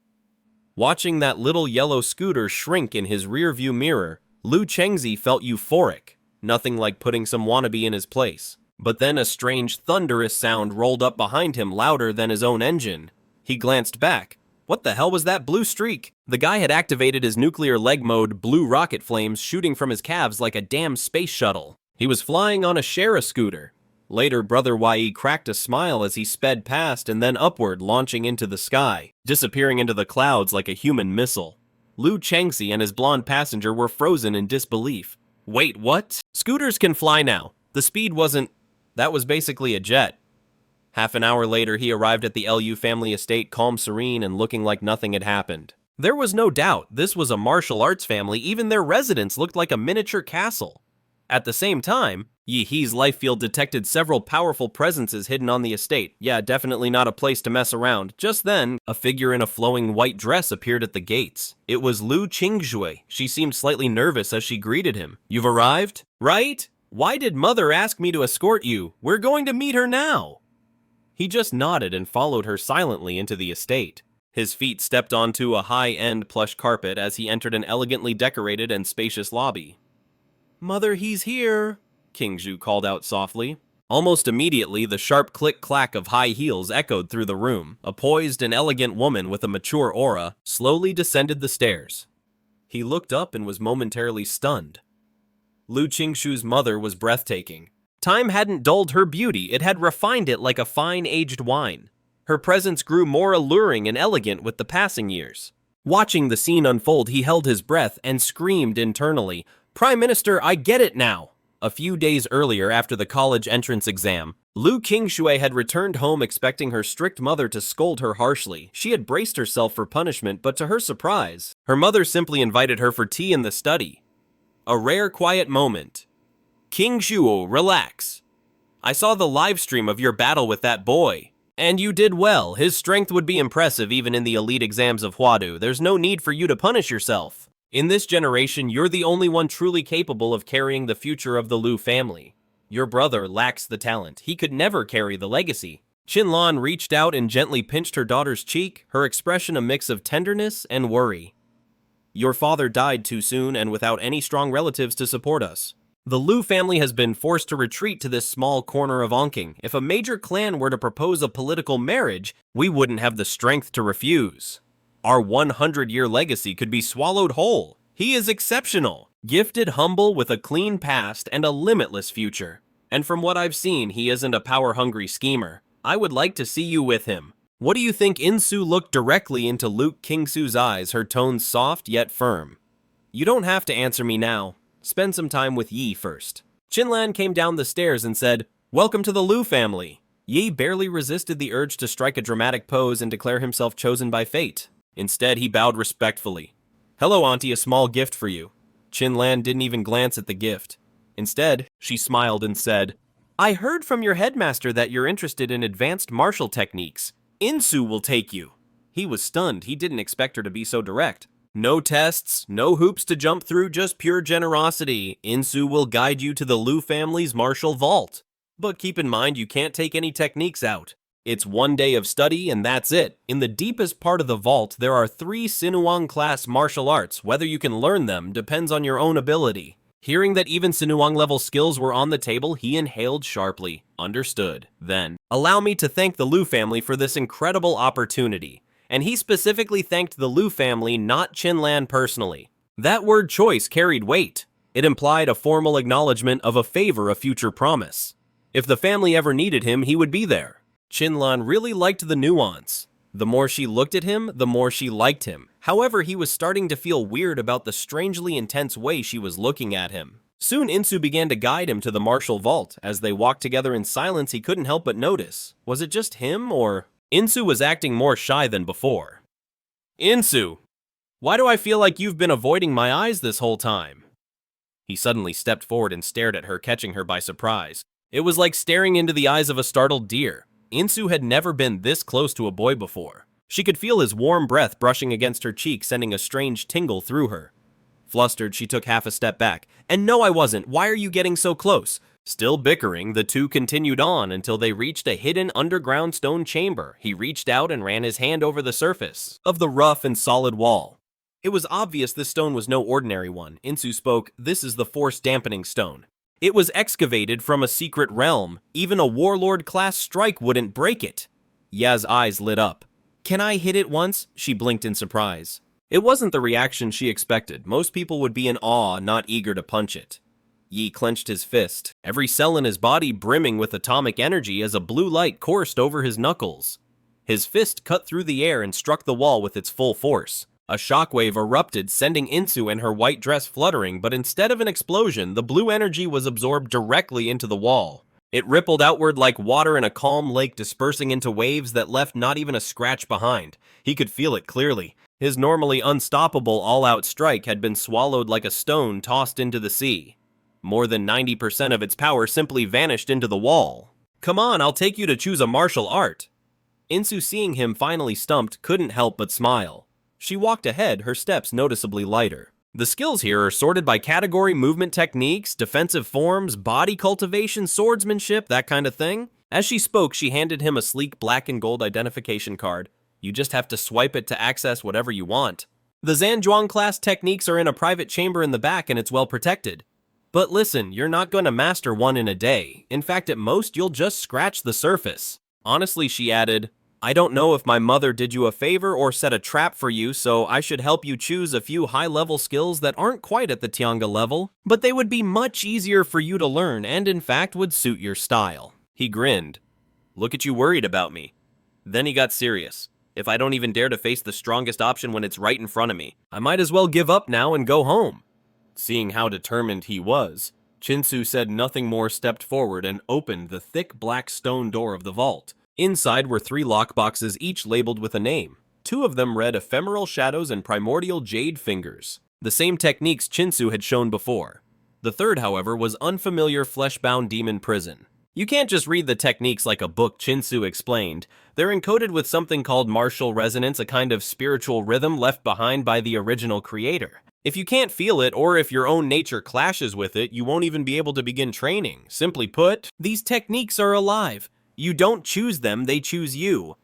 Watching that little yellow scooter shrink in his rearview mirror, Liu Chengxi felt euphoric, nothing like putting some wannabe in his place. But then a strange thunderous sound rolled up behind him, louder than his own engine. He glanced back. What the hell was that blue streak? The guy had activated his nuclear leg mode, blue rocket flames shooting from his calves like a damn space shuttle. He was flying on a Shara scooter. Later, Brother Yi cracked a smile as he sped past and then upward, launching into the sky, disappearing into the clouds like a human missile. Liu Chengxi and his blonde passenger were frozen in disbelief. Wait, what? Scooters can fly now. The speed wasn't... That was basically a jet. Half an hour later, he arrived at the Liu family estate, calm, serene, and looking like nothing had happened. There was no doubt this was a martial arts family. Even their residence looked like a miniature castle. At the same time, Yi-He's life field detected several powerful presences hidden on the estate. Yeah, definitely not a place to mess around. Just then, a figure in a flowing white dress appeared at the gates. It was Liu Qingxue. She seemed slightly nervous as she greeted him. "You've arrived? Right? Why did Mother ask me to escort you? We're going to meet her now." He just nodded and followed her silently into the estate. His feet stepped onto a high-end plush carpet as he entered an elegantly decorated and spacious lobby. "Mother, he's here," Qingxue called out softly. Almost immediately, the sharp click-clack of high heels echoed through the room. A poised and elegant woman with a mature aura slowly descended the stairs. He looked up and was momentarily stunned. Liu Qingshu's mother was breathtaking. Time hadn't dulled her beauty, it had refined it like a fine aged wine. Her presence grew more alluring and elegant with the passing years. Watching the scene unfold, he held his breath and screamed internally, "Prime Minister, I get it now!" A few days earlier, after the college entrance exam, Liu Qingxue had returned home expecting her strict mother to scold her harshly. She had braced herself for punishment, but to her surprise, her mother simply invited her for tea in the study. A rare quiet moment. "Qingxue, relax. I saw the live stream of your battle with that boy. And you did well. His strength would be impressive even in the elite exams of Huadu. There's no need for you to punish yourself. In this generation, you're the only one truly capable of carrying the future of the Liu family. Your brother lacks the talent. He could never carry the legacy." Qinlan reached out and gently pinched her daughter's cheek, her expression a mix of tenderness and worry. "Your father died too soon and without any strong relatives to support us. The Liu family has been forced to retreat to this small corner of Anqing. If a major clan were to propose a political marriage, we wouldn't have the strength to refuse. Our 100-year legacy could be swallowed whole. He is exceptional, gifted, humble, with a clean past and a limitless future. And from what I've seen, he isn't a power-hungry schemer. I would like to see you with him. What do you think?" Insu looked directly into Liu Qingxue's eyes, her tones soft yet firm. "You don't have to answer me now. Spend some time with Yi first." Qinlan came down the stairs and said, "Welcome to the Liu family." Yi barely resisted the urge to strike a dramatic pose and declare himself chosen by fate. Instead, he bowed respectfully. "Hello, Auntie, a small gift for you." Qinlan didn't even glance at the gift. Instead, she smiled and said, "I heard from your headmaster that you're interested in advanced martial techniques. Insu will take you." He was stunned. He didn't expect her to be so direct. "No tests, no hoops to jump through, just pure generosity. Insu will guide you to the Liu family's martial vault. But keep in mind, you can't take any techniques out. It's 1 day of study and that's it. In the deepest part of the vault, there are 3 Sinuang-class martial arts. Whether you can learn them depends on your own ability. Hearing that even Sinuang-level skills were on the table, he inhaled sharply. Understood. Then, allow me to thank the Liu family for this incredible opportunity. And he specifically thanked the Liu family, not Qinlan personally. That word choice carried weight. It implied a formal acknowledgement of a favor, a future promise. If the family ever needed him, he would be there. Qinlan really liked the nuance. The more she looked at him, the more she liked him. However, he was starting to feel weird about the strangely intense way she was looking at him. Soon Insu began to guide him to the martial vault. As they walked together in silence, he couldn't help but notice. Was it just him, or... Insu was acting more shy than before. Insu! Why do I feel like you've been avoiding my eyes this whole time? He suddenly stepped forward and stared at her, catching her by surprise. It was like staring into the eyes of a startled deer. Insu had never been this close to a boy before. She could feel his warm breath brushing against her cheek, sending a strange tingle through her. Flustered, she took half a step back. And no, I wasn't. Why are you getting so close? Still bickering, the two continued on until they reached a hidden underground stone chamber. He reached out and ran his hand over the surface of the rough and solid wall. It was obvious this stone was no ordinary one. Insu spoke, "This is the force dampening stone. It was excavated from a secret realm. Even a warlord-class strike wouldn't break it." Ya's eyes lit up. "Can I hit it once?" She blinked in surprise. It wasn't the reaction she expected. Most people would be in awe, not eager to punch it. Yi clenched his fist, every cell in his body brimming with atomic energy as a blue light coursed over his knuckles. His fist cut through the air and struck the wall with its full force. A shockwave erupted, sending Insu and her white dress fluttering, but instead of an explosion, the blue energy was absorbed directly into the wall. It rippled outward like water in a calm lake, dispersing into waves that left not even a scratch behind. He could feel it clearly. His normally unstoppable all-out strike had been swallowed like a stone tossed into the sea. More than 90% of its power simply vanished into the wall. "Come on, I'll take you to choose a martial art." Insu, seeing him finally stumped, couldn't help but smile. She walked ahead, her steps noticeably lighter. The skills here are sorted by category, movement techniques, defensive forms, body cultivation, swordsmanship, that kind of thing. As she spoke, she handed him a sleek black and gold identification card. You just have to swipe it to access whatever you want. The Zanzhuang class techniques are in a private chamber in the back and it's well protected. But listen, you're not going to master one in a day. In fact, at most, you'll just scratch the surface. Honestly, she added, I don't know if my mother did you a favor or set a trap for you, so I should help you choose a few high-level skills that aren't quite at the Tianga level, but they would be much easier for you to learn and in fact would suit your style. He grinned. Look at you worried about me. Then he got serious. If I don't even dare to face the strongest option when it's right in front of me, I might as well give up now and go home. Seeing how determined he was, Chinsu said nothing more, stepped forward and opened the thick black stone door of the vault. Inside were 3 lockboxes, each labeled with a name. 2 of them read Ephemeral Shadows and Primordial Jade Fingers, the same techniques Chinsu had shown before. The third, however, was Unfamiliar Flesh-Bound Demon Prison. You can't just read the techniques like a book, Chinsu explained. They're encoded with something called martial resonance, a kind of spiritual rhythm left behind by the original creator. If you can't feel it, or if your own nature clashes with it, you won't even be able to begin training. Simply put, these techniques are alive. You don't choose them, they choose you.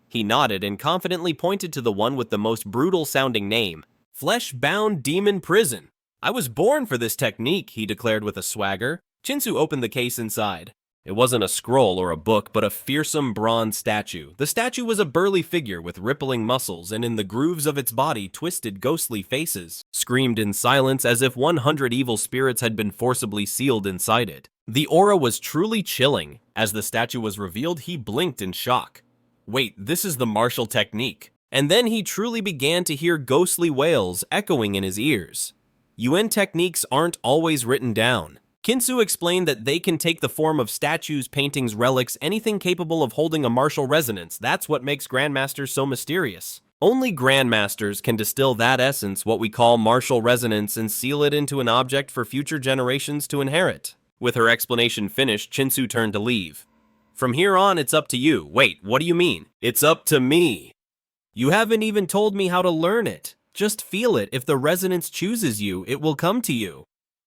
He nodded and confidently pointed to the one with the most brutal-sounding name. Flesh-Bound Demon Prison. I was born for this technique, he declared with a swagger. Chinsu opened the case inside. It wasn't a scroll or a book, but a fearsome bronze statue. The statue was a burly figure with rippling muscles, and in the grooves of its body, twisted ghostly faces screamed in silence as if 100 evil spirits had been forcibly sealed inside it. The aura was truly chilling. As the statue was revealed, he blinked in shock. Wait, this is the martial technique. And then he truly began to hear ghostly wails echoing in his ears. Yuan techniques aren't always written down. Kinsu explained that they can take the form of statues, paintings, relics, anything capable of holding a martial resonance. That's what makes Grandmasters so mysterious. Only Grandmasters can distill that essence, what we call martial resonance, and seal it into an object for future generations to inherit. With her explanation finished, Chinsu turned to leave. From here on, it's up to you. Wait, what do you mean? It's up to me. You haven't even told me how to learn it. Just feel it. If the resonance chooses you, it will come to you.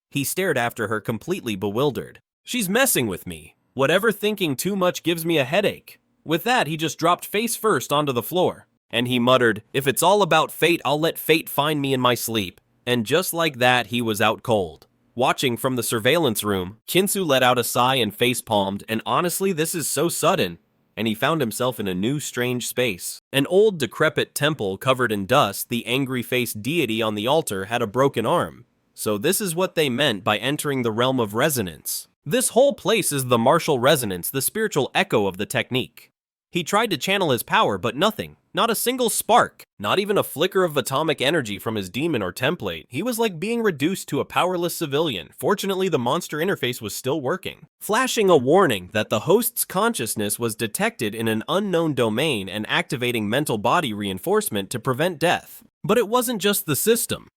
He stared after her, completely bewildered. She's messing with me. Whatever, thinking too much gives me a headache. With that, he just dropped face first onto the floor. And he muttered, "If it's all about fate, I'll let fate find me in my sleep." And just like that, he was out cold. Watching from the surveillance room, Kinsu let out a sigh and face-palmed, and honestly, this is so sudden. And he found himself in a new strange space. An old decrepit temple covered in dust, the angry-faced deity on the altar had a broken arm. So this is what they meant by entering the realm of resonance. This whole place is the martial resonance, the spiritual echo of the technique. He tried to channel his power, but nothing. Not a single spark. Not even a flicker of atomic energy from his demon or template. He was like being reduced to a powerless civilian. Fortunately, the monster interface was still working, flashing a warning that the host's consciousness was detected in an unknown domain and activating mental body reinforcement to prevent death. But it wasn't just the system.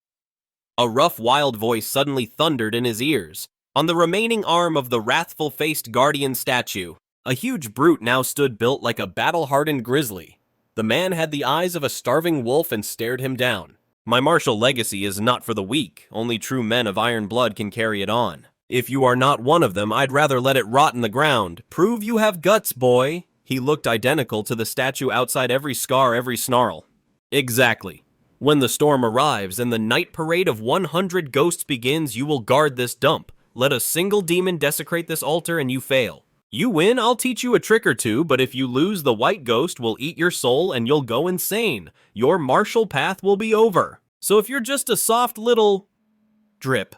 A rough, wild voice suddenly thundered in his ears. On the remaining arm of the wrathful-faced guardian statue, a huge brute now stood built like a battle-hardened grizzly. The man had the eyes of a starving wolf and stared him down. My martial legacy is not for the weak. Only true men of iron blood can carry it on. If you are not one of them, I'd rather let it rot in the ground. Prove you have guts, boy. He looked identical to the statue outside, every scar, every snarl. Exactly. When the storm arrives and the night parade of 100 ghosts begins, you will guard this dump. Let a single demon desecrate this altar and you fail. You win, I'll teach you a trick or two, but if you lose, the white ghost will eat your soul and you'll go insane. Your martial path will be over. So if you're just a soft little... Drip.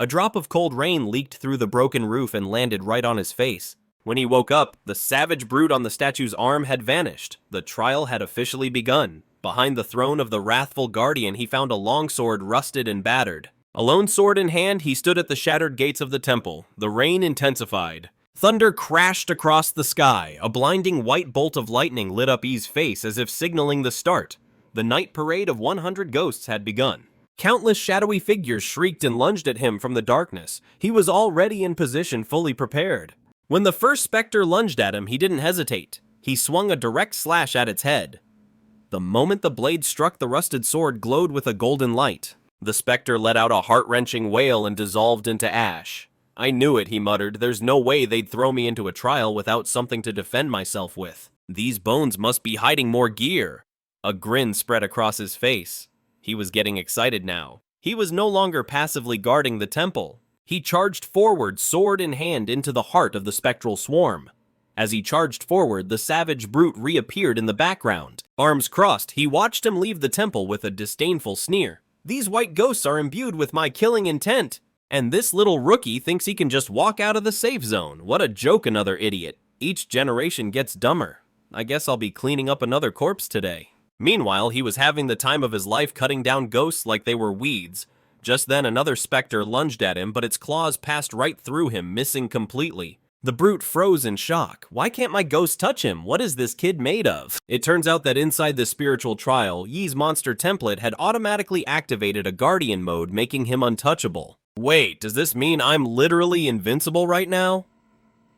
A drop of cold rain leaked through the broken roof and landed right on his face. When he woke up, the savage brute on the statue's arm had vanished. The trial had officially begun. Behind the throne of the wrathful guardian, he found a longsword rusted and battered. A lone sword in hand, he stood at the shattered gates of the temple. The rain intensified. Thunder crashed across the sky. A blinding white bolt of lightning lit up Yi's face as if signaling the start. The night parade of 100 ghosts had begun. Countless shadowy figures shrieked and lunged at him from the darkness. He was already in position, fully prepared. When the first specter lunged at him, he didn't hesitate. He swung a direct slash at its head. The moment the blade struck, the rusted sword glowed with a golden light. The specter let out a heart-wrenching wail and dissolved into ash. "I knew it," he muttered. "There's no way they'd throw me into a trial without something to defend myself with. These bones must be hiding more gear." A grin spread across his face. He was getting excited now. He was no longer passively guarding the temple. He charged forward, sword in hand, into the heart of the spectral swarm. As he charged forward, the savage brute reappeared in the background. Arms crossed, he watched him leave the temple with a disdainful sneer. "These white ghosts are imbued with my killing intent. And this little rookie thinks he can just walk out of the safe zone. What a joke, another idiot. Each generation gets dumber. I guess I'll be cleaning up another corpse today." Meanwhile, he was having the time of his life cutting down ghosts like they were weeds. Just then another specter lunged at him, but its claws passed right through him, missing completely. The brute froze in shock. Why can't my ghost touch him? What is this kid made of? It turns out that inside the spiritual trial, Yi's monster template had automatically activated a guardian mode, making him untouchable. Wait, does this mean I'm literally invincible right now?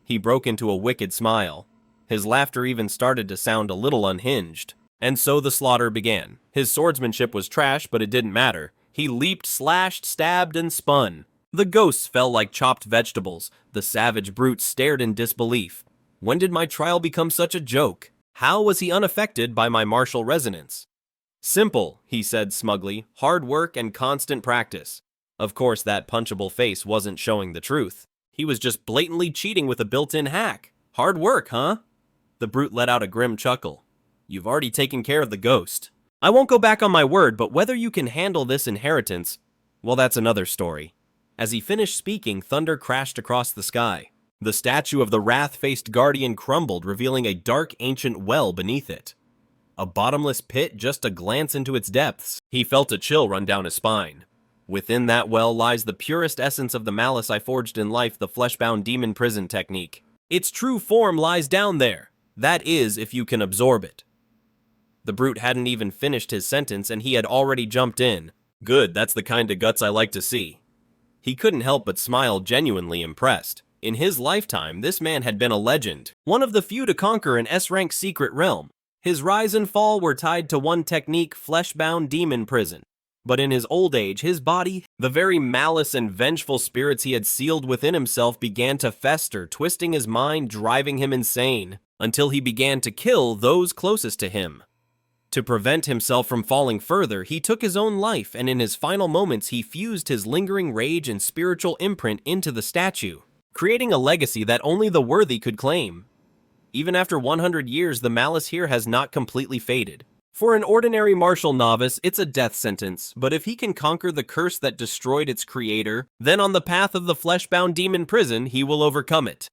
He broke into a wicked smile. His laughter even started to sound a little unhinged. And so the slaughter began. His swordsmanship was trash, but it didn't matter. He leaped, slashed, stabbed, and spun. The ghosts fell like chopped vegetables. The savage brute stared in disbelief. When did my trial become such a joke? How was he unaffected by my martial resonance? Simple, he said smugly. Hard work and constant practice. Of course, that punchable face wasn't showing the truth. He was just blatantly cheating with a built-in hack. Hard work, huh? The brute let out a grim chuckle. You've already taken care of the ghost. I won't go back on my word, but whether you can handle this inheritance, well, that's another story. As he finished speaking, thunder crashed across the sky. The statue of the wrath-faced guardian crumbled, revealing a dark, ancient well beneath it. A bottomless pit, just a glance into its depths. He felt a chill run down his spine. Within that well lies the purest essence of the malice I forged in life, the flesh-bound demon prison technique. Its true form lies down there. That is, if you can absorb it. The brute hadn't even finished his sentence and he had already jumped in. Good, that's the kind of guts I like to see. He couldn't help but smile, genuinely impressed. In his lifetime, this man had been a legend, one of the few to conquer an S-rank secret realm. His rise and fall were tied to one technique, flesh-bound demon prison. But in his old age, his body, the very malice and vengeful spirits he had sealed within himself, began to fester, twisting his mind, driving him insane. until he began to kill those closest to him. To prevent himself from falling further, he took his own life, and in his final moments he fused his lingering rage and spiritual imprint into the statue, creating a legacy that only the worthy could claim. Even after 100 years, the malice here has not completely faded. For an ordinary martial novice, it's a death sentence, but if he can conquer the curse that destroyed its creator, then on the path of the flesh-bound demon prison, he will overcome it.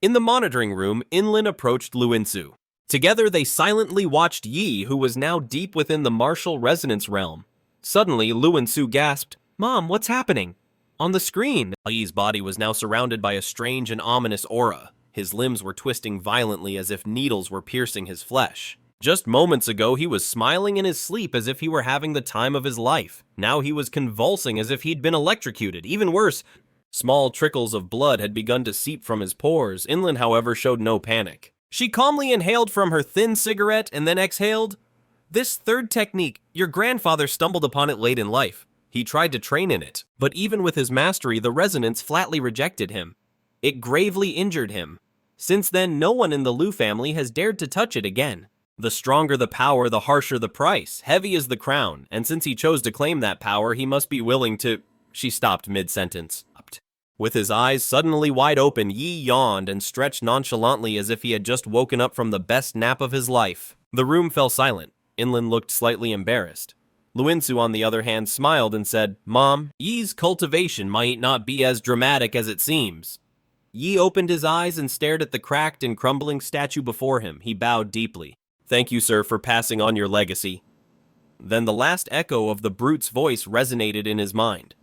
In the monitoring room, Inlin approached Luinsu. Together, they silently watched Yi, who was now deep within the martial resonance realm. Suddenly, Luinsu gasped, "Mom, what's happening?" On the screen, Yi's body was now surrounded by a strange and ominous aura. His limbs were twisting violently as if needles were piercing his flesh. Just moments ago, he was smiling in his sleep as if he were having the time of his life. Now he was convulsing as if he'd been electrocuted. Even worse, small trickles of blood had begun to seep from his pores. Inlin, however, showed no panic. She calmly inhaled from her thin cigarette and then exhaled. "This third technique, your grandfather stumbled upon it late in life. He tried to train in it, but even with his mastery, the resonance flatly rejected him. It gravely injured him. Since then, no one in the Liu family has dared to touch it again. The stronger the power, the harsher the price. Heavy is the crown, and since he chose to claim that power, he must be willing to—" She stopped mid-sentence. With his eyes suddenly wide open, Yi yawned and stretched nonchalantly as if he had just woken up from the best nap of his life. The room fell silent. Inlin looked slightly embarrassed. Luinsu, on the other hand, smiled and said, "Mom, Yi's cultivation might not be as dramatic as it seems." Yi opened his eyes and stared at the cracked and crumbling statue before him. He bowed deeply. "Thank you, sir, for passing on your legacy." Then the last echo of the brute's voice resonated in his mind.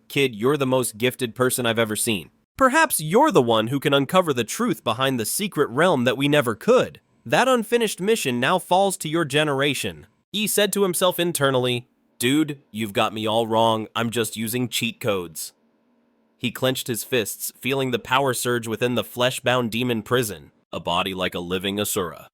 "Kid, you're the most gifted person I've ever seen. Perhaps you're the one who can uncover the truth behind the secret realm that we never could. That unfinished mission now falls to your generation." Yi said to himself internally, "Dude, you've got me all wrong. I'm just using cheat codes." He clenched his fists, feeling the power surge within the flesh-bound demon prison, a body like a living Asura.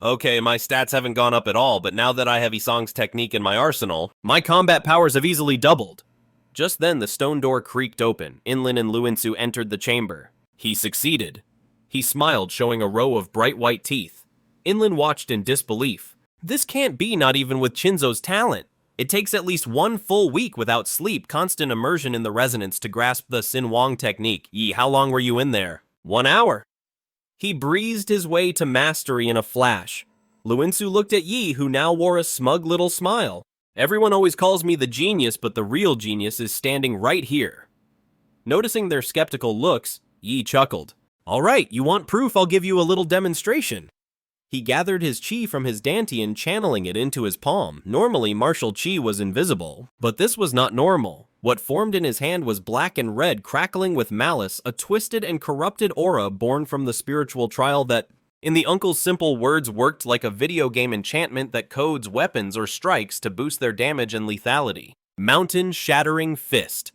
"Okay, my stats haven't gone up at all, but now that I have Isong's technique in my arsenal, my combat powers have easily doubled." Just then, the stone door creaked open. Inlin and Luinsu entered the chamber. He succeeded. He smiled, showing a row of bright white teeth. Inlin watched in disbelief. This can't be, not even with Chinzo's talent. It takes at least 1 full week without sleep, constant immersion in the resonance to grasp the Sin Wang technique. Yi, how long were you in there? 1 hour. He breezed his way to mastery in a flash. Luinsu looked at Yi, who now wore a smug little smile. "Everyone always calls me the genius, but the real genius is standing right here." Noticing their skeptical looks, Yi chuckled. "All right, you want proof? I'll give you a little demonstration." He gathered his chi from his dantian, channeling it into his palm. Normally, martial chi was invisible, but this was not normal. What formed in his hand was black and red, crackling with malice, a twisted and corrupted aura born from the spiritual trial that, in the uncle's simple words, worked like a video game enchantment that codes weapons or strikes to boost their damage and lethality. Mountain-shattering fist.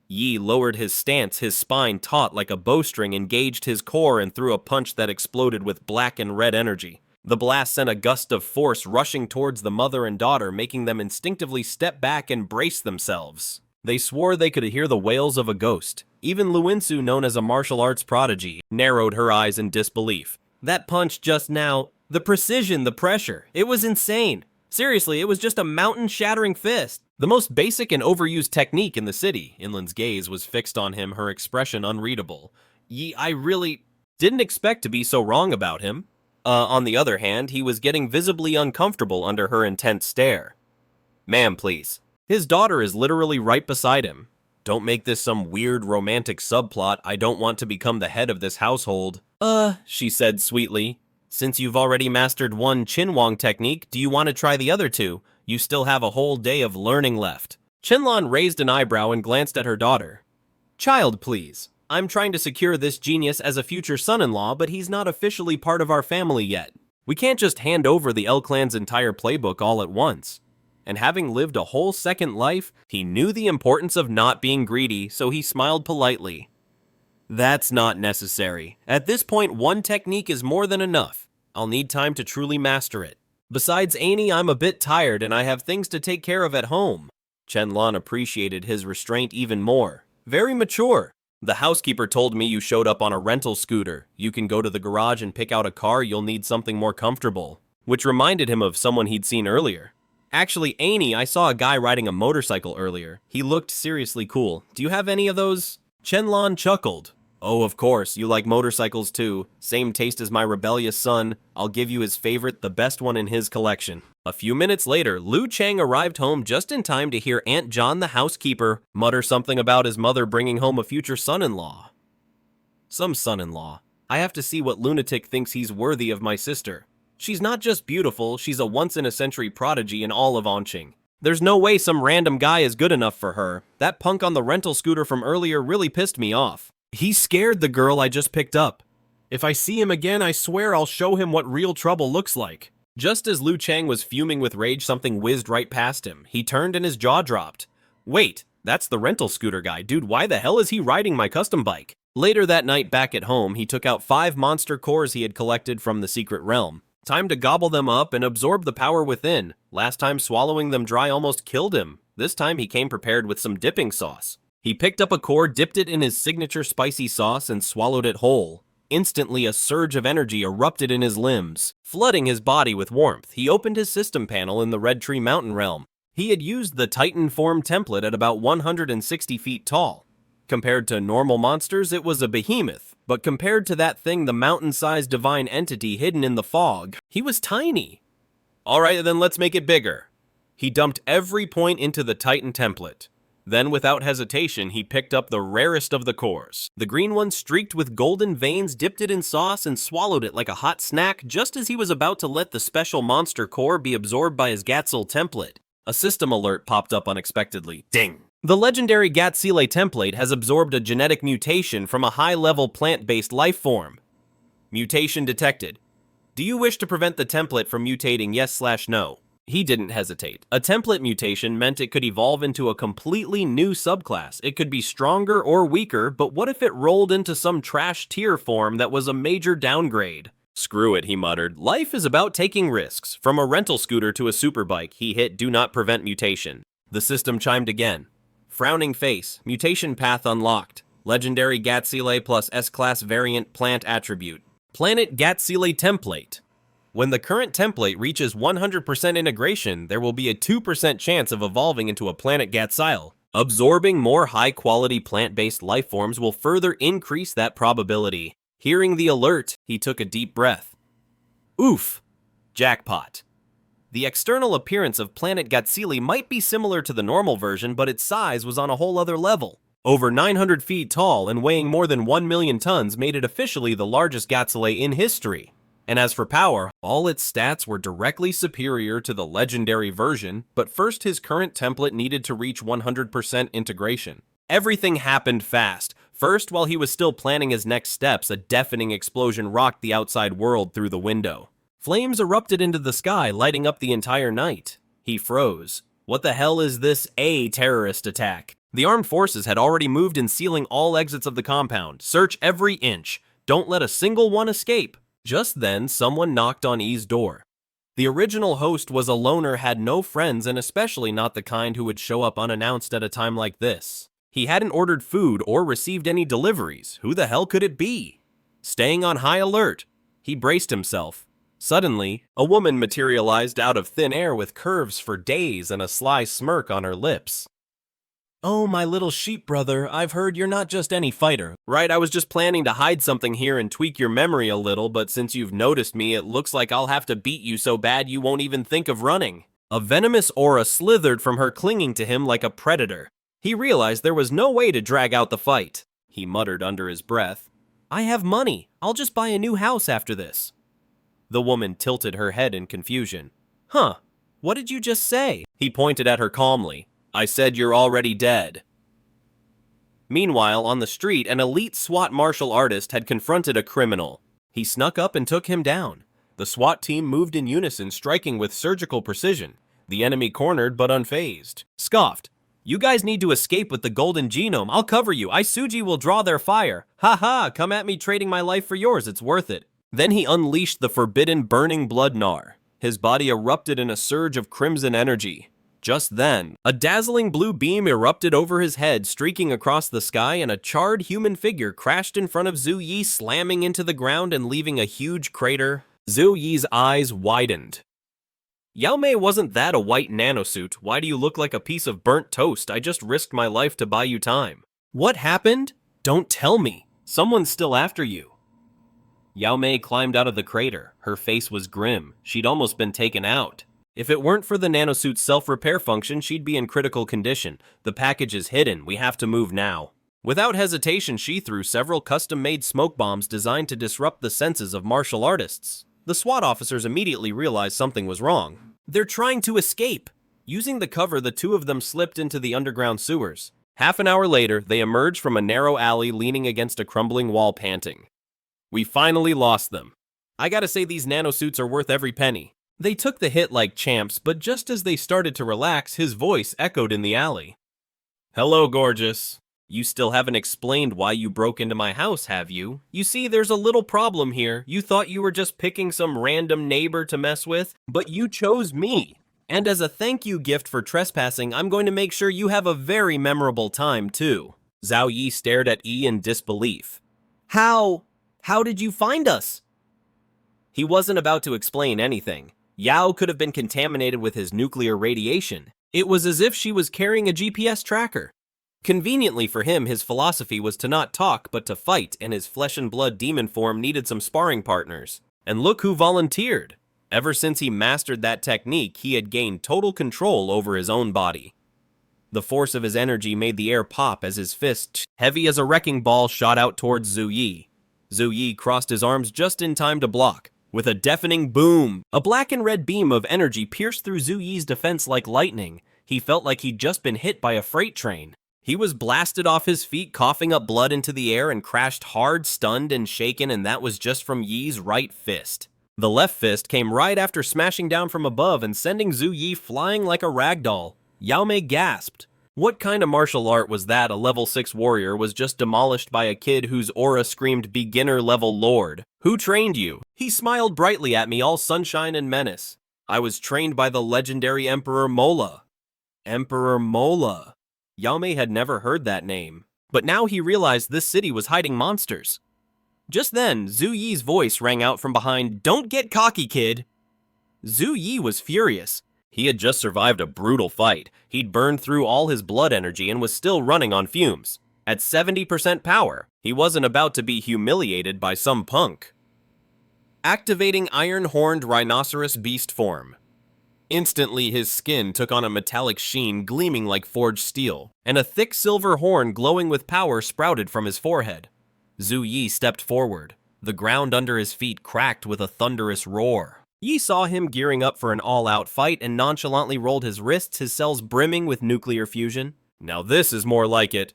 Yi lowered his stance, his spine taut like a bowstring, engaged his core and threw a punch that exploded with black and red energy. The blast sent a gust of force rushing towards the mother and daughter, making them instinctively step back and brace themselves. They swore they could hear the wails of a ghost. Even Luinsu, known as a martial arts prodigy, narrowed her eyes in disbelief. That punch just now, the precision, the pressure, it was insane. Seriously, it was just a mountain-shattering fist. The most basic and overused technique in the city. Inlin's gaze was fixed on him, her expression unreadable. Yi, I really didn't expect to be so wrong about him. On the other hand, he was getting visibly uncomfortable under her intense stare. "Ma'am, please." His daughter is literally right beside him. "Don't make this some weird romantic subplot. I don't want to become the head of this household." She said sweetly. "Since you've already mastered one Chinwang technique, do you want to try the other two? You still have a whole day of learning left." Chinlan raised an eyebrow and glanced at her daughter. "Child, please. I'm trying to secure this genius as a future son-in-law, but he's not officially part of our family yet. We can't just hand over the L clan's entire playbook all at once." And having lived a whole second life, he knew the importance of not being greedy, so he smiled politely. "That's not necessary. At this point, one technique is more than enough. I'll need time to truly master it. Besides, Annie, I'm a bit tired and I have things to take care of at home." Chenlon appreciated his restraint even more. Very mature. The housekeeper told me you showed up on a rental scooter. You can go to the garage and pick out a car, you'll need something more comfortable. Which reminded him of someone he'd seen earlier. Actually, Annie, I saw a guy riding a motorcycle earlier. He looked seriously cool. Do you have any of those? Chenlon chuckled. Oh, of course, you like motorcycles too. Same taste as my rebellious son. I'll give you his favorite, the best one in his collection. A few minutes later, Liu Chang arrived home just in time to hear Aunt John the housekeeper mutter something about his mother bringing home a future son-in-law. Some son-in-law. I have to see what lunatic thinks he's worthy of my sister. She's not just beautiful, she's a once-in-a-century prodigy in all of Onqing. There's no way some random guy is good enough for her. That punk on the rental scooter from earlier really pissed me off. He scared the girl I just picked up. If I see him again, I swear I'll show him what real trouble looks like. Just as Liu Chang was fuming with rage, something whizzed right past him. He turned and his jaw dropped. Wait, that's the rental scooter guy. Dude, why the hell is he riding my custom bike? Later that night back at home, he took out 5 monster cores he had collected from the secret realm. Time to gobble them up and absorb the power within. Last time swallowing them dry almost killed him. This time he came prepared with some dipping sauce. He picked up a core, dipped it in his signature spicy sauce, and swallowed it whole. Instantly, a surge of energy erupted in his limbs, flooding his body with warmth. He opened his system panel in the Red Tree Mountain realm. He had used the Titan form template at about 160 feet tall. Compared to normal monsters, it was a behemoth, but compared to that thing, the mountain-sized divine entity hidden in the fog, he was tiny. Alright, then let's make it bigger. He dumped every point into the Titan template. Then, without hesitation, he picked up the rarest of the cores. The green one streaked with golden veins, dipped it in sauce, and swallowed it like a hot snack just as he was about to let the special monster core be absorbed by his Gatsil template. A system alert popped up unexpectedly. Ding! The legendary Gatsile template has absorbed a genetic mutation from a high-level plant-based life form. Mutation detected. Do you wish to prevent the template from mutating, yes/no? He didn't hesitate. A template mutation meant it could evolve into a completely new subclass. It could be stronger or weaker, but what if it rolled into some trash tier form that was a major downgrade? Screw it, he muttered. Life is about taking risks. From a rental scooter to a superbike, he hit do not prevent mutation. The system chimed again. Frowning face. Mutation path unlocked. Legendary Gatsile plus S-class variant plant attribute. Planet Gatsile template. When the current template reaches 100% integration, there will be a 2% chance of evolving into a planet Gatsile. Absorbing more high-quality plant-based life forms will further increase that probability. Hearing the alert, he took a deep breath. Oof! Jackpot. The external appearance of planet Gatsile might be similar to the normal version, but its size was on a whole other level. Over 900 feet tall and weighing more than 1 million tons made it officially the largest Gatsile in history. And as for power, all its stats were directly superior to the legendary version, but first his current template needed to reach 100% integration. Everything happened fast. First, while he was still planning his next steps, a deafening explosion rocked the outside world through the window. Flames erupted into the sky, lighting up the entire night. He froze. What the hell is this terrorist attack? The armed forces had already moved in, sealing all exits of the compound. Search every inch. Don't let a single one escape. Just then, someone knocked on E's door. The original host was a loner, had no friends, and especially not the kind who would show up unannounced at a time like this. He hadn't ordered food or received any deliveries. Who the hell could it be? Staying on high alert, he braced himself. Suddenly, a woman materialized out of thin air with curves for days and a sly smirk on her lips. Oh, my little sheep brother, I've heard you're not just any fighter. Right, I was just planning to hide something here and tweak your memory a little, but since you've noticed me, it looks like I'll have to beat you so bad you won't even think of running. A venomous aura slithered from her, clinging to him like a predator. He realized there was no way to drag out the fight. He muttered under his breath, I have money. I'll just buy a new house after this. The woman tilted her head in confusion. Huh, what did you just say? He pointed at her calmly. I said you're already dead. Meanwhile, on the street, an elite SWAT martial artist had confronted a criminal. He snuck up and took him down. The SWAT team moved in unison, striking with surgical precision. The enemy cornered but unfazed. Scoffed. You guys need to escape with the golden genome. I'll cover you. Isuji will draw their fire. Ha ha, come at me trading my life for yours. It's worth it. Then he unleashed the forbidden burning blood gnar. His body erupted in a surge of crimson energy. Just then, a dazzling blue beam erupted over his head, streaking across the sky, and a charred human figure crashed in front of Zhu Yi, slamming into the ground and leaving a huge crater. Zhu Yi's eyes widened. Yao Mei, wasn't that a white nanosuit? Why do you look like a piece of burnt toast? I just risked my life to buy you time. What happened? Don't tell me. Someone's still after you. Yao Mei climbed out of the crater. Her face was grim. She'd almost been taken out. If it weren't for the nanosuit's self-repair function, she'd be in critical condition. The package is hidden. We have to move now. Without hesitation, she threw several custom-made smoke bombs designed to disrupt the senses of martial artists. The SWAT officers immediately realized something was wrong. They're trying to escape. Using the cover, the two of them slipped into the underground sewers. Half an hour later, they emerged from a narrow alley leaning against a crumbling wall, panting. We finally lost them. I gotta say, these nanosuits are worth every penny. They took the hit like champs, but just as they started to relax, his voice echoed in the alley. Hello, gorgeous. You still haven't explained why you broke into my house, have you? You see, there's a little problem here. You thought you were just picking some random neighbor to mess with, but you chose me. And as a thank you gift for trespassing, I'm going to make sure you have a very memorable time, too. Zhao Yi stared at Yi in disbelief. How did you find us? He wasn't about to explain anything. Yao could have been contaminated with his nuclear radiation. It was as if she was carrying a GPS tracker. Conveniently for him, his philosophy was to not talk, but to fight, and his flesh and blood demon form needed some sparring partners. And look who volunteered. Ever since he mastered that technique, he had gained total control over his own body. The force of his energy made the air pop as his fist, heavy as a wrecking ball, shot out towards Zhu Yi. Zhu Yi crossed his arms just in time to block. With a deafening boom, a black and red beam of energy pierced through Zhu Yi's defense like lightning. He felt like he'd just been hit by a freight train. He was blasted off his feet, coughing up blood into the air, and crashed hard, stunned and shaken, and that was just from Yi's right fist. The left fist came right after smashing down from above and sending Zhu Yi flying like a ragdoll. Yao Mei gasped. What kind of martial art was that? A level 6 warrior was just demolished by a kid whose aura screamed beginner-level lord. Who trained you? He smiled brightly at me, all sunshine and menace. I was trained by the legendary Emperor Mola. Emperor Mola. Yao Mei had never heard that name, but now he realized this city was hiding monsters. Just then, Zhu Yi's voice rang out from behind, "Don't get cocky, kid!" Zhu Yi was furious. He had just survived a brutal fight. He'd burned through all his blood energy and was still running on fumes. At 70% power, he wasn't about to be humiliated by some punk. Activating iron-horned rhinoceros beast form. Instantly, his skin took on a metallic sheen gleaming like forged steel, and a thick silver horn glowing with power sprouted from his forehead. Zhu Yi stepped forward. The ground under his feet cracked with a thunderous roar. Yi saw him gearing up for an all-out fight and nonchalantly rolled his wrists, his cells brimming with nuclear fusion. Now this is more like it.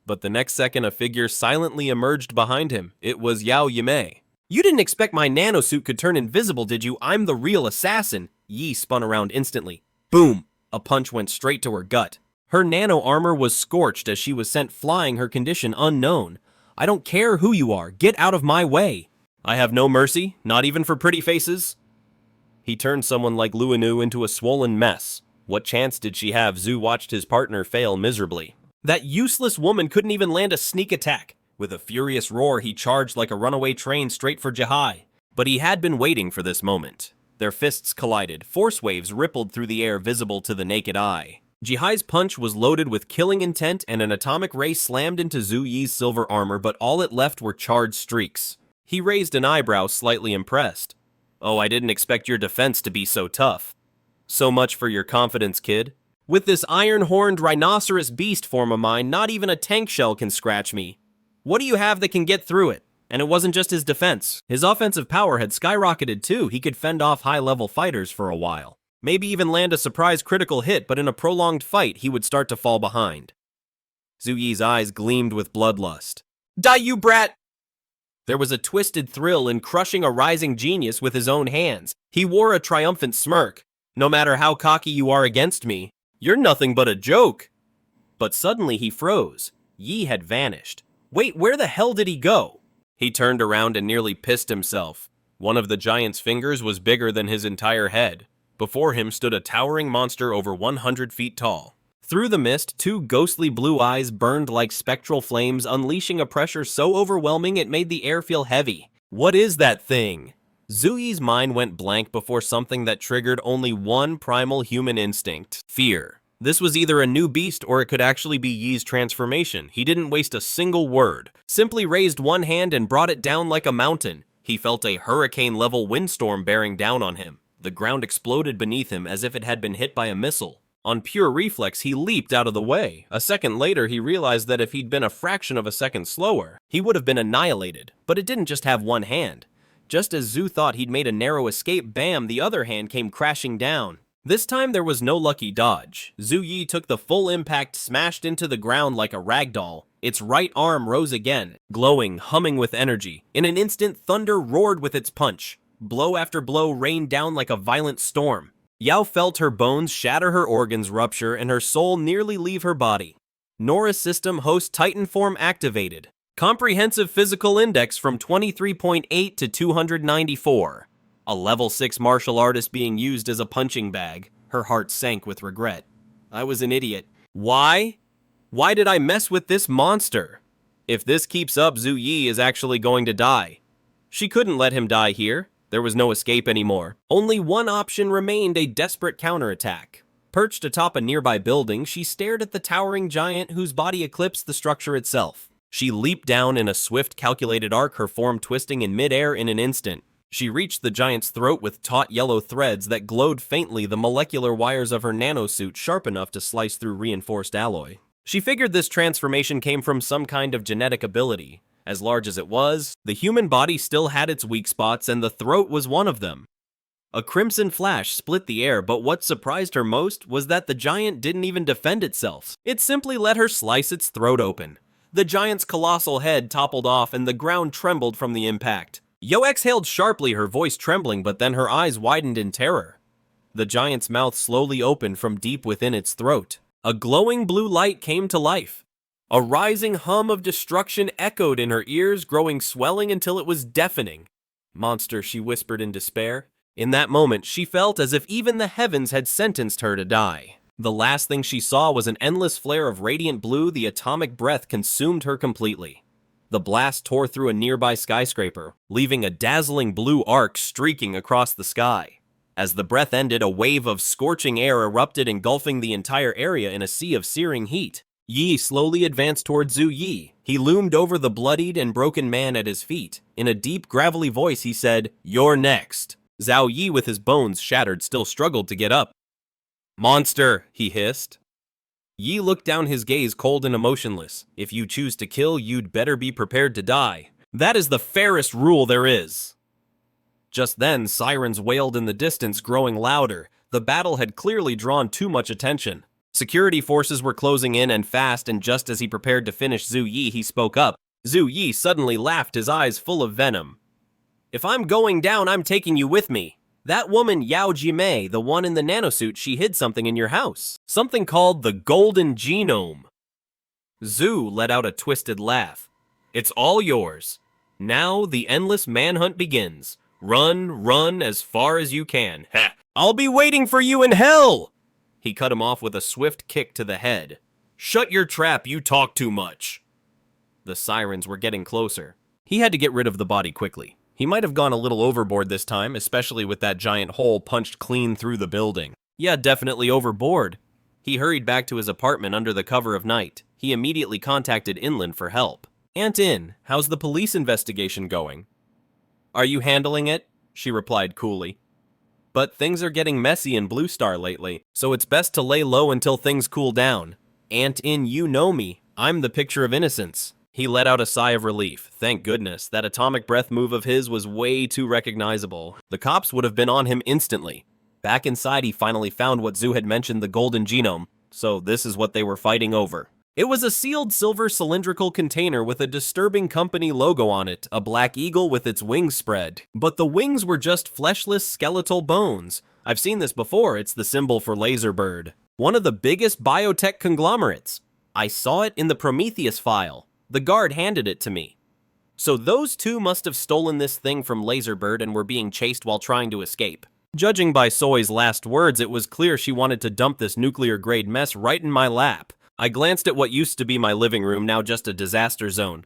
But the next second, a figure silently emerged behind him. It was Yao Mei. You didn't expect my nanosuit could turn invisible, did you? I'm the real assassin. Yi spun around instantly. Boom! A punch went straight to her gut. Her nano armor was scorched as she was sent flying, her condition unknown. I don't care who you are. Get out of my way. I have no mercy, not even for pretty faces. He turned someone like Luanu into a swollen mess. What chance did she have? Zhu watched his partner fail miserably. That useless woman couldn't even land a sneak attack. With a furious roar, he charged like a runaway train straight for Jihai. But he had been waiting for this moment. Their fists collided. Force waves rippled through the air, visible to the naked eye. Jihai's punch was loaded with killing intent, and an atomic ray slammed into Zhu Yi's silver armor, but all it left were charred streaks. He raised an eyebrow, slightly impressed. Oh, I didn't expect your defense to be so tough. So much for your confidence, kid. With this iron-horned rhinoceros beast form of mine, not even a tank shell can scratch me. What do you have that can get through it? And it wasn't just his defense. His offensive power had skyrocketed too. He could fend off high-level fighters for a while. Maybe even land a surprise critical hit, but in a prolonged fight, he would start to fall behind. Zhu Yi's eyes gleamed with bloodlust. Die, you brat! There was a twisted thrill in crushing a rising genius with his own hands. He wore a triumphant smirk. No matter how cocky you are against me, you're nothing but a joke. But suddenly he froze. Yi had vanished. Wait, where the hell did he go? He turned around and nearly pissed himself. One of the giant's fingers was bigger than his entire head. Before him stood a towering monster over 100 feet tall. Through the mist, two ghostly blue eyes burned like spectral flames, unleashing a pressure so overwhelming it made the air feel heavy. What is that thing? Zhu Yi's mind went blank before something that triggered only one primal human instinct: fear. This was either a new beast or it could actually be Yi's transformation. He didn't waste a single word, simply raised one hand and brought it down like a mountain. He felt a hurricane-level windstorm bearing down on him. The ground exploded beneath him as if it had been hit by a missile. On pure reflex, he leaped out of the way. A second later, he realized that if he'd been a fraction of a second slower, he would have been annihilated. But it didn't just have one hand. Just as Zhu thought he'd made a narrow escape, bam, the other hand came crashing down. This time there was no lucky dodge. Zhu Yi took the full impact, smashed into the ground like a ragdoll. Its right arm rose again, glowing, humming with energy. In an instant, thunder roared with its punch. Blow after blow rained down like a violent storm. Yao felt her bones shatter, her organs rupture, and her soul nearly leave her body. Nora's system host Titan form activated. Comprehensive physical index from 23.8 to 294. A level 6 martial artist being used as a punching bag. Her heart sank with regret. I was an idiot. Why? Why did I mess with this monster? If this keeps up, Zhu Yi is actually going to die. She couldn't let him die here. There was no escape anymore. Only one option remained: a desperate counterattack. Perched atop a nearby building, she stared at the towering giant whose body eclipsed the structure itself. She leaped down in a swift, calculated arc, her form twisting in midair in an instant. She reached the giant's throat with taut yellow threads that glowed faintly, the molecular wires of her nanosuit sharp enough to slice through reinforced alloy. She figured this transformation came from some kind of genetic ability. As large as it was, the human body still had its weak spots, and the throat was one of them. A crimson flash split the air, but what surprised her most was that the giant didn't even defend itself. It simply let her slice its throat open. The giant's colossal head toppled off, and the ground trembled from the impact. Yo exhaled sharply, her voice trembling, but then her eyes widened in terror. The giant's mouth slowly opened from deep within its throat. A glowing blue light came to life. A rising hum of destruction echoed in her ears, growing swelling until it was deafening. "Monster," she whispered in despair. In that moment, she felt as if even the heavens had sentenced her to die. The last thing she saw was an endless flare of radiant blue. The atomic breath consumed her completely. The blast tore through a nearby skyscraper, leaving a dazzling blue arc streaking across the sky. As the breath ended, a wave of scorching air erupted, engulfing the entire area in a sea of searing heat. Yi slowly advanced toward Zhu Yi. He loomed over the bloodied and broken man at his feet. In a deep, gravelly voice, he said, "You're next." Zhao Yi, with his bones shattered, still struggled to get up. "Monster," he hissed. Yi looked down, his gaze cold and emotionless. "If you choose to kill, you'd better be prepared to die. That is the fairest rule there is." Just then, sirens wailed in the distance, growing louder. The battle had clearly drawn too much attention. Security forces were closing in and fast, and just as he prepared to finish Zhu Yi, he spoke up. Zhu Yi suddenly laughed, his eyes full of venom. "If I'm going down, I'm taking you with me. That woman Yao Jimei, the one in the nanosuit, she hid something in your house. Something called the Golden Genome." Zhu let out a twisted laugh. "It's all yours. Now the endless manhunt begins. Run as far as you can. Ha! I'll be waiting for you in hell!" He cut him off with a swift kick to the head. "Shut your trap, you talk too much." The sirens were getting closer. He had to get rid of the body quickly. He might have gone a little overboard this time, especially with that giant hole punched clean through the building. Yeah, definitely overboard. He hurried back to his apartment under the cover of night. He immediately contacted Inland for help. "Aunt In, how's the police investigation going?" "Are you handling it?" she replied coolly. "But things are getting messy in Blue Star lately, so it's best to lay low until things cool down. Aunt In, you know me. I'm the picture of innocence." He let out a sigh of relief. Thank goodness, that atomic breath move of his was way too recognizable. The cops would have been on him instantly. Back inside, he finally found what Zhu had mentioned, the Golden Genome, so this is what they were fighting over. It was a sealed silver cylindrical container with a disturbing company logo on it, a black eagle with its wings spread. But the wings were just fleshless skeletal bones. I've seen this before, it's the symbol for Laser Bird. One of the biggest biotech conglomerates. I saw it in the Prometheus file. The guard handed it to me. So those two must have stolen this thing from Laser Bird and were being chased while trying to escape. Judging by Soy's last words, it was clear she wanted to dump this nuclear-grade mess right in my lap. I glanced at what used to be my living room, now just a disaster zone.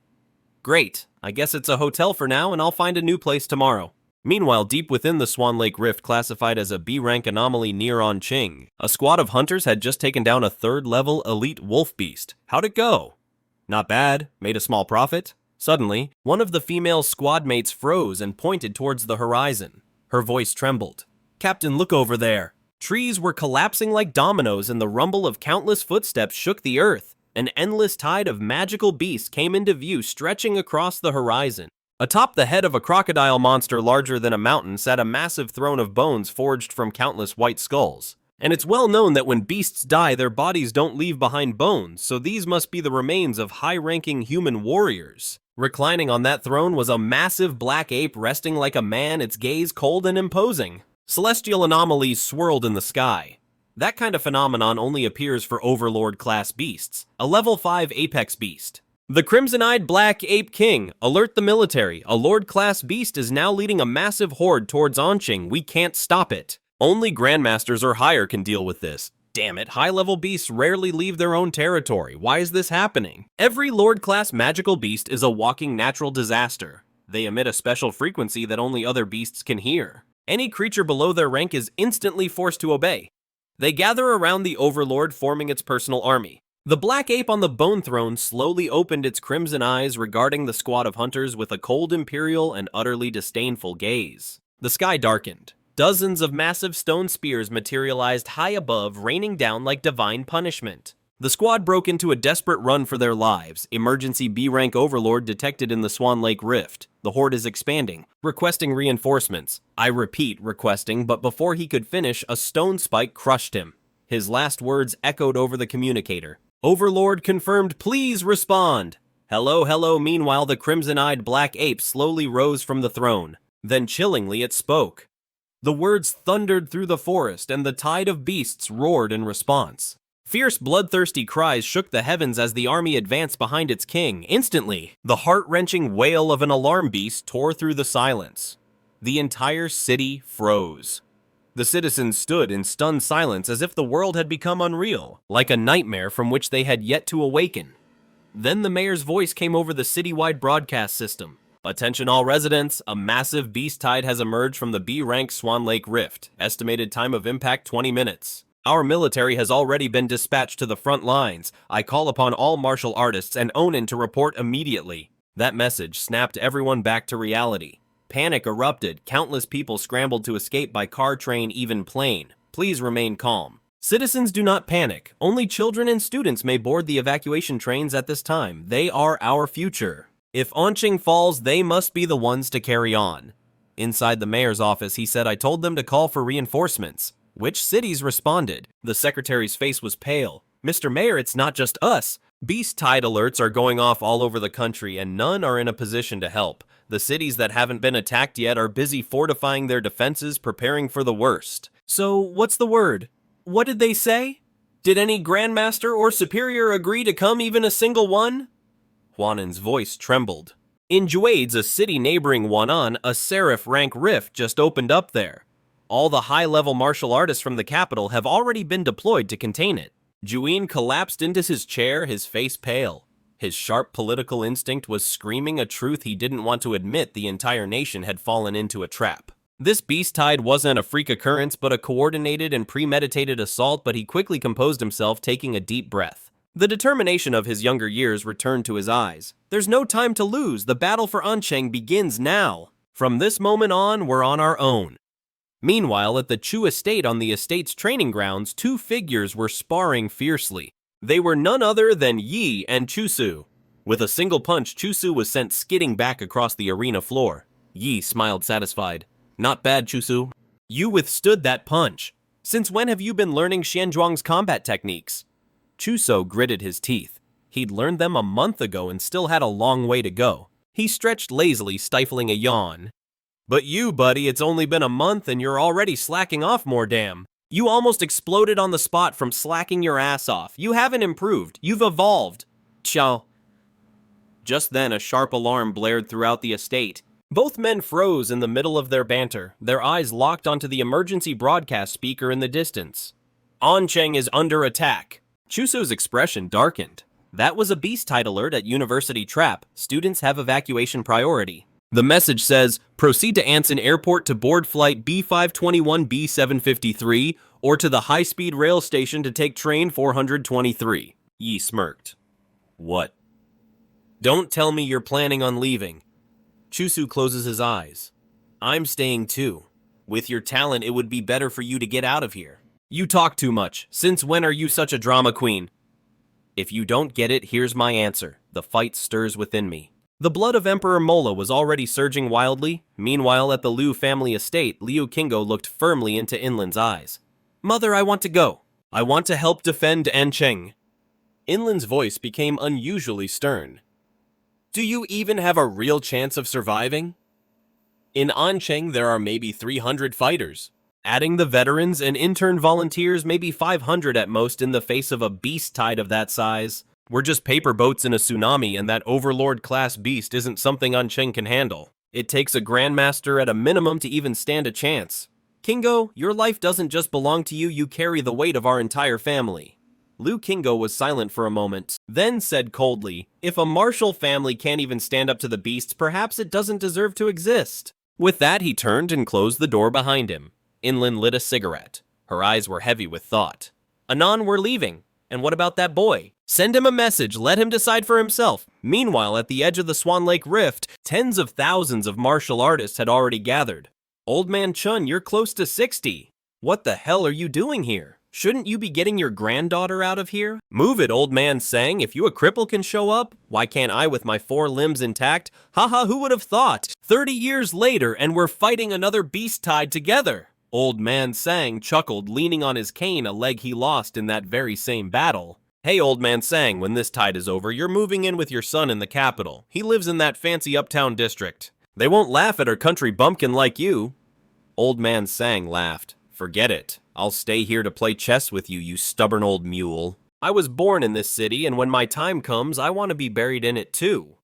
Great, I guess it's a hotel for now and I'll find a new place tomorrow. Meanwhile, deep within the Swan Lake Rift, classified as a B-rank anomaly near Onqing, a squad of hunters had just taken down a third-level elite wolf beast. How'd it go? Not bad, made a small profit. Suddenly, one of the female squad mates froze and pointed towards the horizon. Her voice trembled. Captain, look over there. Trees were collapsing like dominoes and the rumble of countless footsteps shook the earth. An endless tide of magical beasts came into view, stretching across the horizon. Atop the head of a crocodile monster larger than a mountain sat a massive throne of bones forged from countless white skulls. And it's well known that when beasts die, their bodies don't leave behind bones, so these must be the remains of high-ranking human warriors. Reclining on that throne was a massive black ape resting like a man, its gaze cold and imposing. Celestial anomalies swirled in the sky. That kind of phenomenon only appears for Overlord-class beasts, a level 5 apex beast. The Crimson-Eyed Black Ape King, alert the military. A Lord-class beast is now leading a massive horde towards Onqing. We can't stop it. Only Grandmasters or higher can deal with this. Damn it, high-level beasts rarely leave their own territory. Why is this happening? Every Lord-class magical beast is a walking natural disaster. They emit a special frequency that only other beasts can hear. Any creature below their rank is instantly forced to obey. They gather around the Overlord, forming its personal army. The black ape on the bone throne slowly opened its crimson eyes, regarding the squad of hunters with a cold imperial and utterly disdainful gaze. The sky darkened. Dozens of massive stone spears materialized high above, raining down like divine punishment. The squad broke into a desperate run for their lives. Emergency B-rank Overlord detected in the Swan Lake Rift. The horde is expanding, requesting reinforcements. I repeat, requesting, but before he could finish, a stone spike crushed him. His last words echoed over the communicator. Overlord confirmed, please respond. Hello, hello. Meanwhile, the crimson-eyed black ape slowly rose from the throne. Then chillingly it spoke. The words thundered through the forest, and the tide of beasts roared in response. Fierce, bloodthirsty cries shook the heavens as the army advanced behind its king. Instantly, the heart-wrenching wail of an alarm beast tore through the silence. The entire city froze. The citizens stood in stunned silence as if the world had become unreal, like a nightmare from which they had yet to awaken. Then the mayor's voice came over the citywide broadcast system. Attention all residents, a massive beast tide has emerged from the B-rank Swan Lake Rift. Estimated time of impact 20 minutes. Our military has already been dispatched to the front lines. I call upon all martial artists and Onin to report immediately. That message snapped everyone back to reality. Panic erupted. Countless people scrambled to escape by car, train, even plane. Please remain calm. Citizens, do not panic. Only children and students may board the evacuation trains at this time. They are our future. If Onqing falls, they must be the ones to carry on. Inside the mayor's office, he said, I told them to call for reinforcements. Which cities responded? The secretary's face was pale. Mr. Mayor, it's not just us. Beast tide alerts are going off all over the country and none are in a position to help. The cities that haven't been attacked yet are busy fortifying their defenses, preparing for the worst. So, what's the word? What did they say? Did any Grandmaster or Superior agree to come, even a single one? Huanan's voice trembled. In Juades, a city neighboring Huanan, a Seraph rank rift just opened up there. All the high-level martial artists from the capital have already been deployed to contain it. Juin collapsed into his chair, his face pale. His sharp political instinct was screaming a truth he didn't want to admit. The entire nation had fallen into a trap. This beast tide wasn't a freak occurrence, but a coordinated and premeditated assault, but he quickly composed himself, taking a deep breath. The determination of his younger years returned to his eyes. There's no time to lose. The battle for Onqing begins now. From this moment on, we're on our own. Meanwhile, at the Chu estate on the estate's training grounds, two figures were sparring fiercely. They were none other than Yi and Chusu. With a single punch, Chusu was sent skidding back across the arena floor. Yi smiled satisfied. Not bad, Chusu. You withstood that punch. Since when have you been learning Xianzhuang's combat techniques? Chuso gritted his teeth. He'd learned them a month ago and still had a long way to go. He stretched lazily, stifling a yawn. But you, buddy, it's only been a month and you're already slacking off more, damn. You almost exploded on the spot from slacking your ass off. You haven't improved. You've evolved. Ciao. Just then, a sharp alarm blared throughout the estate. Both men froze in the middle of their banter, their eyes locked onto the emergency broadcast speaker in the distance. Ancheng is under attack. Chuso's expression darkened. That was a beast tide alert at University Trap. Students have evacuation priority. The message says, proceed to Anson Airport to board flight B521B753 or to the high-speed rail station to take train 423. Yi smirked. What? Don't tell me you're planning on leaving. Chusu closes his eyes. I'm staying too. With your talent, it would be better for you to get out of here. You talk too much. Since when are you such a drama queen? If you don't get it, here's my answer. The fight stirs within me. The blood of Emperor Mola was already surging wildly. Meanwhile, at the Liu family estate, Liu Kingo looked firmly into Inland's eyes. Mother, I want to go. I want to help defend Ancheng. Inland's voice became unusually stern. Do you even have a real chance of surviving? In Ancheng, there are maybe 300 fighters. Adding the veterans and intern volunteers, maybe 500 at most in the face of a beast tide of that size. We're just paper boats in a tsunami, and that overlord-class beast isn't something Ancheng can handle. It takes a grandmaster at a minimum to even stand a chance. Kingo, your life doesn't just belong to you, you carry the weight of our entire family. Liu Kingo was silent for a moment, then said coldly, if a martial family can't even stand up to the beasts, perhaps it doesn't deserve to exist. With that, he turned and closed the door behind him. Inland lit a cigarette. Her eyes were heavy with thought. Anon, we're leaving. And what about that boy? Send him a message, let him decide for himself. Meanwhile, at the edge of the Swan Lake Rift, tens of thousands of martial artists had already gathered. Old man Chun, you're close to 60. What the hell are you doing here? Shouldn't you be getting your granddaughter out of here? Move it, old man sang. If you a cripple can show up, why can't I with my 4 limbs intact? Haha, who would have thought? 30 years later and we're fighting another beast tide together. Old man sang chuckled, leaning on his cane, a leg he lost in that very same battle. Hey, old man sang, when this tide is over, you're moving in with your son in the capital. He lives in that fancy uptown district. They won't laugh at our country bumpkin like you. Old man sang laughed. Forget it. I'll stay here to play chess with you, you stubborn old mule. I was born in this city, and when my time comes, I want to be buried in it too.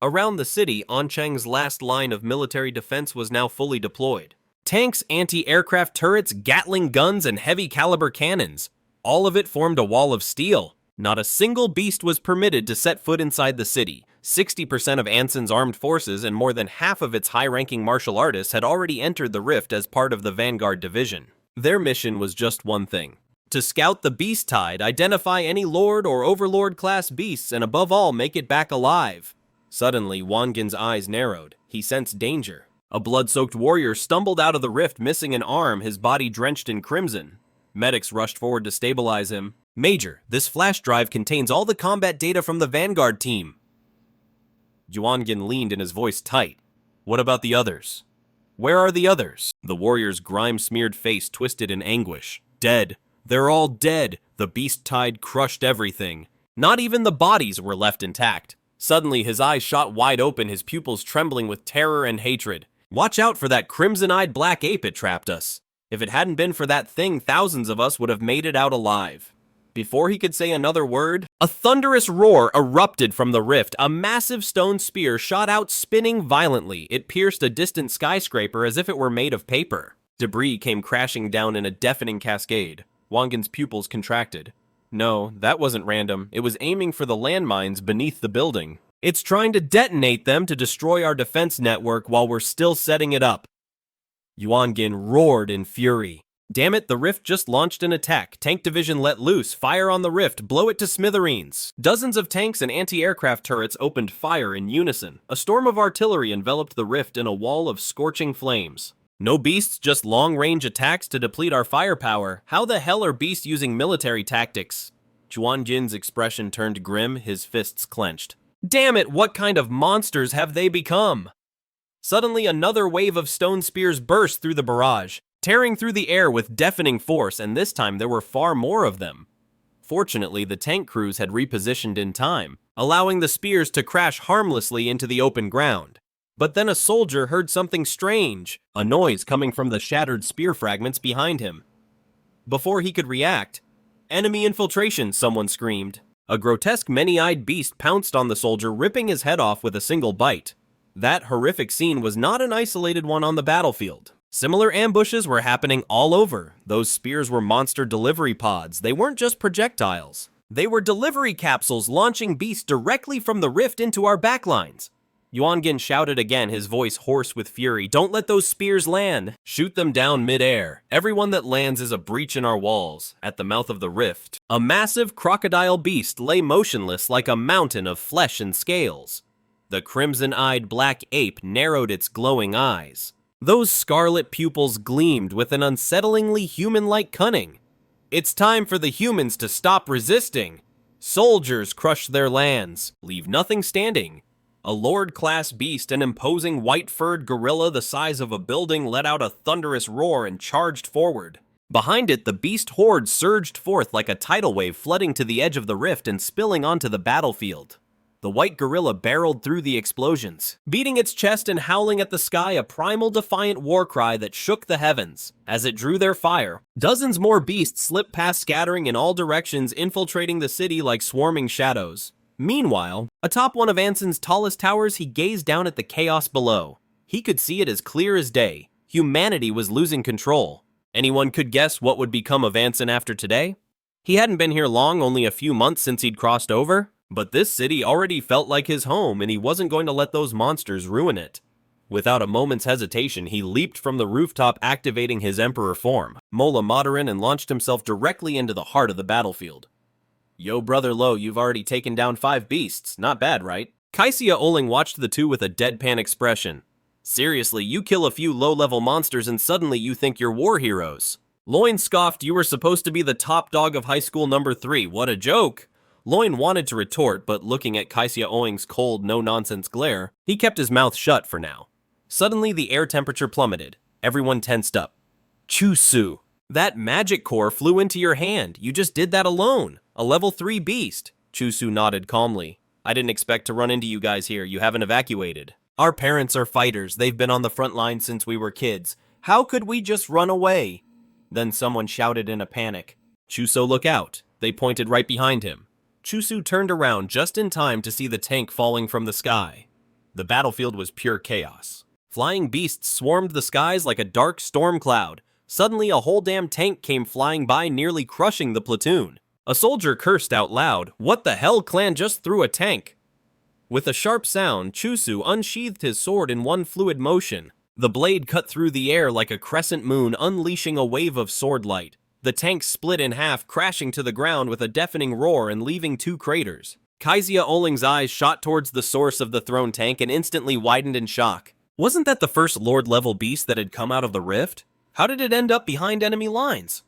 Around the city, Ancheng's last line of military defense was now fully deployed. Tanks, anti-aircraft turrets, Gatling guns, and heavy-caliber cannons. All of it formed a wall of steel. Not a single beast was permitted to set foot inside the city. 60% of Anson's armed forces and more than half of its high-ranking martial artists had already entered the rift as part of the Vanguard Division. Their mission was just one thing: to scout the beast tide, identify any lord or overlord-class beasts, and above all, make it back alive. Suddenly, Wangin's eyes narrowed. He sensed danger. A blood-soaked warrior stumbled out of the rift, missing an arm, his body drenched in crimson. Medics rushed forward to stabilize him. Major, this flash drive contains all the combat data from the Vanguard team. Juangin leaned in his voice tight. What about the others? Where are the others? The warrior's grime-smeared face twisted in anguish. Dead. They're all dead. The beast tide crushed everything. Not even the bodies were left intact. Suddenly, his eyes shot wide open, his pupils trembling with terror and hatred. Watch out for that crimson-eyed black ape, it trapped us. If it hadn't been for that thing, thousands of us would have made it out alive. Before he could say another word, a thunderous roar erupted from the rift. A massive stone spear shot out, spinning violently. It pierced a distant skyscraper as if it were made of paper. Debris came crashing down in a deafening cascade. Wangin's pupils contracted. No, that wasn't random. It was aiming for the landmines beneath the building. It's trying to detonate them to destroy our defense network while we're still setting it up. Yuangin roared in fury. Damn it, the rift just launched an attack. Tank division let loose. Fire on the rift. Blow it to smithereens. Dozens of tanks and anti-aircraft turrets opened fire in unison. A storm of artillery enveloped the rift in a wall of scorching flames. No beasts, just long-range attacks to deplete our firepower. How the hell are beasts using military tactics? Juanjin's expression turned grim, his fists clenched. Damn it, what kind of monsters have they become? Suddenly, another wave of stone spears burst through the barrage, tearing through the air with deafening force, and this time there were far more of them. Fortunately, the tank crews had repositioned in time, allowing the spears to crash harmlessly into the open ground. But then a soldier heard something strange, a noise coming from the shattered spear fragments behind him. Before he could react, enemy infiltration, someone screamed. A grotesque many-eyed beast pounced on the soldier, ripping his head off with a single bite. That horrific scene was not an isolated one on the battlefield. Similar ambushes were happening all over. Those spears were monster delivery pods. They weren't just projectiles. They were delivery capsules launching beasts directly from the rift into our backlines. Yuangin shouted again, his voice hoarse with fury. Don't let those spears land. Shoot them down mid-air. Everyone that lands is a breach in our walls. At the mouth of the rift, a massive crocodile beast lay motionless like a mountain of flesh and scales. The crimson-eyed black ape narrowed its glowing eyes. Those scarlet pupils gleamed with an unsettlingly human-like cunning. It's time for the humans to stop resisting. Soldiers crush their lands, leave nothing standing. A lord-class beast, an imposing white-furred gorilla the size of a building, let out a thunderous roar and charged forward. Behind it, the beast horde surged forth like a tidal wave, flooding to the edge of the rift and spilling onto the battlefield. The white gorilla barreled through the explosions, beating its chest and howling at the sky, a primal defiant war cry that shook the heavens. As it drew their fire, dozens more beasts slipped past, scattering in all directions, infiltrating the city like swarming shadows. Meanwhile, atop one of Anson's tallest towers, he gazed down at the chaos below. He could see it as clear as day. Humanity was losing control. Anyone could guess what would become of Anson after today? He hadn't been here long, only a few months since he'd crossed over. But this city already felt like his home, and he wasn't going to let those monsters ruin it. Without a moment's hesitation, he leaped from the rooftop, activating his Emperor form, Mola Moderin, and launched himself directly into the heart of the battlefield. Yo, Brother Lo, you've already taken down 5 beasts. Not bad, right? Kaisia Oling watched the two with a deadpan expression. Seriously, you kill a few low-level monsters and suddenly you think you're war heroes. Loin scoffed, you were supposed to be the top dog of high school number 3. What a joke! Loin wanted to retort, but looking at Kaisia Oing's cold, no-nonsense glare, he kept his mouth shut for now. Suddenly, the air temperature plummeted. Everyone tensed up. Chusu, that magic core flew into your hand. You just did that alone. A level 3 beast. Chusu nodded calmly. I didn't expect to run into you guys here. You haven't evacuated. Our parents are fighters. They've been on the front line since we were kids. How could we just run away? Then someone shouted in a panic. Chuso, look out. They pointed right behind him. Chusu turned around just in time to see the tank falling from the sky. The battlefield was pure chaos. Flying beasts swarmed the skies like a dark storm cloud. Suddenly, a whole damn tank came flying by, nearly crushing the platoon. A soldier cursed out loud. What the hell, clan just threw a tank? With a sharp sound, Chusu unsheathed his sword in one fluid motion. The blade cut through the air like a crescent moon, unleashing a wave of sword light. The tank split in half, crashing to the ground with a deafening roar and leaving 2 craters. Kaisia Oling's eyes shot towards the source of the thrown tank and instantly widened in shock. Wasn't that the first Lord-level beast that had come out of the rift? How did it end up behind enemy lines?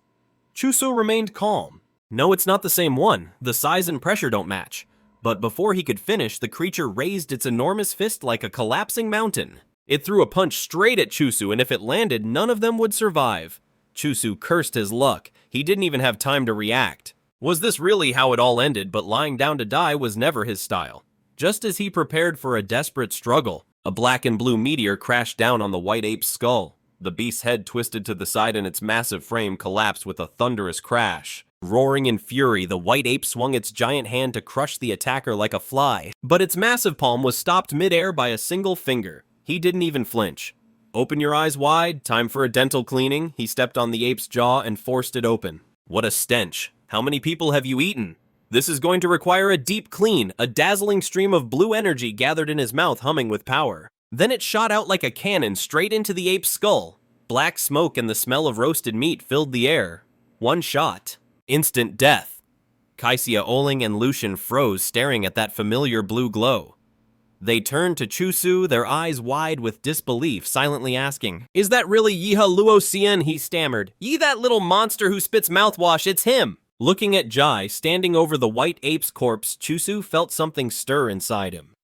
Chuso remained calm. No, it's not the same one. The size and pressure don't match. But before he could finish, the creature raised its enormous fist like a collapsing mountain. It threw a punch straight at Chusu, and if it landed, none of them would survive. Chusu cursed his luck. He didn't even have time to react. Was this really how it all ended? But lying down to die was never his style. Just as he prepared for a desperate struggle, a black and blue meteor crashed down on the white ape's skull. The beast's head twisted to the side and its massive frame collapsed with a thunderous crash. Roaring in fury, the white ape swung its giant hand to crush the attacker like a fly. But its massive palm was stopped mid-air by a single finger. He didn't even flinch. Open your eyes wide, time for a dental cleaning. He stepped on the ape's jaw and forced it open. What a stench. How many people have you eaten? This is going to require a deep clean. A dazzling stream of blue energy gathered in his mouth, humming with power. Then it shot out like a cannon straight into the ape's skull. Black smoke and the smell of roasted meat filled the air. One shot. Instant death. Kaisia Oling and Lucian froze, staring at that familiar blue glow. They turned to Chusu, their eyes wide with disbelief, silently asking, "Is that really Yiha Luocian?" he stammered. "Ye that little monster who spits mouthwash, it's him!" Looking at Jai, standing over the white ape's corpse, Chusu felt something stir inside him.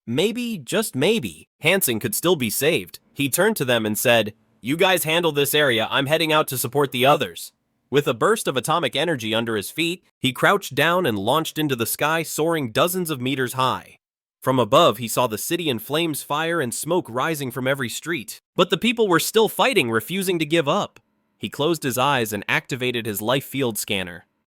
Maybe, just maybe, Hansen could still be saved. He turned to them and said, "You guys handle this area, I'm heading out to support the others." With a burst of atomic energy under his feet, he crouched down and launched into the sky, soaring dozens of meters high. From above, he saw the city in flames, fire, and smoke rising from every street. But the people were still fighting, refusing to give up. He closed his eyes and activated his life field scanner.